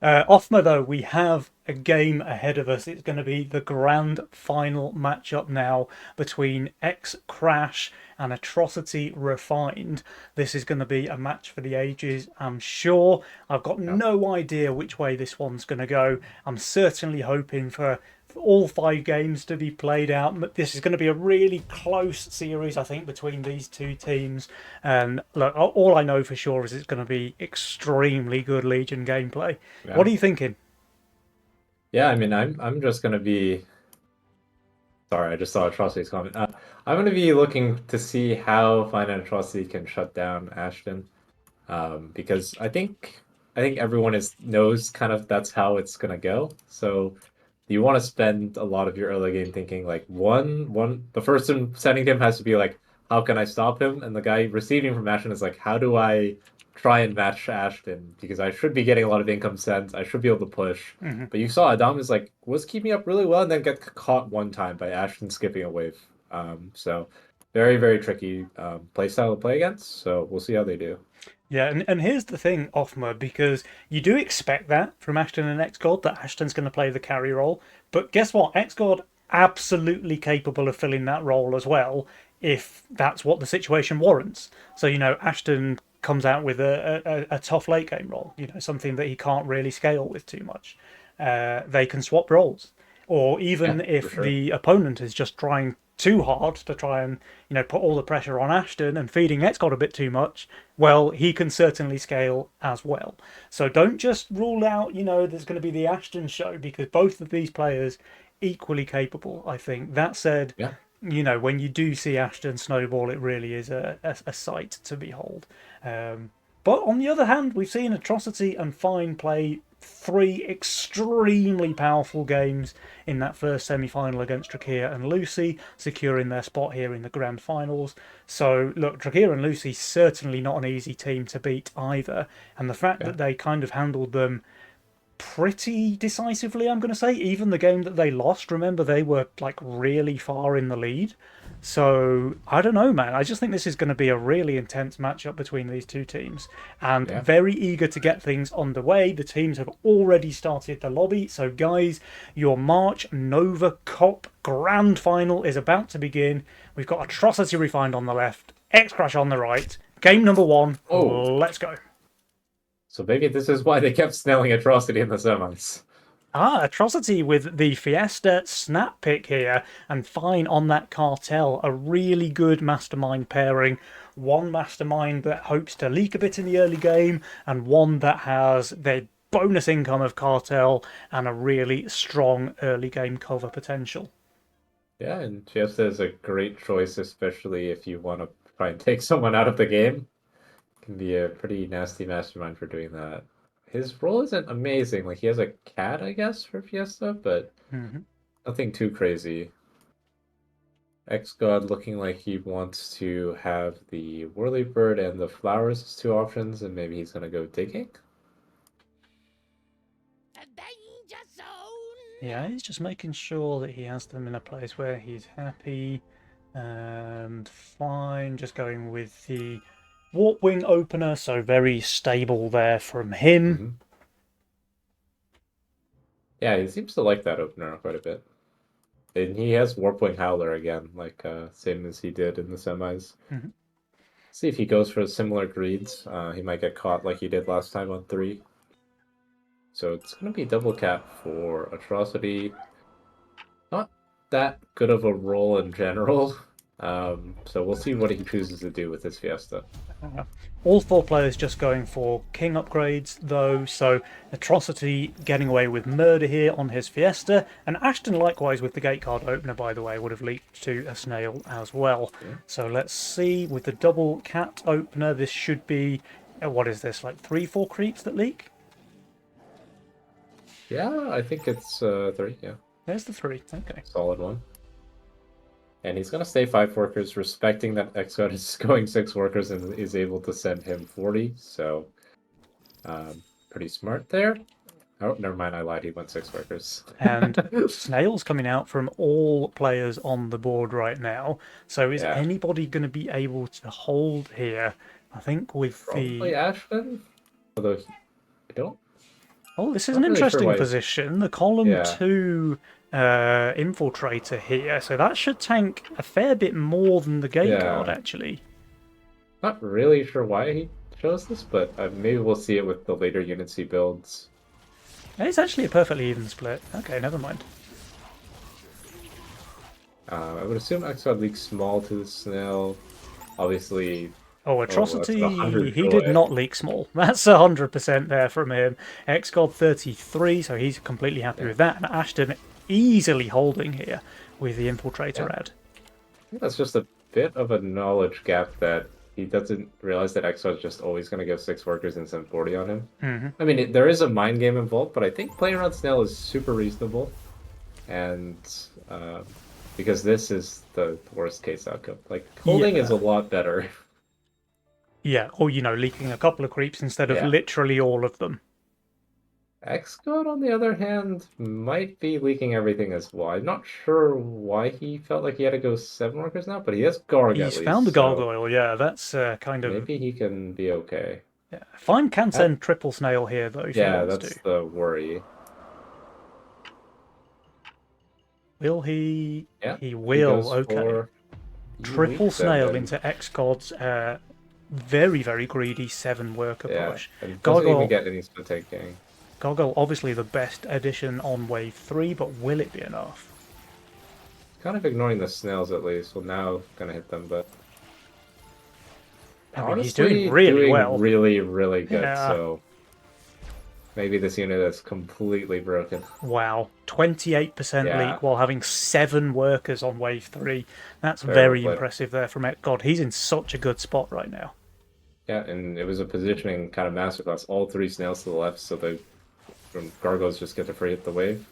[SPEAKER 3] Offme, though, we have a game ahead of us. It's going to be the grand final matchup now between X-Crash and Atrocity Refined. This is going to be a match for the ages, I'm sure. I've got no idea which way this one's going to go. I'm certainly hoping for all 5 games to be played out. This is going to be a really close series, I think, between these two teams. And look, all I know for sure is it's going to be extremely good Legion gameplay. Yeah. What are you thinking?
[SPEAKER 2] Yeah, I mean, I'm just going to be... Sorry, I just saw Atrocity's comment. I'm going to be looking to see how Fine and Atrocity can shut down Ashton. Because I think everyone knows kind of that's how it's going to go. So... you want to spend a lot of your early game thinking like the person sending him has to be like, how can I stop him? And the guy receiving from Ashton is like, how do I try and match Ashton because I should be getting a lot of income sent. I should be able to push. But you saw Adam is like was keeping up really well and then get caught one time by Ashton skipping a wave. So very, very tricky play style to play against. So we'll see how they do.
[SPEAKER 3] Yeah, and here's the thing, Offmer, because you do expect that from Ashton and XGod, that Ashton's going to play the carry role. But guess what? XGod absolutely capable of filling that role as well, if that's what the situation warrants. So, Ashton comes out with a tough late game role, something that he can't really scale with too much. They can swap roles. Or even if the opponent is just trying too hard to try and put all the pressure on Ashton and feeding XGod a bit too much, well, he can certainly scale as well. So don't just rule out there's going to be the Ashton show, because both of these players equally capable, I think. That said, when you do see Ashton snowball, it really is a sight to behold. But on the other hand, we've seen Atrocity and Fine play 3 extremely powerful games in that first semi-final against Drakir and Lucy, securing their spot here in the grand finals. So look, Drakir and Lucy certainly not an easy team to beat either, and the fact that they kind of handled them pretty decisively, I'm going to say. Even the game that they lost, remember, they were like really far in the lead. So I don't know, man. I just think this is going to be a really intense matchup between these two teams, and very eager to get things underway. The teams have already started the lobby. So guys, your March Nova Cop Grand Final is about to begin. We've got Atrocity Refined on the left, X-Crash on the right. Game number 1. Oh, let's go.
[SPEAKER 2] So maybe this is why they kept snelling Atrocity in the semis.
[SPEAKER 3] Atrocity with the Fiesta snap pick here, and Fine on that Cartel. A really good mastermind pairing. One mastermind that hopes to leak a bit in the early game, and one that has the bonus income of Cartel and a really strong early game cover potential.
[SPEAKER 2] Yeah, and Fiesta is a great choice, especially if you want to try and take someone out of the game. Can be a pretty nasty mastermind for doing that. His role isn't amazing. Like, he has a cat, I guess, for Fiesta, but nothing too crazy. XGod looking like he wants to have the Whirlybird and the flowers as 2 options, and maybe he's going to go digging.
[SPEAKER 3] Yeah, he's just making sure that he has them in a place where he's happy and fine. Just going with the Warp Wing opener, so very stable there from him.
[SPEAKER 2] Yeah, he seems to like that opener quite a bit. And he has Warp Wing Howler again, like same as he did in the semis. See if he goes for similar greeds. He might get caught like he did last time on 3. So it's going to be double cap for Atrocity. Not that good of a role in general. So we'll see what he chooses to do with his Fiesta.
[SPEAKER 3] All 4 players just going for king upgrades though, so Atrocity getting away with murder here on his Fiesta, and Ashton likewise with the gate card opener, by the way, would have leaked to a snail as well. So let's see, with the double cat opener, this should be, what is this, like 3-4 creeps that leak?
[SPEAKER 2] Yeah, I think it's 3, yeah.
[SPEAKER 3] There's the 3, okay.
[SPEAKER 2] Solid one. And he's going to stay 5 workers, respecting that XGod is going 6 workers and is able to send him 40. So, pretty smart there. Oh, never mind, I lied. He went 6 workers.
[SPEAKER 3] And snails coming out from all players on the board right now. So is anybody going to be able to hold here? I think with
[SPEAKER 2] Probably Ashton. Although, I don't...
[SPEAKER 3] Oh, this is an interesting position. The column 2... infiltrator here, so that should tank a fair bit more than the gate guard actually.
[SPEAKER 2] Not really sure why he chose this, but maybe we'll see it with the later Unity builds.
[SPEAKER 3] It's actually a perfectly even split. Okay, never mind.
[SPEAKER 2] I would assume XGod leaks small to the snail. Obviously.
[SPEAKER 3] Oh, Atrocity, he did not leak small. That's 100% there from him. XGod 33, so he's completely happy with that. And Ashton easily holding here with the infiltrator ad.
[SPEAKER 2] I think that's just a bit of a knowledge gap that he doesn't realize that XGod is just always going to go 6 workers and send 40 on him. I mean, there is a mind game involved, but I think playing around Snail is super reasonable. And because this is the worst case outcome. Like, holding is a lot better.
[SPEAKER 3] Yeah, or leaking a couple of creeps instead of
[SPEAKER 2] Yeah.
[SPEAKER 3] literally all of them.
[SPEAKER 2] Xcode, on the other hand, might be leaking everything as well. I'm not sure why he felt like he had to go 7 workers now, but he has Garg at
[SPEAKER 3] He's found the
[SPEAKER 2] least, so
[SPEAKER 3] gargoyle. Yeah, that's kind of.
[SPEAKER 2] maybe he can be okay.
[SPEAKER 3] Yeah. Fine can
[SPEAKER 2] That,
[SPEAKER 3] send triple snail here though if he
[SPEAKER 2] yeah,
[SPEAKER 3] wants to.
[SPEAKER 2] that's the worry.
[SPEAKER 3] Will he?
[SPEAKER 2] Yeah,
[SPEAKER 3] He
[SPEAKER 2] he
[SPEAKER 3] will.
[SPEAKER 2] goes
[SPEAKER 3] Okay.
[SPEAKER 2] for he
[SPEAKER 3] Triple
[SPEAKER 2] leaks and
[SPEAKER 3] snail
[SPEAKER 2] then
[SPEAKER 3] into X-God's very, very greedy 7 worker
[SPEAKER 2] yeah,
[SPEAKER 3] push.
[SPEAKER 2] and doesn't even
[SPEAKER 3] Gargoyle,
[SPEAKER 2] get any split taking.
[SPEAKER 3] Gargoyle, obviously the best addition on wave 3, but will it be enough?
[SPEAKER 2] Kind of ignoring the snails at least. Well, now gonna hit them, but
[SPEAKER 3] I mean, he's doing
[SPEAKER 2] honestly
[SPEAKER 3] really
[SPEAKER 2] doing
[SPEAKER 3] well.
[SPEAKER 2] really, really good.
[SPEAKER 3] Yeah.
[SPEAKER 2] So maybe this unit is completely broken.
[SPEAKER 3] Wow. 28%
[SPEAKER 2] Yeah,
[SPEAKER 3] leak while having 7 workers on wave 3. That's
[SPEAKER 2] very well
[SPEAKER 3] very
[SPEAKER 2] played.
[SPEAKER 3] impressive there from God. He's in such a good spot right now.
[SPEAKER 2] Yeah, and it was a positioning kind of masterclass. All 3 snails to the left, so the gargoyles just get to free hit the wave.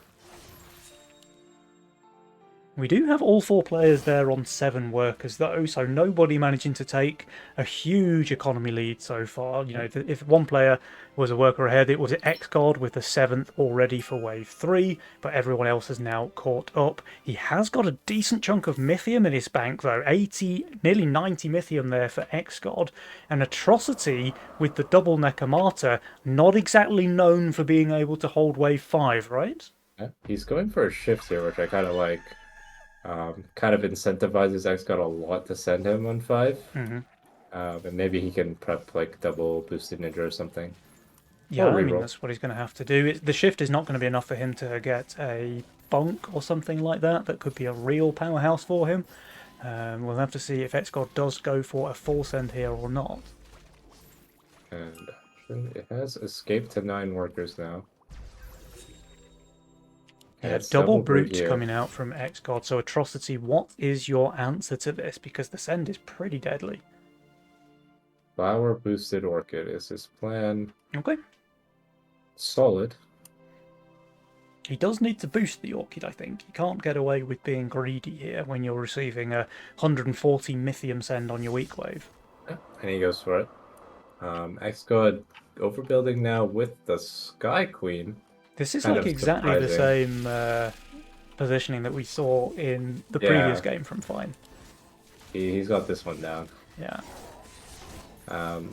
[SPEAKER 3] We do have all 4 players there on 7 workers though, so nobody managing to take a huge economy lead so far. If one player was a worker ahead, it was Xgod with the 7th already for wave 3, but everyone else has now caught up. He has got a decent chunk of Mythium in his bank though, 80, nearly 90 Mythium there for Xgod. An Atrocity with the double Necromata, not exactly known for being able to hold wave 5, right?
[SPEAKER 2] Yeah, he's going for a shift here, which I kind of like. Kind of incentivizes Xgod a lot to send him on 5.
[SPEAKER 3] Mm-hmm.
[SPEAKER 2] And maybe he can prep like double boosted ninja or something.
[SPEAKER 3] Yeah,
[SPEAKER 2] Or
[SPEAKER 3] I mean,
[SPEAKER 2] reroll.
[SPEAKER 3] that's what he's going to have to do. The shift is not going to be enough for him to get a bunk or something like that. That could be a real powerhouse for him. We'll have to see if Xgod does go for a full send here or not.
[SPEAKER 2] And it has escaped to 9 workers now. It's
[SPEAKER 3] Double
[SPEAKER 2] brute
[SPEAKER 3] brute
[SPEAKER 2] here.
[SPEAKER 3] coming out from Xgod. So Atrocity, what is your answer to this? Because the send is pretty deadly.
[SPEAKER 2] Flower boosted orchid is his plan.
[SPEAKER 3] Okay.
[SPEAKER 2] Solid.
[SPEAKER 3] He does need to boost the Orchid, I think. You can't get away with being greedy here when you're receiving a 140 Mythium send on your weak wave.
[SPEAKER 2] Yeah, and he goes for it. Xgod overbuilding now with the Sky Queen.
[SPEAKER 3] This is
[SPEAKER 2] Kind
[SPEAKER 3] like
[SPEAKER 2] of
[SPEAKER 3] exactly the
[SPEAKER 2] surprising.
[SPEAKER 3] same positioning that we saw in the previous
[SPEAKER 2] Yeah.
[SPEAKER 3] game from Fine.
[SPEAKER 2] He's got this one down.
[SPEAKER 3] Yeah.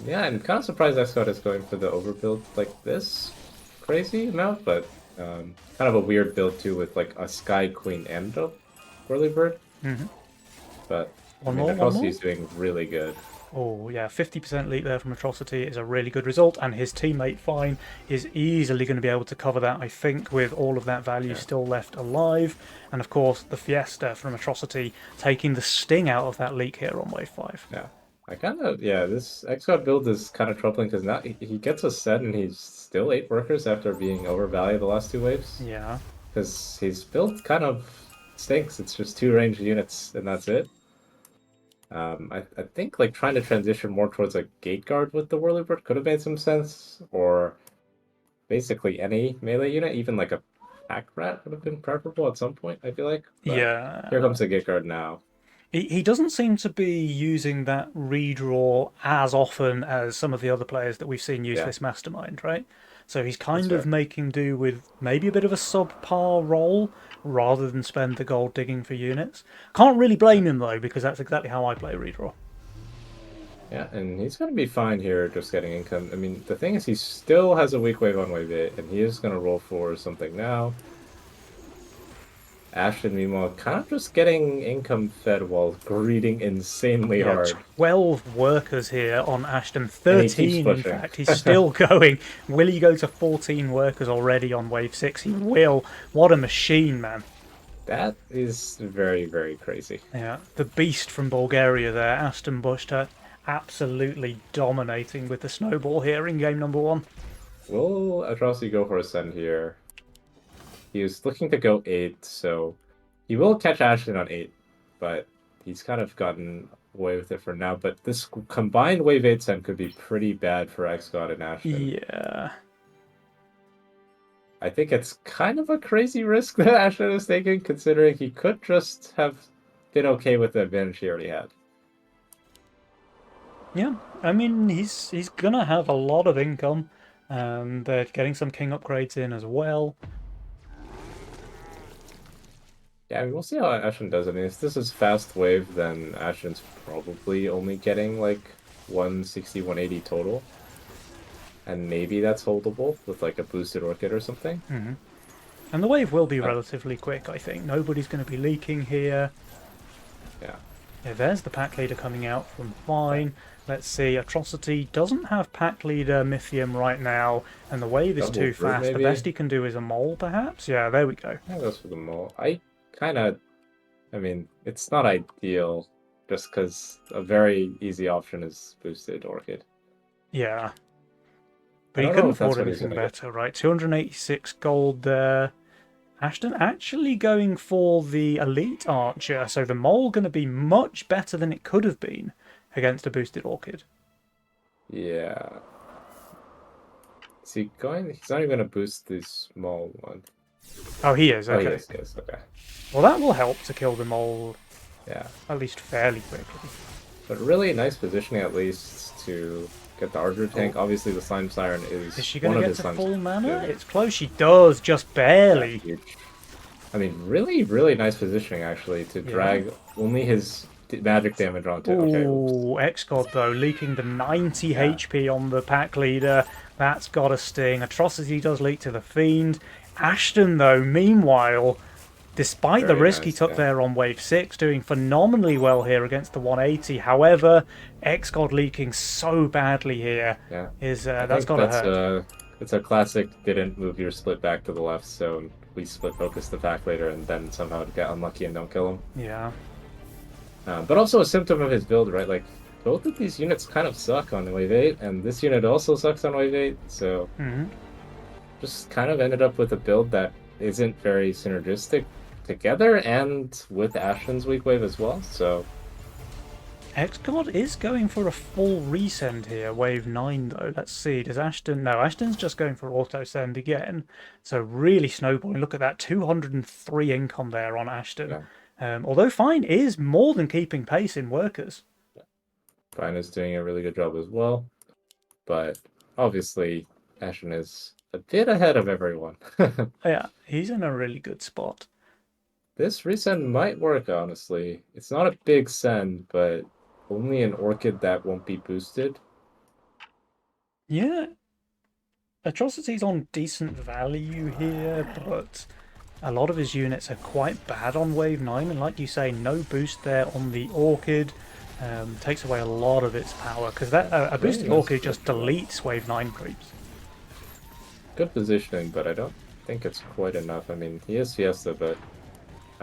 [SPEAKER 2] Yeah, I'm kind of surprised Xgod is going for the overbuild like this crazy amount, but kind of a weird build too with like a Sky Queen and a Whirlybird.
[SPEAKER 3] Mm-hmm.
[SPEAKER 2] But
[SPEAKER 3] One
[SPEAKER 2] I mean,
[SPEAKER 3] more, one
[SPEAKER 2] Atrocity's doing really good.
[SPEAKER 3] Oh, yeah, 50% leak there from Atrocity is a really good result, and his teammate Fine is easily going to be able to cover that, I think, with all of that value still left alive. And of course, the Fiesta from Atrocity taking the sting out of that leak here on wave 5.
[SPEAKER 2] Yeah. This Xgod build is kind of troubling because now he gets a set and he's still 8 workers after being overvalued the last 2 waves.
[SPEAKER 3] Yeah.
[SPEAKER 2] Because his build kind of stinks. It's just 2 ranged units and that's it. I think like trying to transition more towards a gate guard with the Whirlybird could have made some sense, or basically any melee unit, even like a pack rat would have been preferable at some point, I feel like. But
[SPEAKER 3] Yeah.
[SPEAKER 2] here comes the gate guard now.
[SPEAKER 3] He doesn't seem to be using that redraw as often as some of the other players that we've seen use this mastermind, right? So he's kind of making do with maybe a bit of a subpar role rather than spend the gold digging for units. Can't really blame him though, because that's exactly how I play redraw.
[SPEAKER 2] Yeah, and he's going to be fine here just getting income. I mean, the thing is he still has a weak wave on wave 8, and he is going to roll for something now. Ashton, meanwhile, kind of just getting income fed while greeting insanely hard.
[SPEAKER 3] 12 workers here on Ashton. 13, in
[SPEAKER 2] pushing.
[SPEAKER 3] fact. He's still going. Will he go to 14 workers already on wave 6? He will. What a machine, man.
[SPEAKER 2] That is very, very crazy.
[SPEAKER 3] Yeah, the beast from Bulgaria there, Aston Bushta, absolutely dominating with the snowball here in game number 1.
[SPEAKER 2] Will Atrocity go for a send here? He was looking to go 8, so he will catch Ashton on 8, but he's kind of gotten away with it for now. But this combined wave 8 send could be pretty bad for Xgod and Ashton.
[SPEAKER 3] Yeah.
[SPEAKER 2] I think it's kind of a crazy risk that Ashton is taking, considering he could just have been okay with the advantage he already had.
[SPEAKER 3] Yeah, I mean he's gonna have a lot of income. They're getting some king upgrades in as well.
[SPEAKER 2] Yeah, I mean, we'll see how Ashen does. I mean, if this is fast wave, then Ashen's probably only getting like 160, 180 total. And maybe that's holdable with like a boosted Orchid or something.
[SPEAKER 3] And the wave will be
[SPEAKER 2] Uh,
[SPEAKER 3] relatively quick, I think. Nobody's going to be leaking here.
[SPEAKER 2] yeah.
[SPEAKER 3] Yeah, there's the pack leader coming out from Fine. Let's see, Atrocity doesn't have pack leader Mythium right now, and the wave is
[SPEAKER 2] Double
[SPEAKER 3] too
[SPEAKER 2] Brood,
[SPEAKER 3] fast. The
[SPEAKER 2] maybe?
[SPEAKER 3] best he can do is a mole, perhaps? Yeah, there we go.
[SPEAKER 2] Yeah, that's for the mole. I mean, it's not ideal just because a very easy option is boosted Orchid.
[SPEAKER 3] Yeah.
[SPEAKER 2] I
[SPEAKER 3] But he
[SPEAKER 2] don't know
[SPEAKER 3] couldn't
[SPEAKER 2] if that's
[SPEAKER 3] afford
[SPEAKER 2] what he's
[SPEAKER 3] anything
[SPEAKER 2] gonna get.
[SPEAKER 3] better, right? 286 gold there. Ashton actually going for the Elite Archer, so the mole going to be much better than it could have been against a boosted Orchid.
[SPEAKER 2] Yeah. Is he going? He's not even gonna boost the small one.
[SPEAKER 3] Oh, he is,
[SPEAKER 2] Oh,
[SPEAKER 3] okay.
[SPEAKER 2] yes, okay.
[SPEAKER 3] Well, that will help to kill the mole
[SPEAKER 2] Yeah.
[SPEAKER 3] at least fairly quickly.
[SPEAKER 2] But really nice positioning at least to get the Archer tank. Obviously, the Slime Siren is
[SPEAKER 3] Is she
[SPEAKER 2] one
[SPEAKER 3] going to
[SPEAKER 2] of
[SPEAKER 3] get
[SPEAKER 2] his
[SPEAKER 3] to
[SPEAKER 2] Slime
[SPEAKER 3] full mana?
[SPEAKER 2] Sirens.
[SPEAKER 3] It's close. She does, just barely.
[SPEAKER 2] Huge. I mean, really nice positioning actually to drag only his magic damage onto. Okay, oops.
[SPEAKER 3] Ooh, X-God though, leaking the 90
[SPEAKER 2] Yeah.
[SPEAKER 3] HP on the pack leader. That's got a sting. Atrocity does leak to the Fiend. Ashton though, meanwhile, despite the
[SPEAKER 2] Very
[SPEAKER 3] risk he
[SPEAKER 2] nice,
[SPEAKER 3] took
[SPEAKER 2] yeah.
[SPEAKER 3] there on wave 6, doing phenomenally well here against the 180. However, X-God leaking so badly here
[SPEAKER 2] Yeah.
[SPEAKER 3] is
[SPEAKER 2] I
[SPEAKER 3] that's
[SPEAKER 2] think
[SPEAKER 3] got to hurt.
[SPEAKER 2] it's a classic didn't move your split back to the left, so we split focus the pack later and then somehow get unlucky and don't kill him.
[SPEAKER 3] Yeah.
[SPEAKER 2] But also a symptom of his build, right? Like, both of these units kind of suck on wave 8, and this unit also sucks on wave 8, so just kind of ended up with a build that isn't very synergistic together and with Ashen's weak wave as well, so
[SPEAKER 3] X-God is going for a full resend here, wave 9 though. Let's see, does Ashton... No, Ashton's just going for auto send again. So really snowballing. Look at that, 203 income there on Ashton.
[SPEAKER 2] yeah.
[SPEAKER 3] Although Fine is more than keeping pace in workers.
[SPEAKER 2] Fine is doing a really good job as well, but obviously Ashen is a bit ahead of everyone.
[SPEAKER 3] Yeah, he's in a really good spot.
[SPEAKER 2] This resend might work, honestly. It's not a big send, but only an Orchid that won't be boosted.
[SPEAKER 3] Yeah, Atrocity's on decent value here, but a lot of his units are quite bad on wave 9, and like you say, no boost there on the Orchid. Takes away a lot of its power, because that a boosted
[SPEAKER 2] nice
[SPEAKER 3] Orchid just
[SPEAKER 2] position.
[SPEAKER 3] deletes wave 9 creeps.
[SPEAKER 2] Good positioning, but I don't think it's quite enough. I mean, he is Fiesta, but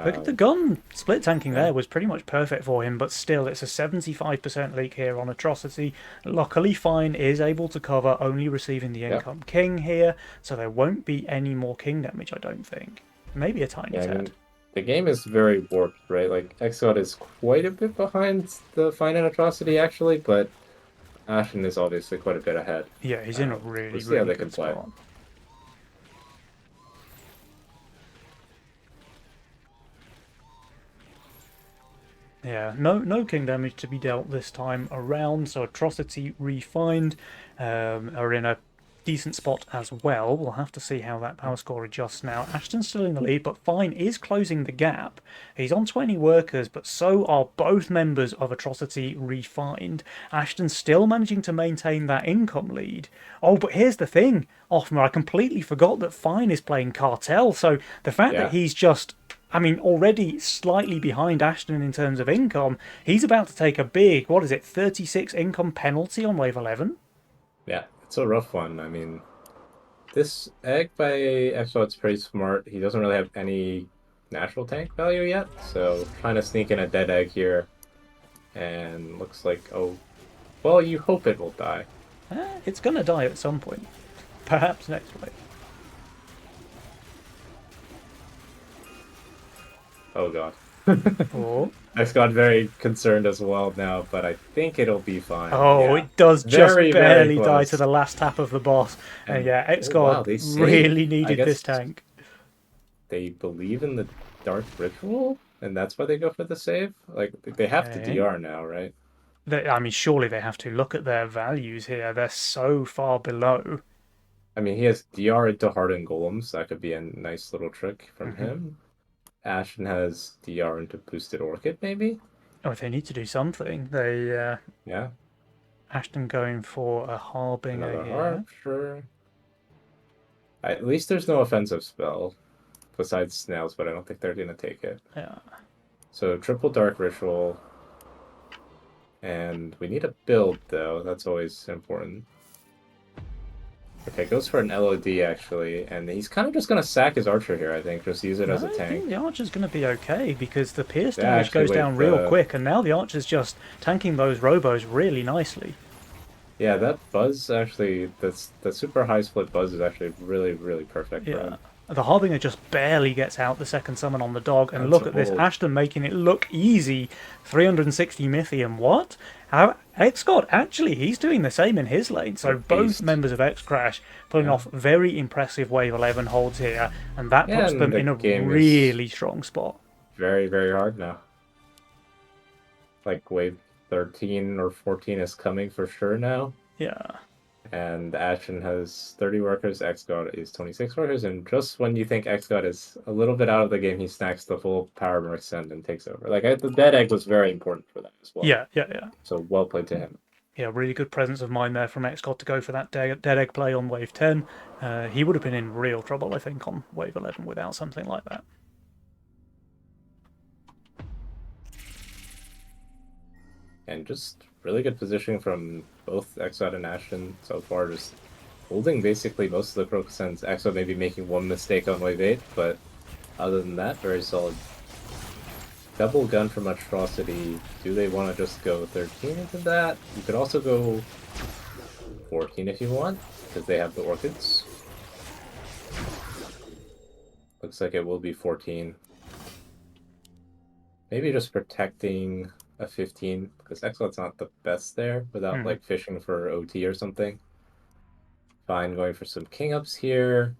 [SPEAKER 3] Look at the gun! Split tanking
[SPEAKER 2] yeah.
[SPEAKER 3] there was pretty much perfect for him, but still, it's a 75% leak here on Atrocity. Luckily, Fine is able to cover only receiving the income king here, so there won't be any more king damage, I don't think. Maybe a tiny
[SPEAKER 2] I
[SPEAKER 3] tad.
[SPEAKER 2] mean, the game is very warped, right? Like, Exod is quite a bit behind the Fine and Atrocity, actually, but Ashen is obviously quite a bit ahead.
[SPEAKER 3] Yeah, he's in a really,
[SPEAKER 2] we'll see how
[SPEAKER 3] really
[SPEAKER 2] they can
[SPEAKER 3] good
[SPEAKER 2] play.
[SPEAKER 3] spot. Yeah, no king damage to be dealt this time around, so Atrocity refined are in a decent spot as well. We'll have to see how that power score adjusts now. Ashton's still in the lead, but Fine is closing the gap. He's on 20 workers, but so are both members of Atrocity refined. Ashton's still managing to maintain that income lead. Oh, but here's the thing, Offmer, I completely forgot that Fine is playing Cartel, so the fact that he's just... I mean, already slightly behind Ashton in terms of income, he's about to take a big, 36 income penalty on wave 11?
[SPEAKER 2] Yeah, it's a rough one. I mean, this egg by Exod's pretty smart. He doesn't really have any natural tank value yet, so trying to sneak in a dead egg here. And looks like, oh, well, you hope it will die.
[SPEAKER 3] It's going to die at some point. Perhaps next wave.
[SPEAKER 2] Oh god.
[SPEAKER 3] Oh.
[SPEAKER 2] X got very concerned as well now, but I think it'll be fine.
[SPEAKER 3] Oh,
[SPEAKER 2] yeah.
[SPEAKER 3] it does just
[SPEAKER 2] very
[SPEAKER 3] barely die
[SPEAKER 2] close.
[SPEAKER 3] to the last tap of the boss. And yeah,
[SPEAKER 2] wow,
[SPEAKER 3] X-God
[SPEAKER 2] they saved.
[SPEAKER 3] really
[SPEAKER 2] I
[SPEAKER 3] needed
[SPEAKER 2] guess
[SPEAKER 3] this tank.
[SPEAKER 2] They believe in the Dark Ritual, and that's why they go for the save? Like, they have to
[SPEAKER 3] Okay.
[SPEAKER 2] DR now, right?
[SPEAKER 3] I mean, surely they have to look at their values here. They're so far below.
[SPEAKER 2] I mean, he has DR into Hardened Golems. That could be a nice little trick from
[SPEAKER 3] Hmm.
[SPEAKER 2] him. Ashen has DR into Boosted Orchid, maybe?
[SPEAKER 3] Oh, they need to do something. They
[SPEAKER 2] Yeah,
[SPEAKER 3] Ashton going for a Harbinger
[SPEAKER 2] another
[SPEAKER 3] here.
[SPEAKER 2] Harp, sure. At least there's no offensive spell besides Snails, but I don't think they're going to take it.
[SPEAKER 3] Yeah.
[SPEAKER 2] So triple Dark Ritual, and we need a build, though. That's always important. Okay, goes for an LOD, actually, and he's kind of just going to sack his Archer here, I think. Just use it as a
[SPEAKER 3] I
[SPEAKER 2] tank.
[SPEAKER 3] think the Archer's going to be okay because the Pierce
[SPEAKER 2] Yeah,
[SPEAKER 3] damage
[SPEAKER 2] actually,
[SPEAKER 3] goes
[SPEAKER 2] wait,
[SPEAKER 3] down real quick, and now the Archer's just tanking those Robos really nicely.
[SPEAKER 2] Yeah, that Buzz actually, the super high split Buzz is actually really, really perfect for
[SPEAKER 3] Yeah.
[SPEAKER 2] him.
[SPEAKER 3] The Harbinger just barely gets out the second summon on the dog, and
[SPEAKER 2] That's
[SPEAKER 3] look
[SPEAKER 2] a
[SPEAKER 3] at this,
[SPEAKER 2] hold.
[SPEAKER 3] Ashton making it look easy. 360 Mythium, what? How X-God, actually, he's doing the same in his lane, so
[SPEAKER 2] A
[SPEAKER 3] both
[SPEAKER 2] beast.
[SPEAKER 3] members of X-Crash pulling
[SPEAKER 2] Yeah.
[SPEAKER 3] off very impressive Wave 11 holds here, and that
[SPEAKER 2] Yeah,
[SPEAKER 3] puts
[SPEAKER 2] and
[SPEAKER 3] them
[SPEAKER 2] the
[SPEAKER 3] in a
[SPEAKER 2] game is
[SPEAKER 3] really strong spot.
[SPEAKER 2] very, very hard now. Like wave 13 or 14 is coming for sure now.
[SPEAKER 3] Yeah.
[SPEAKER 2] And Ashen has 30 workers, X-God is 26 workers, and just when you think X-God is a little bit out of the game, he snacks the full power Mercsend and takes over. Like, the dead egg was very important for that as well.
[SPEAKER 3] Yeah.
[SPEAKER 2] So well played to him.
[SPEAKER 3] Yeah, really good presence of mind there from X-God to go for that dead egg play on wave 10. He would have been in real trouble, I think, on wave 11 without something like that.
[SPEAKER 2] And just really good positioning from both Exod and Ashen so far, just holding basically most of the Crocusends. Exod maybe making one mistake on wave 8, but other than that, very solid. Double gun from Atrocity. Do they want to just go 13 into that? You could also go 14 if you want, because they have the Orchids. Looks like it will be 14. Maybe just protecting a 15, because Exod's not the best there without like fishing for OT or something. Fine, going for some king ups here.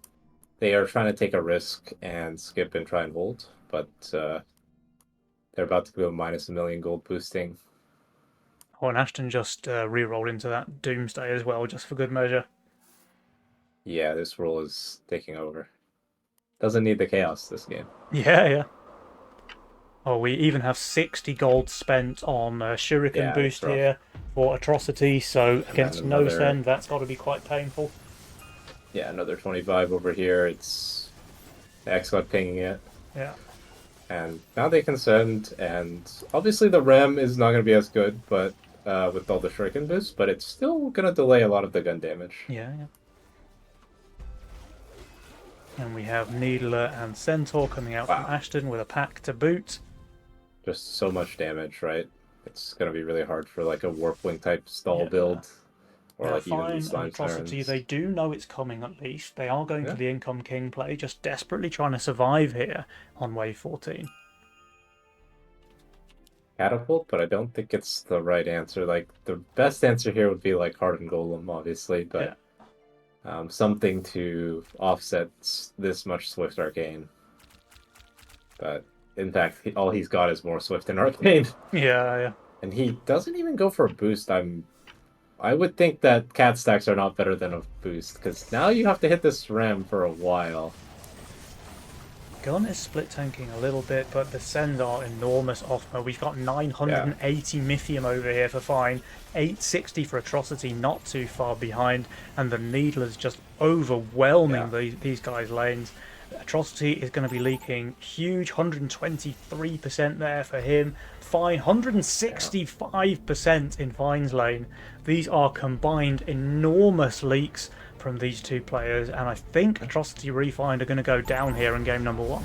[SPEAKER 2] They are trying to take a risk and skip and try and hold, but they're about to go minus a million gold boosting.
[SPEAKER 3] Oh, and Ashton just re-rolled into that Doomsday as well, just for good measure.
[SPEAKER 2] Yeah, this roll is taking over. Doesn't need the chaos this game.
[SPEAKER 3] Yeah. Oh, we even have 60 gold spent on Shuriken
[SPEAKER 2] Yeah,
[SPEAKER 3] boost
[SPEAKER 2] it's rough.
[SPEAKER 3] here for Atrocity, so against No
[SPEAKER 2] another-
[SPEAKER 3] Send, that's got to be quite painful.
[SPEAKER 2] Yeah, another 25 over here. It's Exod pinging it.
[SPEAKER 3] Yeah.
[SPEAKER 2] And now they can send, and obviously the Rem is not going to be as good, but with all the Shuriken boost, but it's still going to delay a lot of the gun damage.
[SPEAKER 3] Yeah. And we have Needler and Centaur coming out from
[SPEAKER 2] Wow.
[SPEAKER 3] Ashton with a pack to boot.
[SPEAKER 2] Just so much damage, right? It's going to be really hard for like a Warpwing type stall
[SPEAKER 3] Yeah.
[SPEAKER 2] build. Or like even
[SPEAKER 3] Fine,
[SPEAKER 2] these Slime
[SPEAKER 3] Atrocity,
[SPEAKER 2] Sirens.
[SPEAKER 3] they do know it's coming at least. They are going
[SPEAKER 2] Yeah.
[SPEAKER 3] for the Income King play, just desperately trying to survive here on wave 14.
[SPEAKER 2] Catapult, but I don't think it's the right answer. Like, the best answer here would be like Hardened Golem, obviously, but something to offset this much Swift Arcane. But in fact, all he's got is more Swift and Arcane.
[SPEAKER 3] Yeah.
[SPEAKER 2] And he doesn't even go for a boost. I would think that cat stacks are not better than a boost, because now you have to hit this ram for a while.
[SPEAKER 3] Gun is split tanking a little bit, but the sends are enormous off mode. We've got 980 Mythium over here for Fine, 860 for Atrocity, not too far behind, and the Needler's just overwhelming these guys' lanes. Atrocity is going to be leaking huge, 123% there for him. Fine, 165% in Fine's lane. These are combined enormous leaks from these two players, and I think Atrocity Refined are going to go down here in game number 1.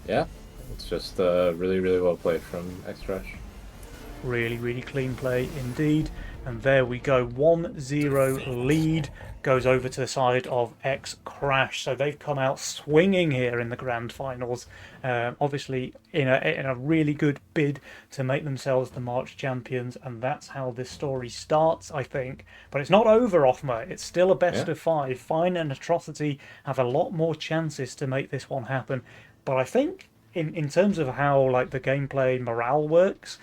[SPEAKER 2] Yeah, it's just really, really well played from X-Trash.
[SPEAKER 3] Really clean play indeed. And there we go, 1-0 lead goes over to the side of X-Crash. So they've come out swinging here in the grand finals. Obviously in a really good bid to make themselves the March champions, and that's how this story starts, I think. But it's not over, Offma. It's still a best of 5. Fine and Atrocity have a lot more chances to make this one happen. But I think in terms of how like the gameplay morale works,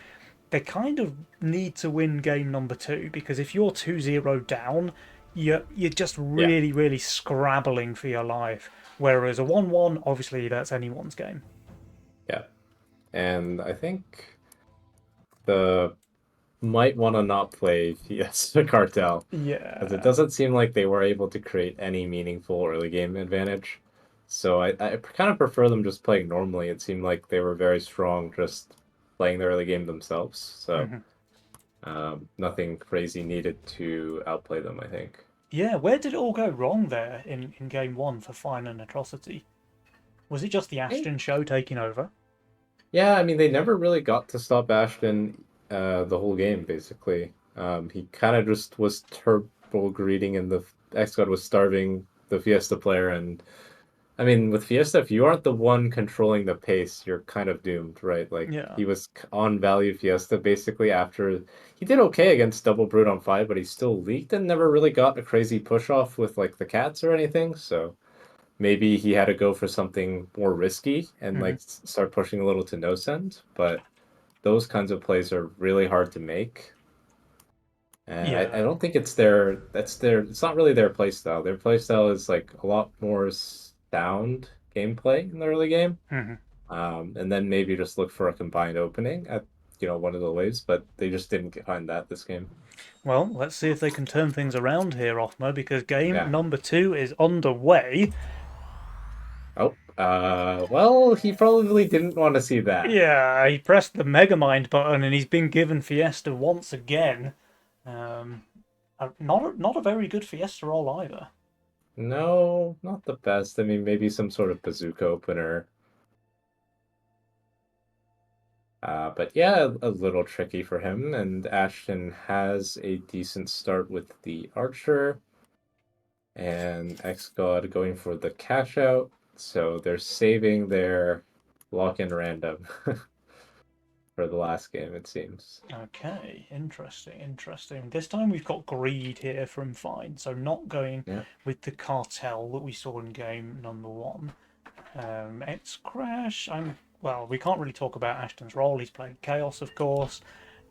[SPEAKER 3] they kind of need to win game number 2, because if you're 2-0 down, you're just
[SPEAKER 2] Yeah.
[SPEAKER 3] really, really scrabbling for your life. Whereas a 1-1, obviously, that's anyone's game.
[SPEAKER 2] Yeah. And I think the might want to not play Fiesta Cartel, because
[SPEAKER 3] Yeah.
[SPEAKER 2] it doesn't seem like they were able to create any meaningful early game advantage. So I kind of prefer them just playing normally. It seemed like they were very strong just playing the early game themselves. So nothing crazy needed to outplay them, I think.
[SPEAKER 3] Yeah, where did it all go wrong there in game 1 for Fine and Atrocity? Was it just the Ashton show taking over?
[SPEAKER 2] Yeah, I mean, they never really got to stop Ashton the whole game, basically. He kind of just was turbo greeting, and the X-God was starving the Fiesta player. And I mean, with Fiesta, if you aren't the one controlling the pace, you're kind of doomed, right? Like,
[SPEAKER 3] Yeah.
[SPEAKER 2] he was on value Fiesta basically after he did okay against Double Brute on 5, but he still leaked and never really got a crazy push off with like the cats or anything. So maybe he had to go for something more risky and like start pushing a little to no send, but those kinds of plays are really hard to make. And
[SPEAKER 3] Yeah.
[SPEAKER 2] I don't think it's it's not really their play style. Their play style is like a lot more sound gameplay in the early game. And then maybe just look for a combined opening at one of the waves, but they just didn't find that this game.
[SPEAKER 3] Well, let's see if they can turn things around here, Othma, because game
[SPEAKER 2] Yeah.
[SPEAKER 3] number 2 is underway.
[SPEAKER 2] Oh, well, he probably didn't want to see that.
[SPEAKER 3] Yeah, he pressed the Megamind button and he's been given Fiesta once again. Not a very good Fiesta roll either.
[SPEAKER 2] No, not the best. I mean, maybe some sort of bazooka opener. But yeah, a little tricky for him. And Ashton has a decent start with the Archer. And X-God going for the cash out. So they're saving their lock-in random for the last game, it seems.
[SPEAKER 3] Okay, interesting. This time we've got Greed here from Fine, so not going with the Cartel that we saw in game number 1. X Crash, well, we can't really talk about Ashton's role. He's playing Chaos, of course.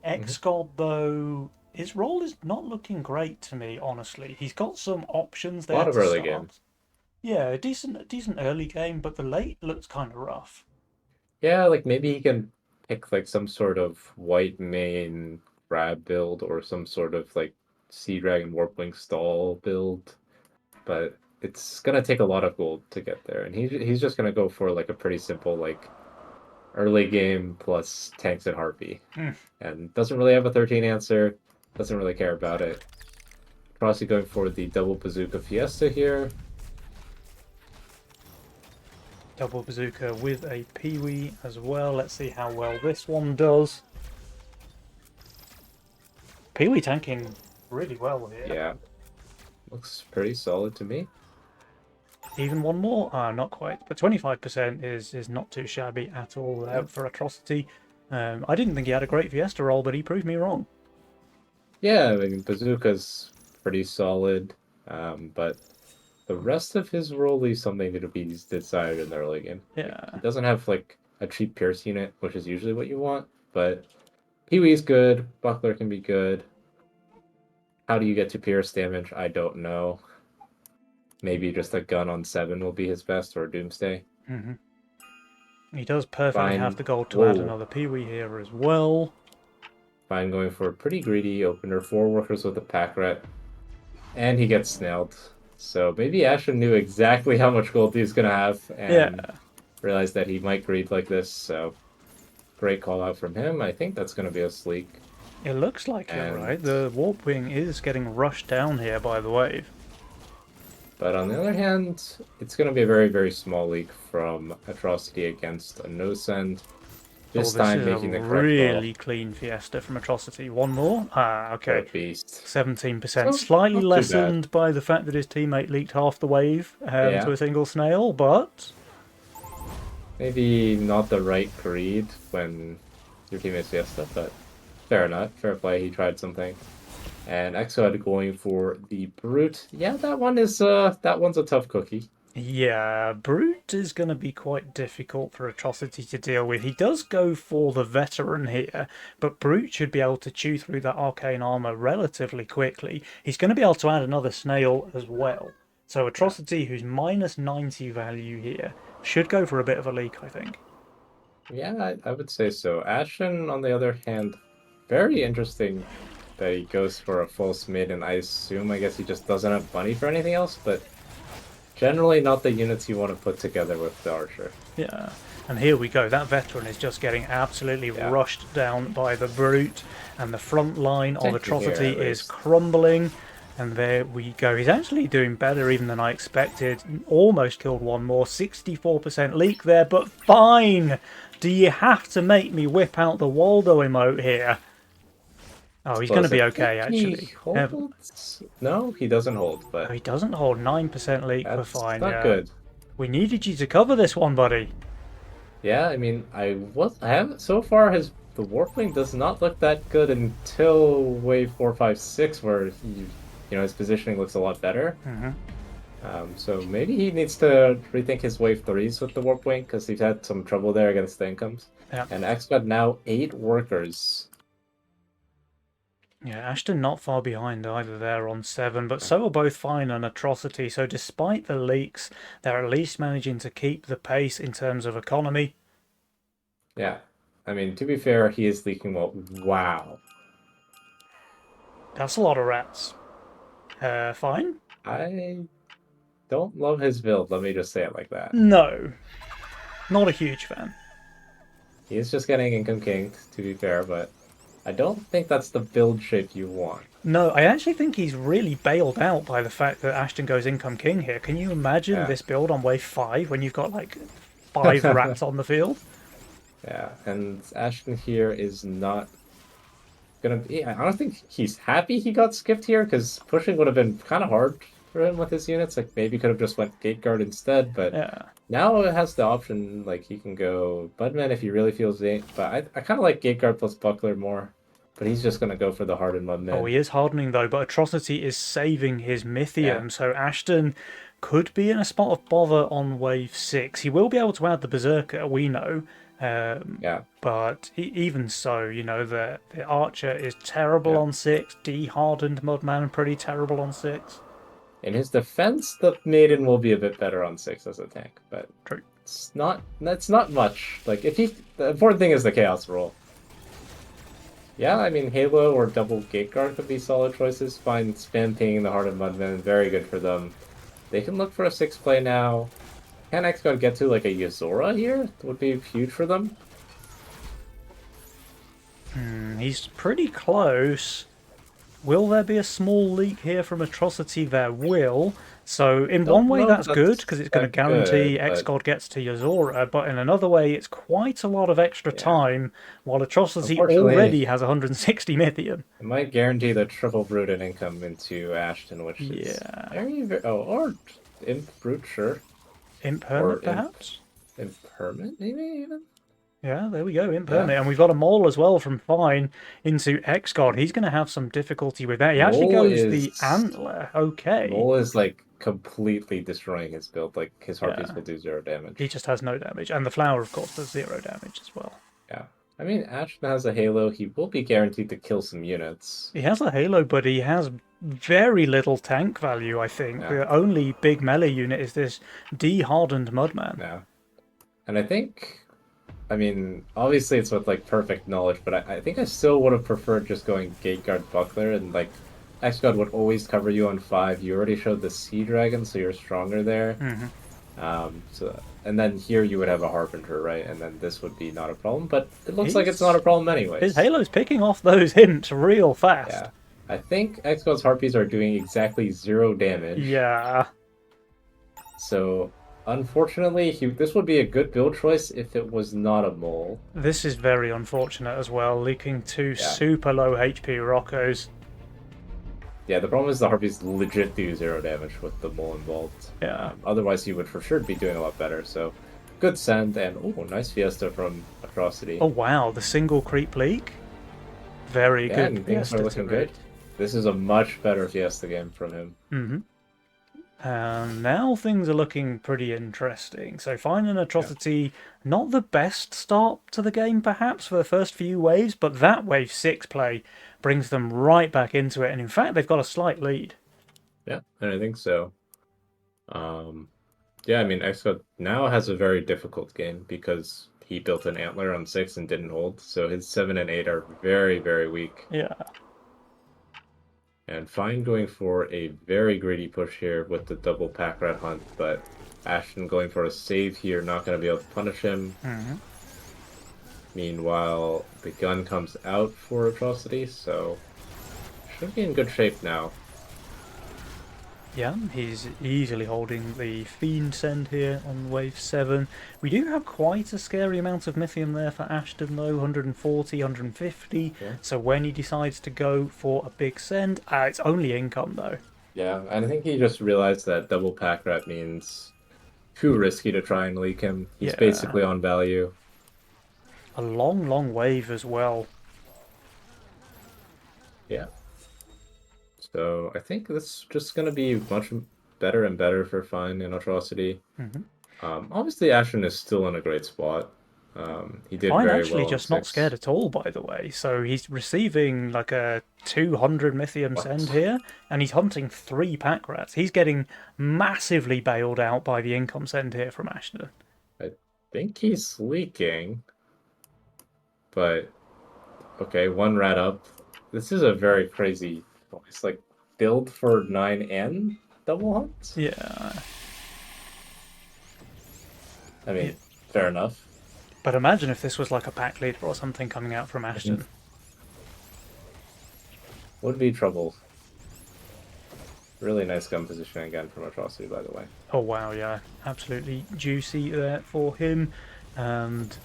[SPEAKER 3] X-God, though, his role is not looking great to me, honestly. He's got some options there
[SPEAKER 2] A lot of
[SPEAKER 3] to
[SPEAKER 2] early
[SPEAKER 3] start.
[SPEAKER 2] games.
[SPEAKER 3] Yeah, a decent early game, but the late looks kind of rough.
[SPEAKER 2] Yeah, like maybe he can pick like some sort of white main grab build or some sort of like Sea Dragon Warpwing stall build, but it's gonna take a lot of gold to get there, and he's just gonna go for like a pretty simple like early game plus tanks and Harpy, and doesn't really have a 13 answer, doesn't really care about it. Crossy going for the double bazooka Fiesta here.
[SPEAKER 3] Double bazooka with a Peewee as well. Let's see how well this one does. Peewee tanking really well here.
[SPEAKER 2] Yeah, looks pretty solid to me.
[SPEAKER 3] Even one more? Not quite. But 25% is not too shabby at all for Atrocity. I didn't think he had a great Fiesta roll, but he proved me wrong.
[SPEAKER 2] Yeah, I mean, Bazooka's pretty solid, but the rest of his role leaves something to be desired in the early game.
[SPEAKER 3] Yeah.
[SPEAKER 2] He doesn't have, like, a cheap Pierce unit, which is usually what you want, but Peewee's good, Buckler can be good. How do you get to Pierce damage? I don't know. Maybe just a gun on 7 will be his best, or Doomsday.
[SPEAKER 3] He does perfectly
[SPEAKER 2] Fine.
[SPEAKER 3] have the gold to add
[SPEAKER 2] Whoa.
[SPEAKER 3] another Peewee here as well.
[SPEAKER 2] Fine going for a pretty greedy opener, 4 workers with a pack rat, and he gets snailed. So maybe Ashton knew exactly how much gold he was going to have and realized that he might greed like this. So great call out from him. I think that's going to be a sleek.
[SPEAKER 3] It looks like you're right. The Warpwing is getting rushed down here by the wave.
[SPEAKER 2] But on the other hand, it's going to be a very, very small leak from Atrocity against a no-send. This time making the correct
[SPEAKER 3] really clean Fiesta from Atrocity. One more? Okay.
[SPEAKER 2] Beast.
[SPEAKER 3] 17%. Slightly
[SPEAKER 2] not too
[SPEAKER 3] lessened by the fact that his teammate leaked half the wave to a single snail, but...
[SPEAKER 2] Maybe not the right greed when your teammate's Fiesta, but fair enough. Fair play, he tried something. And Exod going for the Brute. Yeah, that one's a tough cookie.
[SPEAKER 3] Yeah, Brute is going to be quite difficult for Atrocity to deal with. He does go for the veteran here, but Brute should be able to chew through that arcane armor relatively quickly. He's going to be able to add another snail as well. So Atrocity, who's minus 90 value here, should go for a bit of a leak, I think.
[SPEAKER 2] Yeah, I would say so. Ashen, on the other hand, very interesting that he goes for a false mid, and I guess he just doesn't have money for anything else, but generally not the units you want to put together with the Archer.
[SPEAKER 3] Yeah, and here we go. That veteran is just getting absolutely rushed down by the Brute, and the front line of Atrocity is crumbling. And there we go. He's actually doing better even than I expected. Almost killed one more. 64% leak there, but fine! Do you have to make me whip out the Waldo emote here? Oh, he's going to be okay, actually.
[SPEAKER 2] No, he doesn't hold, but...
[SPEAKER 3] Oh, he doesn't hold 9% leak, but fine.
[SPEAKER 2] That's not good.
[SPEAKER 3] We needed you to cover this one, buddy.
[SPEAKER 2] Yeah, I mean, I haven't... So far, the Warpling does not look that good until wave 4, 5, 6, where his positioning looks a lot better. So maybe he needs to rethink his wave 3s with the Warpwing, because he's had some trouble there against the incomes.
[SPEAKER 3] Yeah.
[SPEAKER 2] And XCOD now 8 workers.
[SPEAKER 3] Yeah, Ashton not far behind either there on 7, but so are both Fine and Atrocity. So despite the leaks, they're at least managing to keep the pace in terms of economy.
[SPEAKER 2] Yeah, I mean, to be fair, he is leaking well. Wow.
[SPEAKER 3] That's a lot of rats. Fine?
[SPEAKER 2] I don't love his build, let me just say it like that.
[SPEAKER 3] No. Not a huge fan.
[SPEAKER 2] He is just getting income kinked, to be fair, but I don't think that's the build shape you want.
[SPEAKER 3] No, I actually think he's really bailed out by the fact that Ashton goes income king here. Can you imagine this build on wave 5 when you've got like 5 rats on the field?
[SPEAKER 2] Yeah, and Ashton here is not gonna be... I don't think he's happy he got skipped here, because pushing would have been kind of hard for him with his units. Like, maybe could have just went Gate Guard instead, but now it has the option, like, he can go Budman if he really feels it, but I kind of like Gate Guard plus Buckler more. But he's just going to go for the hardened Mudman.
[SPEAKER 3] Oh, he is hardening though, but Atrocity is saving his Mythium, so Ashton could be in a spot of bother on wave 6. He will be able to add the Berserker, we know. But even so, the Archer is terrible on 6, de-hardened Mudman pretty terrible on 6.
[SPEAKER 2] In his defense, the Maiden will be a bit better on 6 as a tank, but that's not much. Like, the important thing is the Chaos roll. Yeah, I mean, Halo or double Gate Guard could be solid choices. Fine, spam pinging the Heart of Mudman, very good for them. They can look for a 6 play now. Can XCOD get to like a Yozora here? That would be huge for them.
[SPEAKER 3] He's pretty close. Will there be a small leak here from Atrocity? There will. So in one way that's good, because it's going to guarantee XCOD gets to Yozora, but in another way it's quite a lot of extra time, while Atrocity already has 160 Mythium.
[SPEAKER 2] It might guarantee the triple Brute and income into Ashton, which is very... Oh, or Imp Brute, sure.
[SPEAKER 3] Imp Hermit, perhaps?
[SPEAKER 2] Imp Hermit, maybe, even?
[SPEAKER 3] Yeah, there we go, Imp Hermit. And we've got a Mole as well from Fine into XCOD. He's going to have some difficulty with that. He actually goes the Antler. Okay.
[SPEAKER 2] Mole is, like, completely destroying his build. Like, his Harpies will do 0 damage.
[SPEAKER 3] He just has no damage. And the Flower, of course, does 0 damage as well.
[SPEAKER 2] Yeah. I mean, Ashton has a Halo. He will be guaranteed to kill some units.
[SPEAKER 3] He has a Halo, but he has very little tank value, I think. The only big melee unit is this de-hardened Mudman.
[SPEAKER 2] Yeah. And I think... I mean, obviously it's with, like, perfect knowledge, but I think I still would have preferred just going Gate Guard Buckler, and, like, XCOD would always cover you on 5. You already showed the Sea Dragon, so you're stronger there. And then here you would have a Harbinger, right? And then this would be not a problem, but it looks like it's not a problem anyways.
[SPEAKER 3] His Halo's picking off those hints real fast.
[SPEAKER 2] Yeah. I think XCOD's Harpies are doing exactly 0 damage.
[SPEAKER 3] Yeah.
[SPEAKER 2] So... Unfortunately, this would be a good build choice if it was not a Mole.
[SPEAKER 3] This is very unfortunate as well, leaking 2 super low HP Roccos.
[SPEAKER 2] Yeah, the problem is the Harpies legit do 0 damage with the Mole involved.
[SPEAKER 3] Yeah.
[SPEAKER 2] Otherwise, he would for sure be doing a lot better. So, good send, and nice Fiesta from Atrocity.
[SPEAKER 3] Oh wow, the single creep leak? Very good.
[SPEAKER 2] And things are looking good. This is a much better Fiesta game from him.
[SPEAKER 3] Now things are looking pretty interesting. So Fine and Atrocity, not the best start to the game perhaps for the first few waves, but that wave 6 play brings them right back into it. And in fact, they've got a slight lead.
[SPEAKER 2] Yeah, and I think so. Yeah, I mean, Xcode now has a very difficult game because he built an antler on 6 and didn't hold, so his 7 and 8 are very, very weak.
[SPEAKER 3] Yeah.
[SPEAKER 2] And Fine going for a very greedy push here with the double pack rat hunt, but Ashton going for a save here, not going to be able to punish him.
[SPEAKER 3] Mhm.
[SPEAKER 2] Meanwhile, the gun comes out for Atrocity, so should be in good shape now.
[SPEAKER 3] Yeah, he's easily holding the Fiend Send here on wave 7. We do have quite a scary amount of Mythium there for Ashton though, 140, 150.
[SPEAKER 2] Yeah.
[SPEAKER 3] So when he decides to go for a big send, it's only income though.
[SPEAKER 2] Yeah, and I think he just realized that double pack rat means too risky to try and leak him. He's
[SPEAKER 3] Yeah.
[SPEAKER 2] basically on value.
[SPEAKER 3] A long, long wave as well.
[SPEAKER 2] Yeah. So I think this is just going to be much better and better for Fine and Atrocity. Obviously, Ashton is still in a great spot. He did
[SPEAKER 3] I'm
[SPEAKER 2] very
[SPEAKER 3] actually
[SPEAKER 2] well
[SPEAKER 3] just
[SPEAKER 2] on
[SPEAKER 3] not
[SPEAKER 2] 6.
[SPEAKER 3] scared at all, by the way. So he's receiving like a 200 Mythium send here, and he's hunting 3 pack rats. He's getting massively bailed out by the income send here from Ashton.
[SPEAKER 2] I think he's leaking. But, okay, 1 rat up. This is a very crazy, it's like build for 9N double hunt?
[SPEAKER 3] Yeah.
[SPEAKER 2] I mean, fair enough.
[SPEAKER 3] But imagine if this was like a pack leader or something coming out from Ashton.
[SPEAKER 2] Would be trouble. Really nice gun position again from Atrocity, by the way.
[SPEAKER 3] Oh wow, yeah, absolutely juicy there for him. And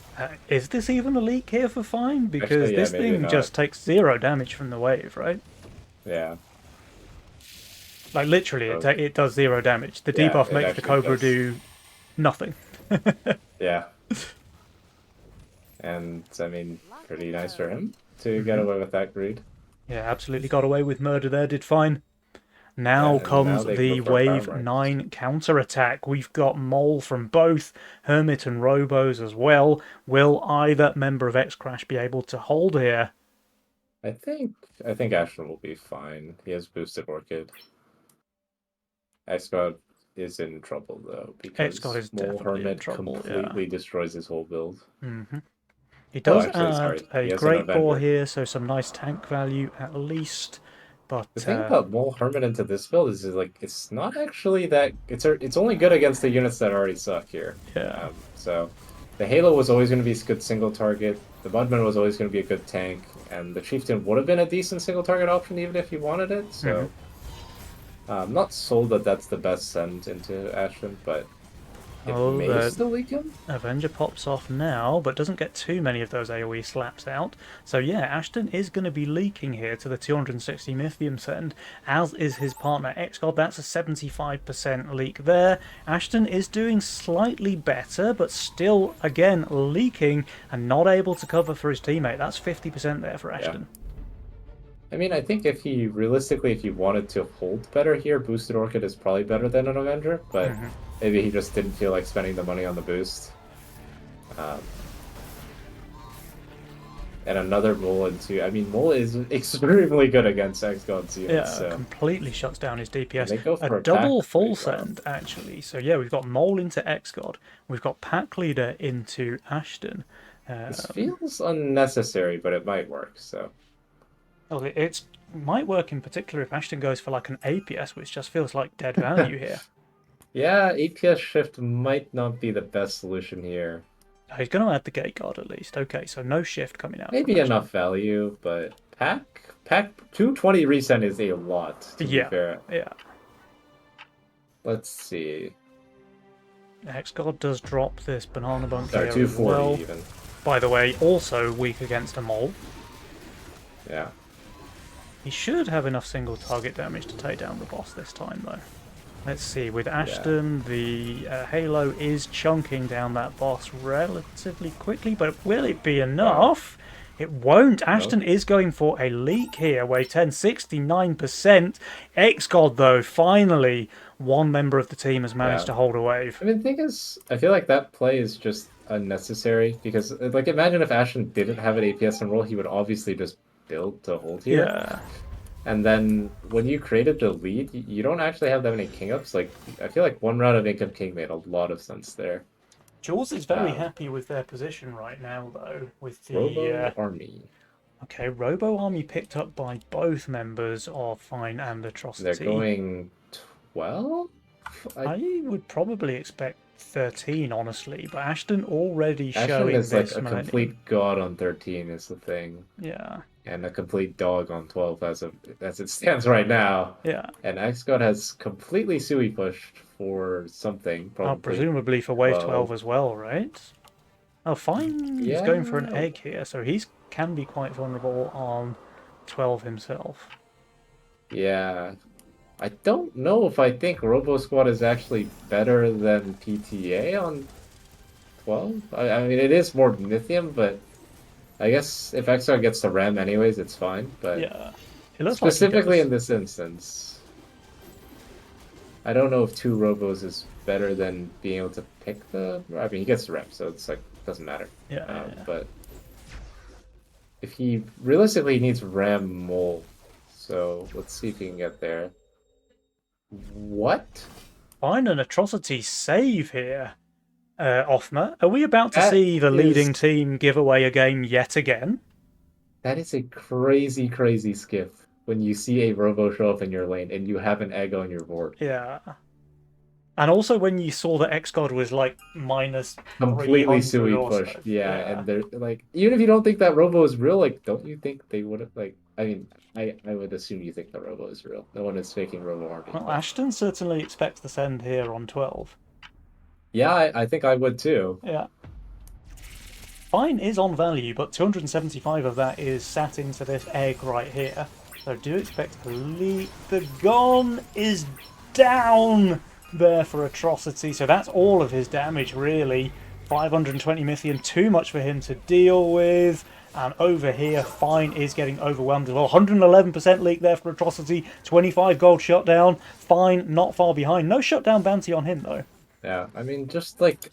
[SPEAKER 3] is this even a leak here for Fine? Because
[SPEAKER 2] Actually, yeah,
[SPEAKER 3] this
[SPEAKER 2] maybe
[SPEAKER 3] thing
[SPEAKER 2] not.
[SPEAKER 3] just takes 0 damage from the wave, right?
[SPEAKER 2] Yeah.
[SPEAKER 3] Like literally, it does 0 damage. The
[SPEAKER 2] Yeah,
[SPEAKER 3] debuff
[SPEAKER 2] it
[SPEAKER 3] makes the
[SPEAKER 2] actually
[SPEAKER 3] Cobra
[SPEAKER 2] does.
[SPEAKER 3] do nothing.
[SPEAKER 2] Yeah. And, I mean, pretty nice for him to get away with that greed.
[SPEAKER 3] Yeah, absolutely got away with murder there, did Fine. Now
[SPEAKER 2] and
[SPEAKER 3] comes
[SPEAKER 2] now they
[SPEAKER 3] the
[SPEAKER 2] go for
[SPEAKER 3] Wave
[SPEAKER 2] Power Ranks.
[SPEAKER 3] 9 counter-attack. We've got Mole from both, Hermit and Robos as well. Will either member of X-Crash be able to hold here?
[SPEAKER 2] I think Ashton will be fine. He has boosted Orchid. Xcod is in trouble though because
[SPEAKER 3] Xcod is
[SPEAKER 2] Mole
[SPEAKER 3] definitely in
[SPEAKER 2] Hermit
[SPEAKER 3] trouble,
[SPEAKER 2] completely destroys his whole build.
[SPEAKER 3] He does
[SPEAKER 2] actually,
[SPEAKER 3] add
[SPEAKER 2] sorry, he
[SPEAKER 3] a
[SPEAKER 2] has an
[SPEAKER 3] Great Boar
[SPEAKER 2] Avenger.
[SPEAKER 3] here, so some nice tank value at least. But
[SPEAKER 2] The thing about Mole Hermit into this build is like it's not actually that it's only good against the units that already suck here.
[SPEAKER 3] Yeah.
[SPEAKER 2] So the Halo was always going to be a good single target. The Mudman was always going to be a good tank, and the Chieftain would have been a decent single target option even if you wanted it. So I'm not sold that that's the best send into Ashton, but it may still leak him.
[SPEAKER 3] Avenger pops off now, but doesn't get too many of those AoE slaps out. So yeah, Ashton is going to be leaking here to the 260 Mythium send, as is his partner Xcod. That's a 75% leak there. Ashton is doing slightly better, but still, again, leaking and not able to cover for his teammate. That's 50% there for Ashton.
[SPEAKER 2] I mean, I think if you wanted to hold better here, Boosted Orchid is probably better than an Avenger, but maybe he just didn't feel like spending the money on the boost. And another Mole into... I mean, Mole is extremely good against X-God's units.
[SPEAKER 3] Yeah, completely shuts down his DPS.
[SPEAKER 2] They go for
[SPEAKER 3] A
[SPEAKER 2] a
[SPEAKER 3] double
[SPEAKER 2] pack
[SPEAKER 3] full
[SPEAKER 2] pretty well.
[SPEAKER 3] send, actually. So yeah, we've got Mole into X-God. We've got Pack Leader into Ashton.
[SPEAKER 2] This feels unnecessary, but it might work, so...
[SPEAKER 3] Well, it might work in particular if Ashton goes for like an APS, which just feels like dead value here.
[SPEAKER 2] Yeah, APS shift might not be the best solution here.
[SPEAKER 3] He's going to add the Gate Guard at least. Okay, so no shift coming out.
[SPEAKER 2] Maybe enough value, but pack 220 resend is a lot, to be fair.
[SPEAKER 3] Yeah.
[SPEAKER 2] Let's see.
[SPEAKER 3] X-God does drop this Banana Bunk
[SPEAKER 2] Sorry,
[SPEAKER 3] here as
[SPEAKER 2] 240
[SPEAKER 3] well.
[SPEAKER 2] even.
[SPEAKER 3] By the way, also weak against a Mole.
[SPEAKER 2] Yeah.
[SPEAKER 3] He should have enough single target damage to take down the boss this time, though. Let's see, with Ashton, the Halo is chunking down that boss relatively quickly, but will it be enough? It won't. Ashton is going for a leak here, wave 10, 69%. X-God, though, finally one member of the team has managed
[SPEAKER 2] Yeah.
[SPEAKER 3] to hold a wave.
[SPEAKER 2] I mean, the thing is, I feel like that play is just unnecessary because, like, imagine if Ashen didn't have an APS and roll, he would obviously just build to hold here.
[SPEAKER 3] Yeah.
[SPEAKER 2] And then when you created the lead, you don't actually have that many king ups. Like, I feel like one round of income king made a lot of sense there.
[SPEAKER 3] Jules is very happy with their position right now, though. With the
[SPEAKER 2] Robo Army.
[SPEAKER 3] okay, Robo Army picked up by both members of Fine and
[SPEAKER 2] They're
[SPEAKER 3] Atrocity.
[SPEAKER 2] going 12?
[SPEAKER 3] I would probably expect 13, honestly, but Ashton already
[SPEAKER 2] Ashen
[SPEAKER 3] showing
[SPEAKER 2] is like
[SPEAKER 3] this
[SPEAKER 2] a
[SPEAKER 3] Millennium.
[SPEAKER 2] complete god on 13 is the thing.
[SPEAKER 3] Yeah,
[SPEAKER 2] And a complete dog on 12 as it stands right now.
[SPEAKER 3] yeah.
[SPEAKER 2] And X-God has completely Sui pushed for something, probably.
[SPEAKER 3] Presumably for Wave 12
[SPEAKER 2] 12
[SPEAKER 3] as well, right? Oh, Fine is going for an
[SPEAKER 2] Yeah.
[SPEAKER 3] egg here, so he's can be quite vulnerable on 12 himself.
[SPEAKER 2] Yeah. I don't know if I think Robo Squad is actually better than PTA on 12. I mean, it is more Mythium, but I guess if X-God gets the Ram anyways, it's fine. But
[SPEAKER 3] Yeah, it looks like he
[SPEAKER 2] specifically
[SPEAKER 3] does.
[SPEAKER 2] in this instance, I don't know if two Robos is better than being able to pick the. I mean, he gets the Ram, so it's like doesn't matter.
[SPEAKER 3] Yeah,
[SPEAKER 2] But if he realistically needs Ram Mole, so let's see if he can get there. What?
[SPEAKER 3] Find an Atrocity save here, Offma. Are we about to
[SPEAKER 2] That
[SPEAKER 3] see the leading
[SPEAKER 2] is-
[SPEAKER 3] team give away a game yet again?
[SPEAKER 2] That is a crazy, crazy skiff when you see a Robo show up in your lane and you have an egg on your board.
[SPEAKER 3] Yeah. And also when you saw that X-God was like minus
[SPEAKER 2] Completely
[SPEAKER 3] 300
[SPEAKER 2] Sui
[SPEAKER 3] or so.
[SPEAKER 2] pushed. Yeah, and they're like, even if you don't think that Robo is real, like, don't you think they would have, like, I mean, I would assume you think the Robo is real. No one is faking Robo Army.
[SPEAKER 3] Well,
[SPEAKER 2] but-
[SPEAKER 3] Ashton certainly expects the send here on 12.
[SPEAKER 2] Yeah, I think I would too.
[SPEAKER 3] Yeah. Fine is on value, but 275 of that is sat into this egg right here. So do expect a lead. The Gon is down there for Atrocity, so that's all of his damage really. 520 Mythium, too much for him to deal with. And over here, Fine is getting overwhelmed as well. 111% leak there for Atrocity, 25 gold shutdown. Fine, not far behind. No shutdown bounty on him though.
[SPEAKER 2] Yeah, I mean, just like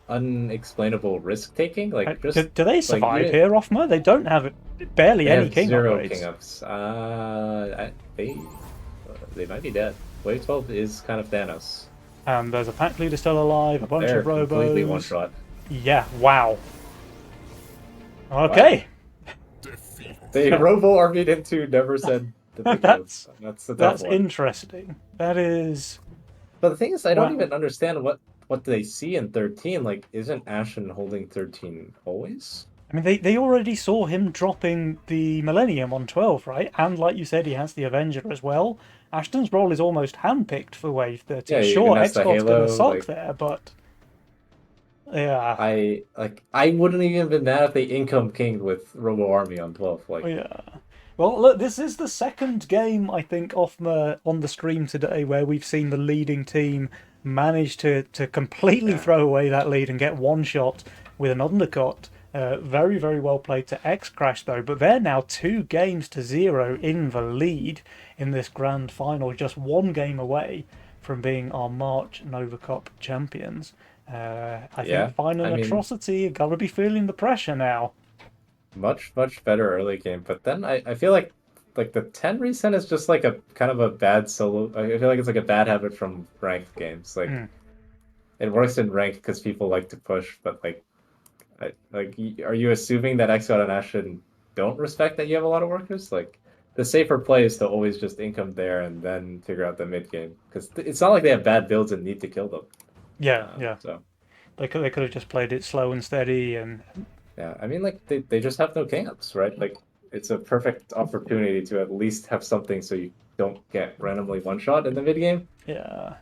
[SPEAKER 2] unexplainable risk taking, like just
[SPEAKER 3] Do they survive
[SPEAKER 2] you-
[SPEAKER 3] here, Offma? They don't have barely
[SPEAKER 2] they
[SPEAKER 3] any
[SPEAKER 2] have
[SPEAKER 3] king
[SPEAKER 2] zero
[SPEAKER 3] upgrades.
[SPEAKER 2] king ups. They might be dead. Wave 12 is kind of Thanos.
[SPEAKER 3] And there's a pack leader still alive, a bunch
[SPEAKER 2] They're
[SPEAKER 3] of
[SPEAKER 2] completely one
[SPEAKER 3] robos.
[SPEAKER 2] shot.
[SPEAKER 3] Yeah, wow. Okay,
[SPEAKER 2] They Robo armied into never said the big
[SPEAKER 3] That's-
[SPEAKER 2] move. That's the tough
[SPEAKER 3] that's
[SPEAKER 2] one.
[SPEAKER 3] interesting. That is.
[SPEAKER 2] But the thing is, I don't
[SPEAKER 3] Wow.
[SPEAKER 2] even understand what they see in 13. Like, isn't Ashen holding 13 always?
[SPEAKER 3] I mean, they already saw him dropping the Millennium on 12, right? And like you said, he has the Avenger as well. Ashton's role is almost handpicked for Wave 13.
[SPEAKER 2] Yeah, he
[SPEAKER 3] Sure,
[SPEAKER 2] even has the
[SPEAKER 3] X-God's
[SPEAKER 2] Halo,
[SPEAKER 3] gonna suck
[SPEAKER 2] like-
[SPEAKER 3] there, but. Yeah.
[SPEAKER 2] I wouldn't even been mad if they income kinged with Robo Army on 12. Like,
[SPEAKER 3] Yeah. Well, look, this is the second game, I think, on the stream today where we've seen the leading team manage to completely throw away that lead and get one shot with an undercut. Very, very well played to X-Crash, though. But they're now 2-0 in the lead in this grand final, just one game away from being our March Nova Cup champions. I
[SPEAKER 2] Yeah,
[SPEAKER 3] think Fine and
[SPEAKER 2] I mean-
[SPEAKER 3] Atrocity are going to be feeling the pressure now.
[SPEAKER 2] much better early game. But then I feel like the 10 reset is just like a kind of a bad solo. I feel like it's like a bad habit from ranked games. Like, it works in ranked because people like to push, but like, are you assuming that X-God and Ashen don't respect that you have a lot of workers? Like, the safer play is to always just income there and then figure out the mid game because it's not like they have bad builds and need to kill them.
[SPEAKER 3] Yeah, yeah.
[SPEAKER 2] So
[SPEAKER 3] They could have just played it slow and steady, and
[SPEAKER 2] yeah, I mean, like they just have no camps, right? Like, it's a perfect opportunity to at least have something so you don't get randomly one shot in the mid game.
[SPEAKER 3] yeah.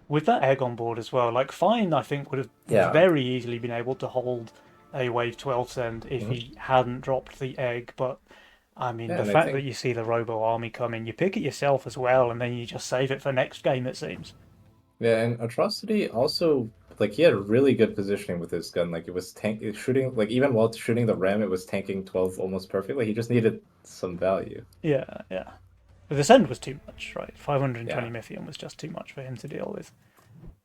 [SPEAKER 3] With that egg on board as well, like Fine, I think would have
[SPEAKER 2] Yeah.
[SPEAKER 3] very easily been able to hold a Wave 12 send if
[SPEAKER 2] Mm-hmm.
[SPEAKER 3] he hadn't dropped the egg. But I mean,
[SPEAKER 2] Yeah,
[SPEAKER 3] the
[SPEAKER 2] and I
[SPEAKER 3] fact
[SPEAKER 2] think-
[SPEAKER 3] that you see the Robo Army coming, you pick it yourself as well, and then you just save it for next game. It seems.
[SPEAKER 2] Yeah, and Atrocity also, like, he had really good positioning with his gun. Like, it was shooting, like, even while shooting the ram, it was tanking 12 almost perfectly. He just needed some value.
[SPEAKER 3] Yeah, yeah. The Send was too much, right? 520
[SPEAKER 2] Yeah.
[SPEAKER 3] Mythium was just too much for him to deal with.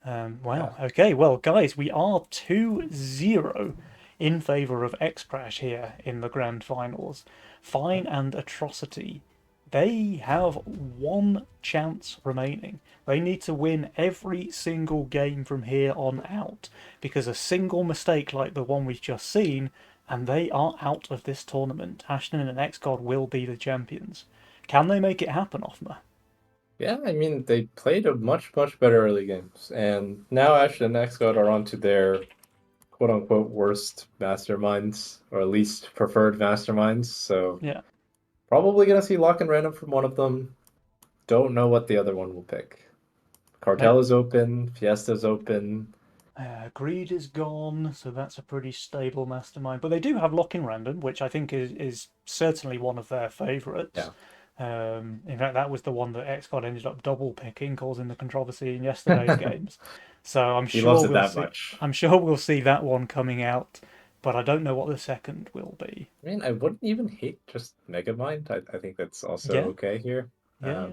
[SPEAKER 3] Wow.
[SPEAKER 2] Yeah.
[SPEAKER 3] Okay. Well, guys, we are 2-0 in favour of X-Crash here in the grand finals. Fine and Atrocity. They have one chance remaining. They need to win every single game from here on out, because a single mistake like the one we've just seen, and they are out of this tournament. Ashton and XGod will be the champions. Can they make it happen, Offmer?
[SPEAKER 2] Yeah, I mean, they played a much, much better early games. And now Ashton and XGod are on to their quote unquote worst masterminds, or at least preferred masterminds. So
[SPEAKER 3] Yeah.
[SPEAKER 2] probably going to see lock and random from one of them. Don't know what the other one will pick. Cartel is open, Fiesta's open.
[SPEAKER 3] Greed is gone, so that's a pretty stable mastermind. But they do have Lock-in Random, which I think is certainly one of their favourites.
[SPEAKER 2] Yeah.
[SPEAKER 3] In fact, that was the one that XCOD ended up double picking, causing the controversy in yesterday's games. So I'm
[SPEAKER 2] He
[SPEAKER 3] sure
[SPEAKER 2] loves it
[SPEAKER 3] we'll
[SPEAKER 2] that
[SPEAKER 3] see.
[SPEAKER 2] much.
[SPEAKER 3] I'm sure we'll see that one coming out, but I don't know what the second will be.
[SPEAKER 2] I mean, I wouldn't even hate just Megamind. I think that's also
[SPEAKER 3] Yeah.
[SPEAKER 2] okay here.
[SPEAKER 3] Yeah,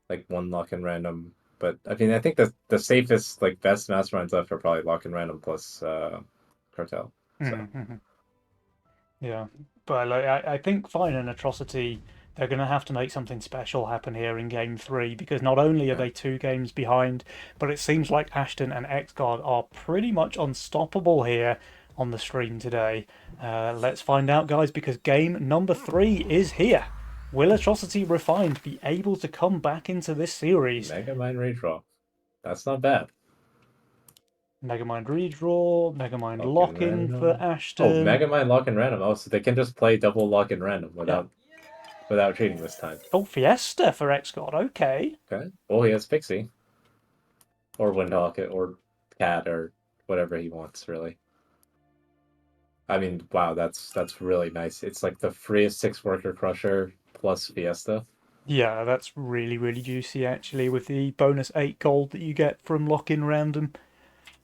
[SPEAKER 2] Like one lock and random. But I mean, I think the safest, like best masterminds left are probably lock and random plus Cartel. So
[SPEAKER 3] Mhm. Yeah, but like, I think Fine and Atrocity, they're going to have to make something special happen here in Game 3, because not only are they 2 games behind, but it seems like Ashton and XGod are pretty much unstoppable here on the stream today. Let's find out, guys, because game number 3 is here. Will Atrocity Refined be able to come back into this series?
[SPEAKER 2] Megamind redraw. That's not bad.
[SPEAKER 3] Megamind redraw, Megamind
[SPEAKER 2] Lock and
[SPEAKER 3] lock-in for
[SPEAKER 2] random. Oh,
[SPEAKER 3] Ashton.
[SPEAKER 2] Megamind lock and random. Oh, so they can just play double lock and random without cheating this time.
[SPEAKER 3] Oh, Fiesta for XGod, okay.
[SPEAKER 2] Okay. Well, he has Pixie. Or Windhawk or Cat or whatever he wants, really. I mean, wow, that's really nice. It's like the freest 6-worker crusher plus Fiesta.
[SPEAKER 3] Yeah, that's really, really juicy actually, with the bonus 8 gold that you get from lock-in random.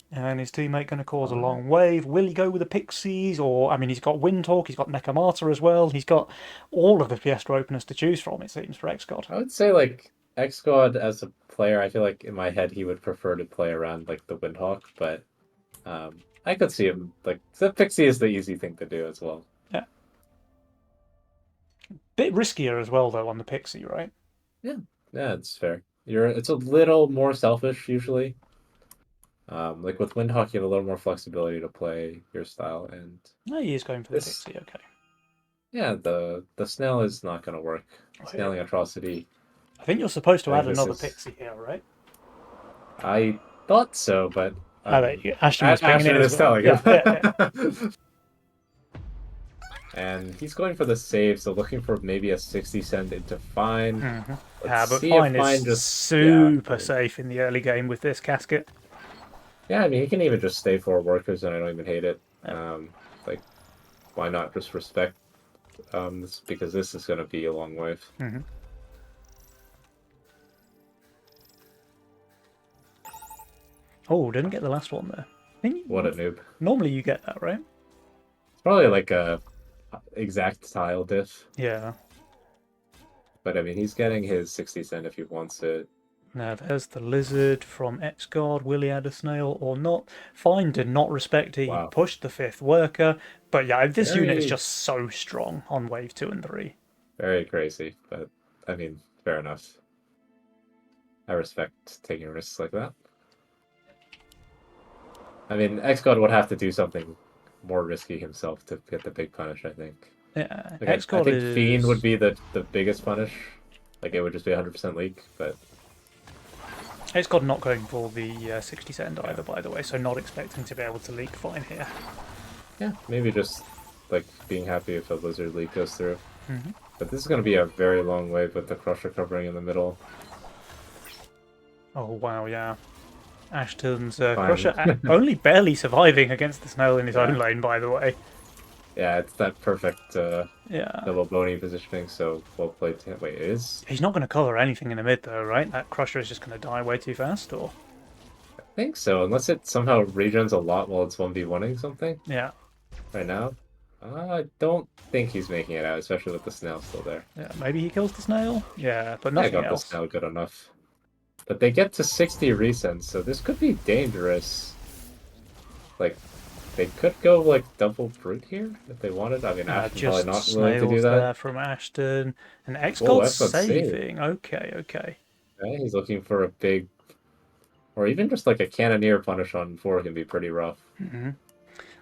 [SPEAKER 3] And his teammate going to cause a long wave. Will he go with the Pixies? Or, I mean, he's got Windhawk, he's got Nekomata as well. He's got all of the Fiesta openers to choose from, it seems, for XGod.
[SPEAKER 2] I would say, like, XGod as a player, I feel like in my head he would prefer to play around, like, the Windhawk, but I could see him, like, the Pixie is the easy thing to do as well.
[SPEAKER 3] Yeah. Bit riskier as well, though, on the Pixie, right?
[SPEAKER 2] Yeah, it's fair. It's a little more selfish, usually. Like with Windhawk, you have a little more flexibility to play your style, and
[SPEAKER 3] No, he is going for the Pixie, okay.
[SPEAKER 2] yeah, the snail is not going to work. Snailing Atrocity.
[SPEAKER 3] I think you're supposed to
[SPEAKER 2] I
[SPEAKER 3] add
[SPEAKER 2] think
[SPEAKER 3] another
[SPEAKER 2] this is-
[SPEAKER 3] Pixie here, right?
[SPEAKER 2] I thought so, but
[SPEAKER 3] Ashton was picking
[SPEAKER 2] Ashton
[SPEAKER 3] it
[SPEAKER 2] is
[SPEAKER 3] as well.
[SPEAKER 2] telling him.
[SPEAKER 3] Yeah.
[SPEAKER 2] And he's going for the save, so looking for maybe a 60 cent into Fine.
[SPEAKER 3] But
[SPEAKER 2] see
[SPEAKER 3] Fine
[SPEAKER 2] if
[SPEAKER 3] is
[SPEAKER 2] just
[SPEAKER 3] super safe in the early game with this casket.
[SPEAKER 2] Yeah, I mean, he can even just stay 4 workers, and I don't even hate it. Like, why not just respect this, because this is going to be a long wave.
[SPEAKER 3] Oh, didn't get the last one there.
[SPEAKER 2] What a noob.
[SPEAKER 3] Normally you get that, right?
[SPEAKER 2] It's probably like a exact tile diff,
[SPEAKER 3] Yeah.
[SPEAKER 2] but I mean, he's getting his 60 cent if he wants it.
[SPEAKER 3] Now there's the lizard from XGod. Will he add a snail or not? Fine did not respect it.
[SPEAKER 2] Wow.
[SPEAKER 3] He pushed the 5th worker. But yeah, this unit is
[SPEAKER 2] Very-
[SPEAKER 3] just so strong on wave 2 and 3.
[SPEAKER 2] Very crazy, but I mean, fair enough. I respect taking risks like that. I mean, XGod would have to do something more risky himself to get the big punish, I think.
[SPEAKER 3] Yeah,
[SPEAKER 2] Like, I
[SPEAKER 3] XGod
[SPEAKER 2] think
[SPEAKER 3] is...
[SPEAKER 2] Fiend would be the biggest punish. Like, it would just be 100% leak, but
[SPEAKER 3] XGod not going for the 60 cent either, by the way, so not expecting to be able to leak Fine here.
[SPEAKER 2] yeah, maybe just, like, being happy if a Lizard leak goes through. But this is going to be a very long wave with the Crusher covering in the middle.
[SPEAKER 3] Oh, wow, yeah. Ashton's Crusher only barely surviving against the snail in his own lane, by the way.
[SPEAKER 2] Yeah, it's that perfect
[SPEAKER 3] Yeah.
[SPEAKER 2] double bony positioning, so well played. Wait, it is?
[SPEAKER 3] He's not going to cover anything in the mid, though, right? That Crusher is just going to die way too fast, or?
[SPEAKER 2] I think so, unless it somehow regens a lot while it's 1v1ing something
[SPEAKER 3] Yeah.
[SPEAKER 2] right now. I don't think he's making it out, especially with the snail still there.
[SPEAKER 3] Yeah, maybe he kills the snail. Yeah, but
[SPEAKER 2] I
[SPEAKER 3] nothing
[SPEAKER 2] got the
[SPEAKER 3] else.
[SPEAKER 2] snail good enough. But they get to 60 resends, so this could be dangerous. Like, they could go like double brute here if they wanted. I mean, Ashton's probably
[SPEAKER 3] Just
[SPEAKER 2] not willing to do
[SPEAKER 3] snails
[SPEAKER 2] that.
[SPEAKER 3] there from Ashton. And
[SPEAKER 2] Oh,
[SPEAKER 3] X-God
[SPEAKER 2] that's what's
[SPEAKER 3] saving. Okay, okay.
[SPEAKER 2] Yeah, he's looking for a big, or even just like a cannoneer punish on 4 can be pretty rough.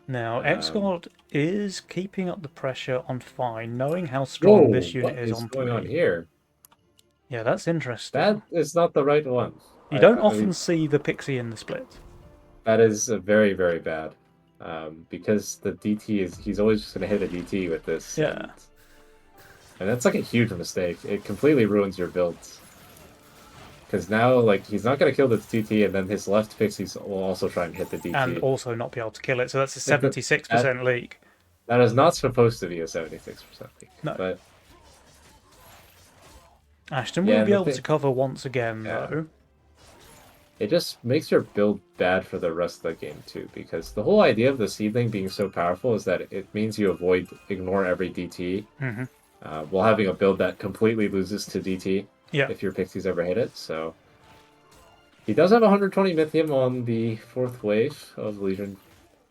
[SPEAKER 3] Now, X-God is keeping up the pressure on Fine, knowing how strong this unit
[SPEAKER 2] what
[SPEAKER 3] is
[SPEAKER 2] is
[SPEAKER 3] on
[SPEAKER 2] going
[SPEAKER 3] 3.
[SPEAKER 2] on here?
[SPEAKER 3] Yeah, that's interesting.
[SPEAKER 2] That is not the right one.
[SPEAKER 3] You don't
[SPEAKER 2] I
[SPEAKER 3] often
[SPEAKER 2] mean,
[SPEAKER 3] see the Pixie in the split.
[SPEAKER 2] that is very, very bad. Because the DT he's always just going to hit a DT with this.
[SPEAKER 3] Yeah.
[SPEAKER 2] And that's like a huge mistake. It completely ruins your builds. Because now, like, he's not going to kill the DT, and then his left Pixies will also try and hit the DT.
[SPEAKER 3] And also not be able to kill it, so that's a 76% leak.
[SPEAKER 2] That is not supposed to be a 76% leak.
[SPEAKER 3] No.
[SPEAKER 2] But
[SPEAKER 3] Ashton
[SPEAKER 2] Yeah,
[SPEAKER 3] will be
[SPEAKER 2] the
[SPEAKER 3] able
[SPEAKER 2] thing-
[SPEAKER 3] to cover once again,
[SPEAKER 2] Yeah.
[SPEAKER 3] though.
[SPEAKER 2] it just makes your build bad for the rest of the game, too. Because the whole idea of the Seedling being so powerful is that it means you ignore every DT, while having a build that completely loses to DT.
[SPEAKER 3] Yeah.
[SPEAKER 2] If your Pixies ever hit it, so... He does have 120 Mythium on the 4th wave of Legion.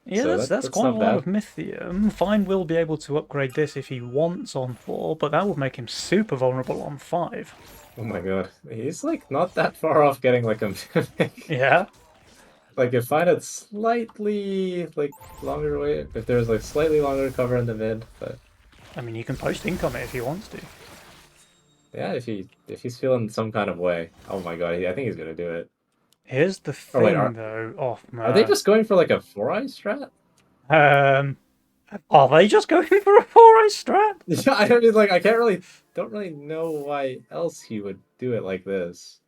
[SPEAKER 3] Yeah,
[SPEAKER 2] So
[SPEAKER 3] that's quite a
[SPEAKER 2] not
[SPEAKER 3] lot
[SPEAKER 2] bad.
[SPEAKER 3] of Mythium. Fine will be able to upgrade this if he wants on 4, but that would make him super vulnerable on 5.
[SPEAKER 2] Oh my god. He's, like, not that far off getting, like, a Mimic.
[SPEAKER 3] Yeah.
[SPEAKER 2] Like, if I had slightly, like, longer way... If there was, like, slightly longer cover in the mid, but...
[SPEAKER 3] I mean, you can post income it if he wants to.
[SPEAKER 2] Yeah, if he's feeling some kind of way. Oh my god, I think he's gonna do it.
[SPEAKER 3] Here's the thing,
[SPEAKER 2] Oh, wait,
[SPEAKER 3] though. Off
[SPEAKER 2] Are they just going for, like, a 4-eye strat?
[SPEAKER 3] Are they just going for a 4-eye strat?
[SPEAKER 2] Yeah, I mean, like, don't really know why else he would do it like this.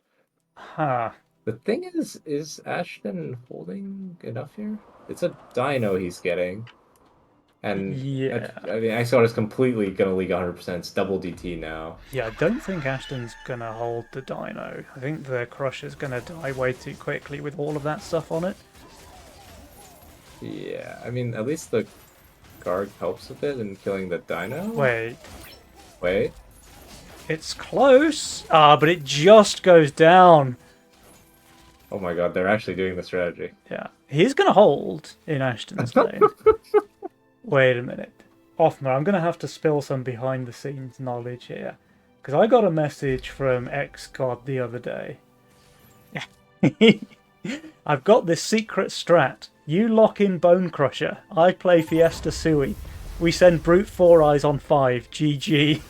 [SPEAKER 3] Huh.
[SPEAKER 2] The thing is Ashton holding enough here? It's a dino he's getting. And,
[SPEAKER 3] Yeah.
[SPEAKER 2] I mean, Exod is completely gonna league 100%. It's double DT now.
[SPEAKER 3] Yeah, I don't think Ashton's gonna hold the dino. I think the Crusher's gonna die way too quickly with all of that stuff on it.
[SPEAKER 2] Yeah, I mean, at least the guard helps a bit in killing the dino.
[SPEAKER 3] Wait, it's close. Ah, but it just goes down.
[SPEAKER 2] Oh my god, they're actually doing the strategy.
[SPEAKER 3] Yeah, he's gonna hold in Ashton's lane. Wait a minute. Offmer, I'm gonna have to spill some behind the scenes knowledge here. Because I got a message from X-God the other day. I've got this secret strat. You lock in Bone Crusher. I play Fiesta Sui. We send Brute 4 Eyes on 5. GG.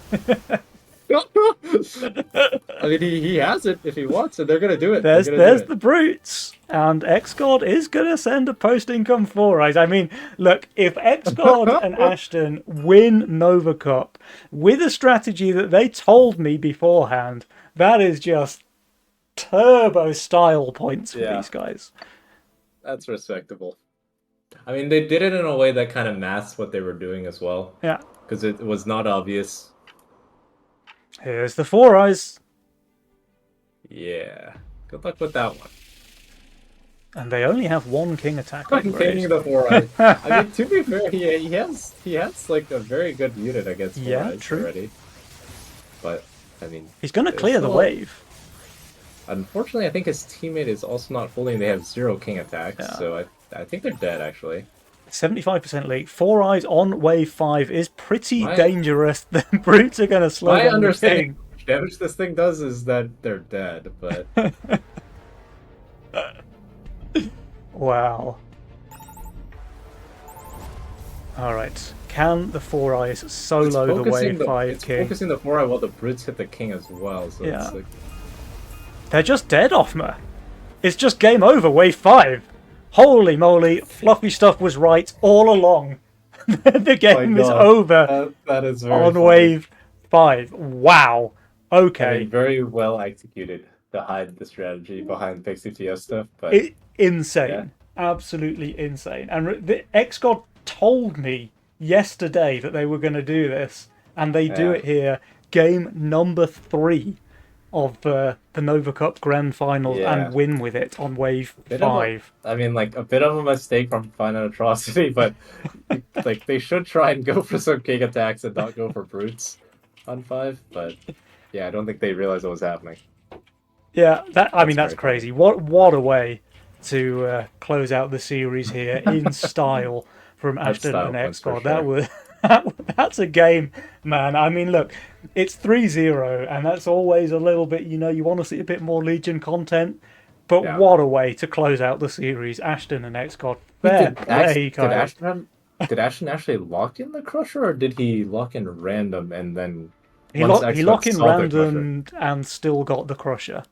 [SPEAKER 2] I mean, he has it if he wants it. They're gonna do it.
[SPEAKER 3] There's
[SPEAKER 2] They're gonna do
[SPEAKER 3] the Brutes. And X-God is going to send a post-income 4 Eyes. I mean, look, if X-God and Ashton win Nova Cup with a strategy that they told me beforehand, that is just turbo style points for these guys.
[SPEAKER 2] That's respectable. I mean, they did it in a way that kind of masked what they were doing as well.
[SPEAKER 3] Yeah.
[SPEAKER 2] Because it was not obvious.
[SPEAKER 3] Here's the 4 Eyes.
[SPEAKER 2] Yeah. Good luck with that one.
[SPEAKER 3] And they only have one king attack
[SPEAKER 2] King
[SPEAKER 3] upgrade.
[SPEAKER 2] the 4 Eyes. I mean, to be fair, he has like a very good unit against 4 Eyes
[SPEAKER 3] true.
[SPEAKER 2] already. But, I mean...
[SPEAKER 3] He's going to clear the wave.
[SPEAKER 2] Unfortunately, I think his teammate is also not holding. They have 0 king attacks, so I think they're dead, actually.
[SPEAKER 3] 75% leak. 4 Eyes on wave 5 is pretty dangerous. The Brutes are going to slow down
[SPEAKER 2] My
[SPEAKER 3] the
[SPEAKER 2] understanding
[SPEAKER 3] king.
[SPEAKER 2] of damage this thing does is that they're dead, but...
[SPEAKER 3] Wow. Alright. Can the 4 Eyes solo the wave 5 king?
[SPEAKER 2] It's focusing the 4 Eye while the Brutes hit the king as well, so it's like...
[SPEAKER 3] They're just dead, Offmer. It's just game over, wave 5. Holy moly, Fluffy Stuff was right all along. The game is over
[SPEAKER 2] That is very
[SPEAKER 3] on
[SPEAKER 2] funny.
[SPEAKER 3] wave 5. Wow. Okay.
[SPEAKER 2] I mean, very well executed to hide the strategy behind Pixie Fiesta, but...
[SPEAKER 3] Insane.
[SPEAKER 2] Yeah.
[SPEAKER 3] Absolutely insane. And the X-God told me yesterday that they were going to do this, and they do it here. Game number 3 of the Nova Cup Grand Finals
[SPEAKER 2] Yeah.
[SPEAKER 3] and win with it on wave
[SPEAKER 2] Bit of a-
[SPEAKER 3] 5.
[SPEAKER 2] I mean, like a bit of a mistake from Final Atrocity, but like they should try and go for some king attacks and not go for brutes on 5. But yeah, I don't think they realized what was happening.
[SPEAKER 3] Yeah, that's
[SPEAKER 2] very
[SPEAKER 3] crazy. What a way to close out the series here in style from Ashton
[SPEAKER 2] style
[SPEAKER 3] and
[SPEAKER 2] points for
[SPEAKER 3] Xbox. That
[SPEAKER 2] sure.
[SPEAKER 3] was that's a game, man. I mean, look, it's 3-0, and that's always a little bit, you want to see a bit more Legion content. But
[SPEAKER 2] Yeah.
[SPEAKER 3] what a way to close out the series, Ashton and Xcod. Fair play, guys.
[SPEAKER 2] Did Ashton actually lock in the Crusher, or did he lock in random and then
[SPEAKER 3] He
[SPEAKER 2] once
[SPEAKER 3] locked
[SPEAKER 2] Xbox
[SPEAKER 3] in
[SPEAKER 2] saw the Crusher?
[SPEAKER 3] random and still got the Crusher.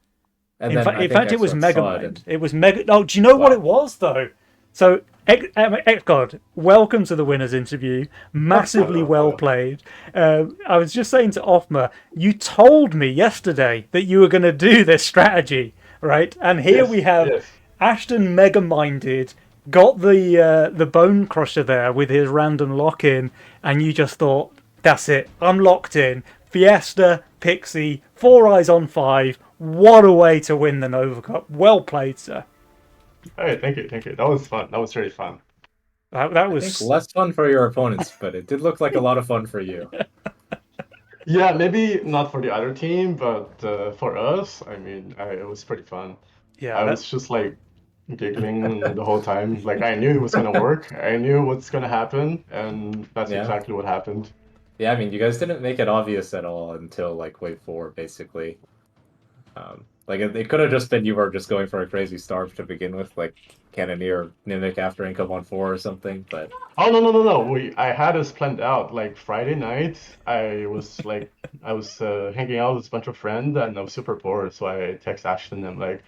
[SPEAKER 2] And
[SPEAKER 3] In,
[SPEAKER 2] then
[SPEAKER 3] fa-
[SPEAKER 2] I
[SPEAKER 3] in
[SPEAKER 2] think
[SPEAKER 3] fact, it was
[SPEAKER 2] Xbox
[SPEAKER 3] Mega
[SPEAKER 2] saw it
[SPEAKER 3] Mind.
[SPEAKER 2] and-
[SPEAKER 3] It was Mega. Oh, do you know what
[SPEAKER 2] Wow.
[SPEAKER 3] it was though? So, Xcod, welcome to the winners interview. Massively well played. I was just saying to Offma, you told me yesterday that you were going to do this strategy, right? And here
[SPEAKER 4] Yes,
[SPEAKER 3] we have
[SPEAKER 4] yes.
[SPEAKER 3] Ashton mega minded, got the Bone Crusher there with his random lock in, and you just thought, that's it, I'm locked in. Fiesta, Pixie, 4 eyes on 5. What a way to win the Nova Cup. Well played, sir.
[SPEAKER 4] Hey, thank you. That was fun. That was really fun.
[SPEAKER 3] That
[SPEAKER 2] I
[SPEAKER 3] was
[SPEAKER 2] think less fun for your opponents, but it did look like a lot of fun for you.
[SPEAKER 4] Yeah, maybe not for the other team, but for us, I mean, it was pretty fun.
[SPEAKER 3] yeah.
[SPEAKER 4] I
[SPEAKER 3] that-
[SPEAKER 4] was just like giggling the whole time. Like I knew it was gonna work. I knew what's gonna happen, and that's
[SPEAKER 2] Yeah.
[SPEAKER 4] exactly what happened.
[SPEAKER 2] Yeah, I mean, you guys didn't make it obvious at all until like wave 4, basically. Like it could have just been you were just going for a crazy starve to begin with, like Cannoneer Mimic after income on 4 or something. But
[SPEAKER 4] Oh no! I had this planned out. Like Friday night, I was hanging out with a bunch of friends, and I was super bored. So I text Ashton and I'm like,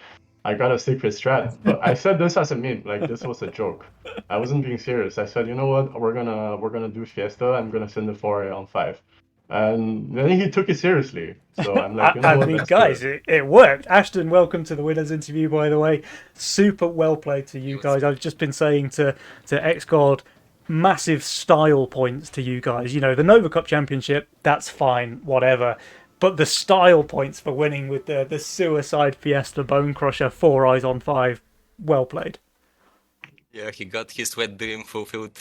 [SPEAKER 4] I got a secret strat. But I said this as a meme. Like this was a joke. I wasn't being serious. I said, you know what? We're gonna do Fiesta. I'm gonna send the 4 on 5. And then he took it seriously. So I'm like, you know
[SPEAKER 3] I
[SPEAKER 4] what?
[SPEAKER 3] mean,
[SPEAKER 4] Let's
[SPEAKER 3] guys,
[SPEAKER 4] do it.
[SPEAKER 3] it worked. Ashton, welcome to the winners interview, by the way. Super well played to you guys. I've just been saying to Xcod, massive style points to you guys. The Nova Cup Championship, that's fine, whatever. But the style points for winning with the Suicide Fiesta Bone Crusher, 4 eyes on 5, well played.
[SPEAKER 5] Yeah, he got his wet dream fulfilled.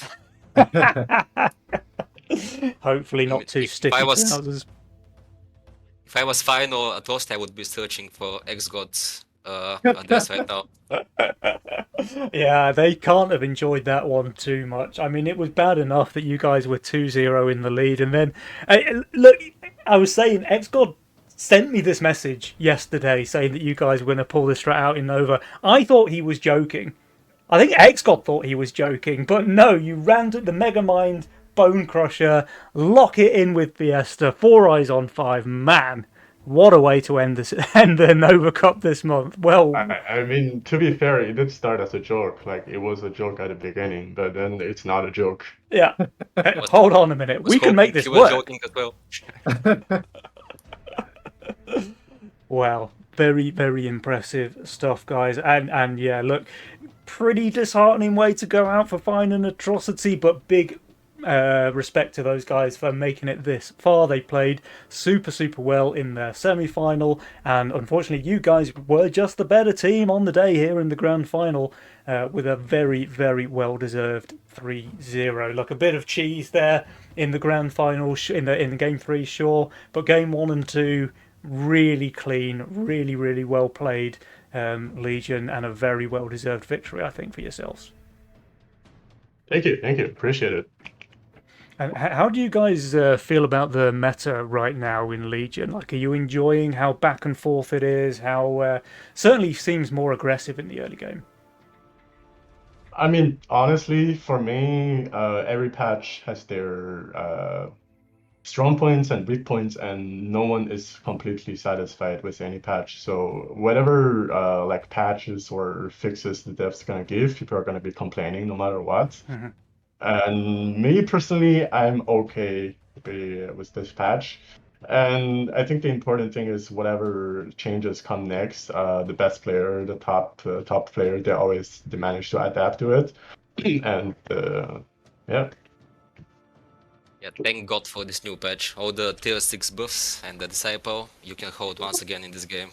[SPEAKER 3] Hopefully not too
[SPEAKER 5] If
[SPEAKER 3] sticky
[SPEAKER 5] I was-
[SPEAKER 3] trousers.
[SPEAKER 5] If I was final at Lost, I would be searching for X-God's address right now.
[SPEAKER 3] Yeah, they can't have enjoyed that one too much. I mean, it was bad enough that you guys were 2-0 in the lead, and then look, I was saying XGod sent me this message yesterday saying that you guys were going to pull this strat out in Nova. I thought he was joking. I think XGod thought he was joking, but no, you ran to the Megamind Bone Crusher, lock it in with Fiesta, 4 eyes on 5. Man, what a way to end the Nova Cup this month. Well,
[SPEAKER 4] I mean, to be fair, it did start as a joke. Like it was a joke at the beginning, but then it's not a joke.
[SPEAKER 3] yeah. Hold on a minute.
[SPEAKER 5] Was
[SPEAKER 3] We can make
[SPEAKER 5] hoping
[SPEAKER 3] this
[SPEAKER 5] he was
[SPEAKER 3] work.
[SPEAKER 5] joking as well.
[SPEAKER 3] Wow, very, very impressive stuff, guys. And yeah, look, pretty disheartening way to go out for Fine and Atrocity, but big respect to those guys for making it this far. They played super, super well in their semi-final, and unfortunately you guys were just the better team on the day here in the grand final, with a very, very well-deserved 3-0. Look, a bit of cheese there in the grand final, in game 3, sure, but game 1 and 2, really clean, really, really well played, Legion, and a very well-deserved victory, I think, for yourselves.
[SPEAKER 4] Thank you, appreciate it.
[SPEAKER 3] And how do you guys feel about the meta right now in Legion? Like, are you enjoying how back and forth it is? How certainly seems more aggressive in the early game.
[SPEAKER 4] I mean, honestly, for me, every patch has their strong points and weak points, and no one is completely satisfied with any patch. So whatever like patches or fixes the devs gonna give, people are gonna be complaining no matter what.
[SPEAKER 3] Mhm.
[SPEAKER 4] And me personally, I'm okay with this patch. And I think the important thing is whatever changes come next, the best player, the top player, they manage to adapt to it. And yeah.
[SPEAKER 5] Yeah, thank God for this new patch. All the tier 6 buffs and the Disciple you can hold once again in this game.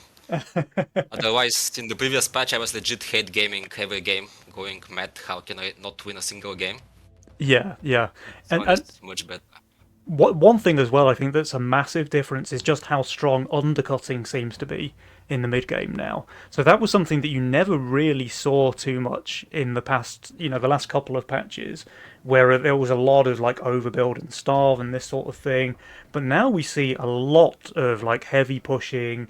[SPEAKER 5] Otherwise, in the previous patch, I was legit hate gaming every game, going mad. How can I not win a single game?
[SPEAKER 3] Yeah, yeah.
[SPEAKER 5] So
[SPEAKER 3] And
[SPEAKER 5] it's much better.
[SPEAKER 3] one thing as well, I think that's a massive difference is just how strong undercutting seems to be in the mid game now. So that was something that you never really saw too much in the past, the last couple of patches, where there was a lot of like overbuild and starve and this sort of thing. But now we see a lot of like heavy pushing,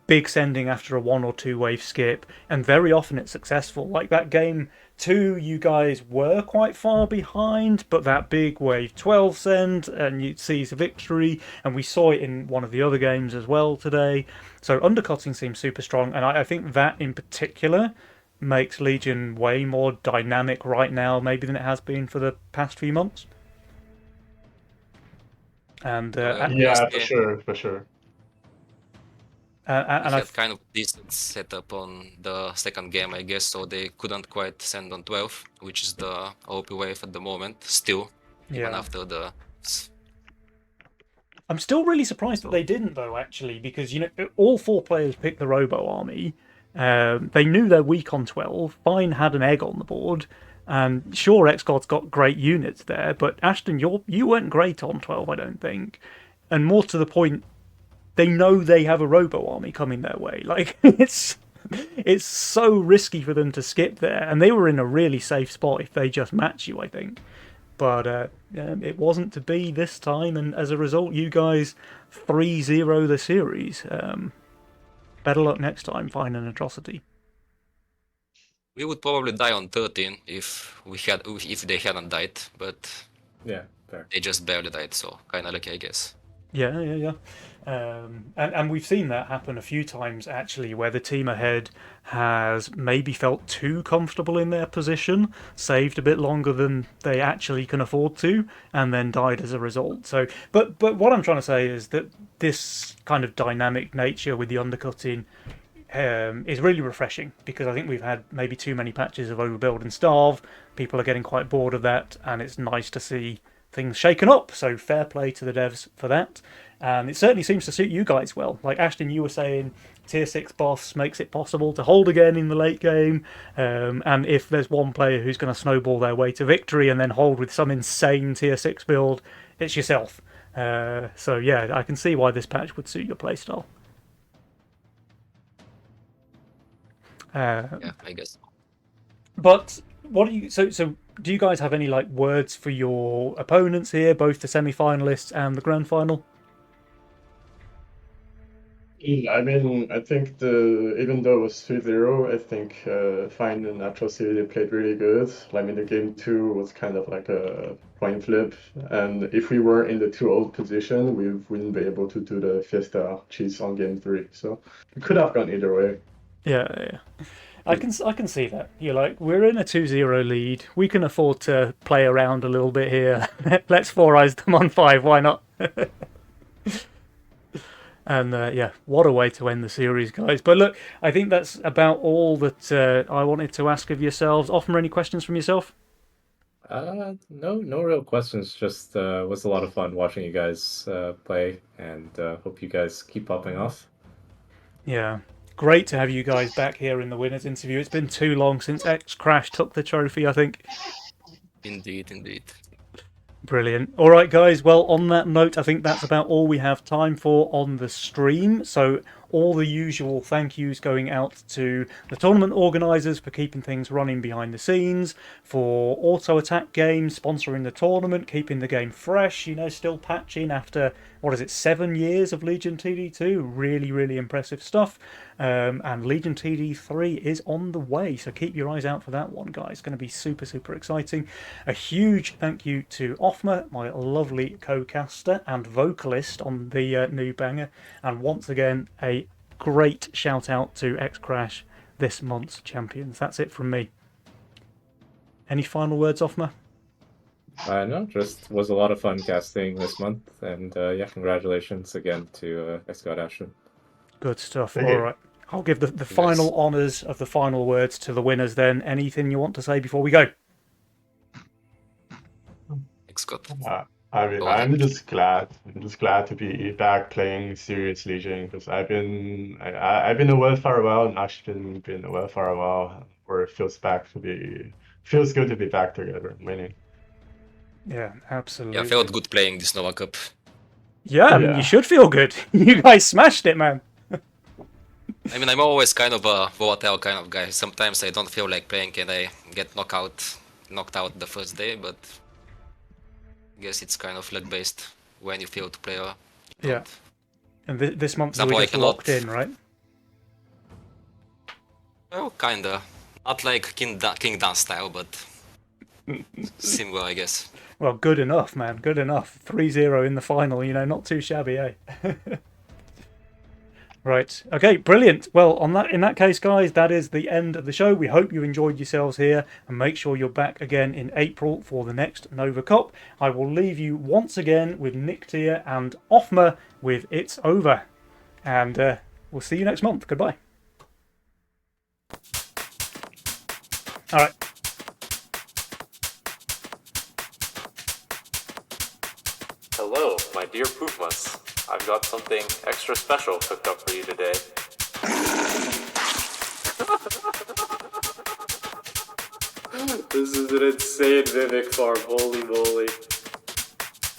[SPEAKER 3] big sending after a 1 or 2 wave skip, and very often it's successful. Like that game 2, you guys were quite far behind, but that big wave 12 send and you seize a victory, and we saw it in one of the other games as well today. So undercutting seems super strong, and I think that in particular makes Legion way more dynamic right now maybe than it has been for the past few months. And
[SPEAKER 4] Yeah, for sure.
[SPEAKER 3] and
[SPEAKER 5] They
[SPEAKER 3] I
[SPEAKER 5] had kind of decent setup on the second game, I guess, so they couldn't quite send on 12, which is the OP wave at the moment, still, even after the...
[SPEAKER 3] I'm still really surprised that they didn't, though, actually, because, all 4 players picked the Robo Army. They knew they're weak on 12. Fine had an egg on the board. And sure, X-God's got great units there, but Ashton, you weren't great on 12, I don't think. And more to the point, they know they have a Robo Army coming their way. Like, it's so risky for them to skip there. And they were in a really safe spot if they just match you, I think. But it wasn't to be this time, and as a result, you guys 3-0 the series. Better luck next time, find an atrocity.
[SPEAKER 5] We would probably die on 13 if they hadn't died, but
[SPEAKER 2] Yeah, fair.
[SPEAKER 5] they just barely died, so kind of lucky, I guess.
[SPEAKER 3] Yeah. And we've seen that happen a few times, actually, where the team ahead has maybe felt too comfortable in their position, saved a bit longer than they actually can afford to, and then died as a result. So, but what I'm trying to say is that this kind of dynamic nature with the undercutting is really refreshing, because I think we've had maybe too many patches of overbuild and starve. People are getting quite bored of that, and it's nice to see things shaken up. So fair play to the devs for that. And it certainly seems to suit you guys well. Like Ashton, you were saying, tier 6 boss makes it possible to hold again in the late game. And if there's one player who's going to snowball their way to victory and then hold with some insane tier 6 build, it's yourself. So yeah, I can see why this patch would suit your playstyle.
[SPEAKER 5] Yeah, I guess.
[SPEAKER 3] But what do you? So do you guys have any like words for your opponents here, both the semi-finalists and the grand final?
[SPEAKER 4] I mean, I think even though it was 3-0, I think Fine and Atrocity, they played really good. I mean, the game 2 was kind of like a coin flip, and if we were in the 2-0 position, we wouldn't be able to do the Fiesta cheese on game 3. So it could have gone either way.
[SPEAKER 3] Yeah. I can see that. You're like, we're in a 2-0 lead. We can afford to play around a little bit here. Let's 4-eyes them on 5. Why not? And yeah, what a way to end the series, guys. But look, I think that's about all that I wanted to ask of yourselves. Offmer, any questions from yourself?
[SPEAKER 2] No real questions. Just was a lot of fun watching you guys play, and hope you guys keep popping off.
[SPEAKER 3] Yeah. Great to have you guys back here in the winners interview. It's been too long since X-Crash took the trophy, I think.
[SPEAKER 5] Indeed.
[SPEAKER 3] Brilliant. All right, guys. Well, on that note, I think that's about all we have time for on the stream. So all the usual thank yous going out to the tournament organisers for keeping things running behind the scenes, for Auto Attack Games sponsoring the tournament, keeping the game fresh, still patching after, 7 years of Legion TD2. Really impressive stuff. And Legion TD3 is on the way, so keep your eyes out for that one, guys. It's going to be super exciting. A huge thank you to Offmer, my lovely co-caster and vocalist on the new banger, and once again a great shout out to X-Crash, this month's champions. That's it from me. Any final words, Offmer?
[SPEAKER 2] No, just was a lot of fun casting this month, and yeah, congratulations again to X-God Ashton.
[SPEAKER 3] Good stuff.
[SPEAKER 4] Thank
[SPEAKER 3] All
[SPEAKER 4] you.
[SPEAKER 3] right. I'll give the final honours of the final words to the winners then. Anything you want to say before we go?
[SPEAKER 5] X-God.
[SPEAKER 4] I mean,
[SPEAKER 5] Go
[SPEAKER 4] I'm
[SPEAKER 5] ahead.
[SPEAKER 4] just glad. I'm just glad to be back playing serious Legion because I've been away for a while and actually been away for a while. Where it feels good to be back together, winning.
[SPEAKER 3] Yeah,
[SPEAKER 5] Yeah,
[SPEAKER 3] absolutely.
[SPEAKER 5] felt good playing this Nova Cup.
[SPEAKER 3] Yeah, I mean,
[SPEAKER 4] Yeah.
[SPEAKER 3] you should feel good. You guys smashed it, man.
[SPEAKER 5] I mean, I'm always kind of a volatile kind of guy. Sometimes I don't feel like playing and I get knocked out the first day, but I guess it's kind of luck based when you feel to play or
[SPEAKER 3] Yeah.
[SPEAKER 5] don't.
[SPEAKER 3] And this month we
[SPEAKER 5] Example,
[SPEAKER 3] were
[SPEAKER 5] I
[SPEAKER 3] just
[SPEAKER 5] cannot-
[SPEAKER 3] locked in, right?
[SPEAKER 5] Well, kinda. Not like King Dan style, but similar, I guess.
[SPEAKER 3] Well, good enough, man. Good enough. 3-0 in the final, you know, not too shabby, eh? Right. Okay, brilliant. Well, in that case, guys, that is the end of the show. We hope you enjoyed yourselves here, and make sure you're back again in April for the next Nova Cup. I will leave you once again with Nick Tier and Offmer with It's Over. And we'll see you next month. Goodbye. All right.
[SPEAKER 2] Hello, my dear Poofmas. I've got something extra special cooked up for you today. This is an insane mimic farm, holy moly.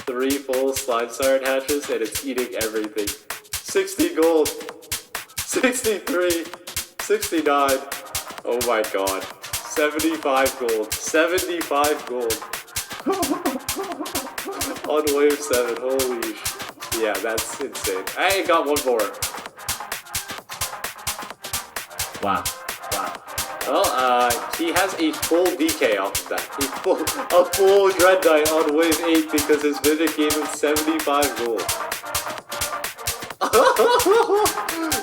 [SPEAKER 2] 3 full slime siren hatches and it's eating everything. 60 gold, 63, 69, oh my god, 75 gold, 75 gold. On wave 7, holy yeah, that's insane. I got one more. Wow. Well, he has a full DK off of that. A full Dread Knight on wave 8 because his Mimic gave him 75 gold.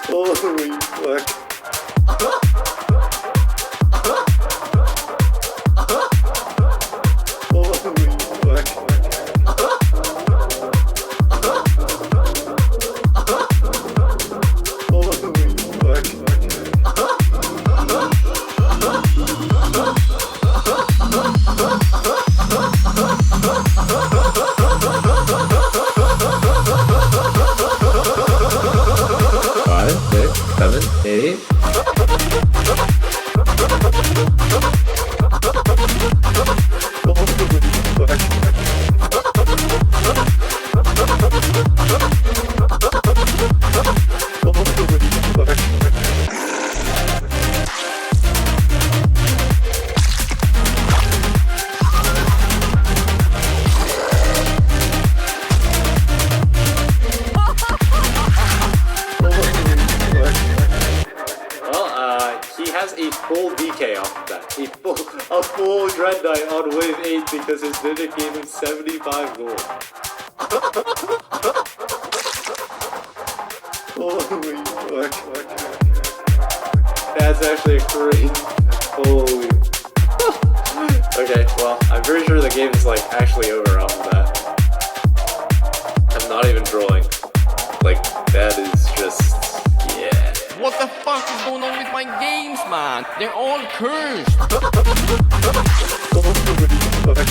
[SPEAKER 2] Holy fuck. Five, 6, 7, 8. Well, he has a full DK off of that. A full Dread Knight on wave 8 because his Mimic gave him 75 gold. Holy fuck. That's actually crazy. Holy. Okay, well, I'm pretty sure the game is like actually over off of that. I'm not even trolling. Like, that is just, yeah.
[SPEAKER 1] What the fuck is going on with my games, man? They're all cursed.
[SPEAKER 2] Holy fuck.